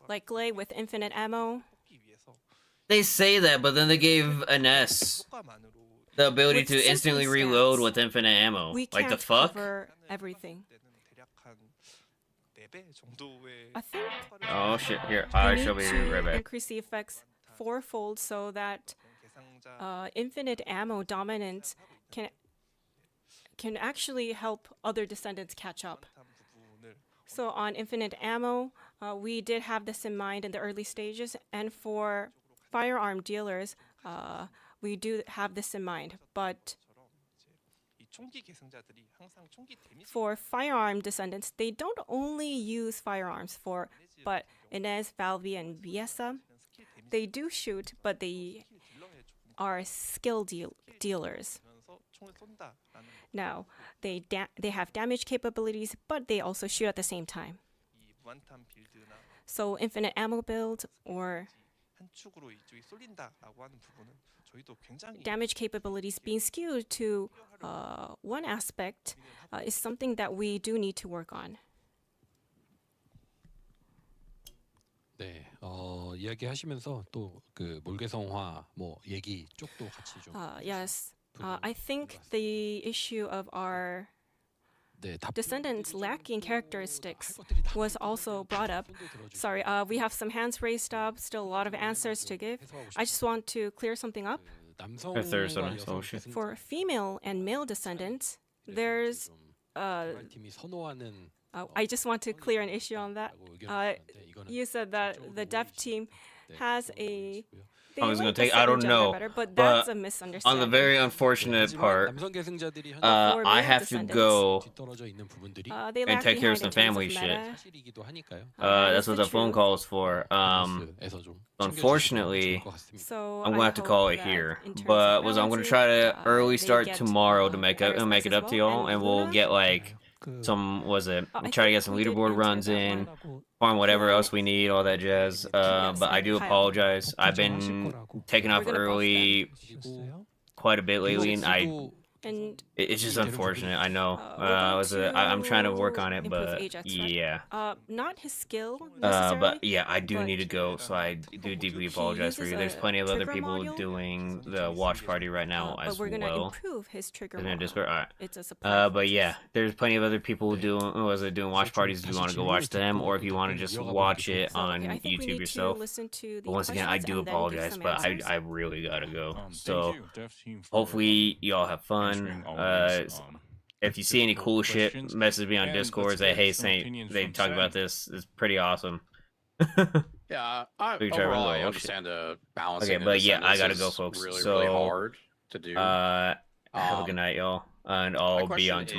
like Glay with infinite ammo, 뽑기 위해서 They say that, but then they gave Ines 효과만으로 the ability With to simple instantly stats, reload with infinite ammo. we Like the can't fuck? cover everything. 때는 대략 한 4배 정도의 I think Oh shit! Here, we I need shall be to right back. increase the effects fourfold so that 계상자 infinite ammo dominance can actually help other descendants catch up. 부분을 So on infinite ammo, we did have this in mind in the early stages, and for firearm dealers, we do have this in mind. But 이 총기 계승자들이 항상 총기 데미지 for firearm descendants, they don't only use firearms but Inez, Valvi, and Viesa, they do shoot, but they are skill dealers. Now, they have damage capabilities, but they also shoot at the same time. So infinite ammo build or damage capabilities being skewed to one aspect is something that we do need to work on. 네, 이야기하시면서 또 그 몰개성화 뭐 얘기 쪽도 같이 좀. Yes, I think the issue of our descendants lacking characteristics was also brought up. Sorry, we have some hands raised up, still a lot of answers to give. I just want to clear something up. For female and male descendants, there's I just want to clear an issue on that. You said that the dev team has a. I was going to take, I don't know, but that's a misunderstanding. On the very unfortunate part, I have to go and take care of some family shit. That's what the phone call is for. Unfortunately, I'm going to have to call it here. But I'm going to try to early start tomorrow to make it up to y'all, and we'll get like some, try to get some leaderboard runs in, farm whatever else we need, all that jazz. But I do apologize. I've been taking off early quite a bit lately, and it's just unfortunate. I know. I'm trying to work on it, but yeah. Not his skill but yeah, I do need to go, so I do deeply apologize for you. There's plenty of other people doing the watch party right now as we're gonna well. Improve his trigger In Discord. All right. It's a surprise. But yeah, there's plenty of other people doing watch parties. If you want to go watch them, or if you want to just watch it on YouTube yourself. But once again, I do apologize, but I really gotta go. So hopefully y'all have fun. If you see any cool shit, message me on Discord. Say, hey, Saint, they talk about this. It's pretty awesome. Yeah, overall, I understand the balance. Okay, but yeah, I gotta go, folks. Really, so really hard to do. Have a good night, y'all, and I'll be on tomorrow.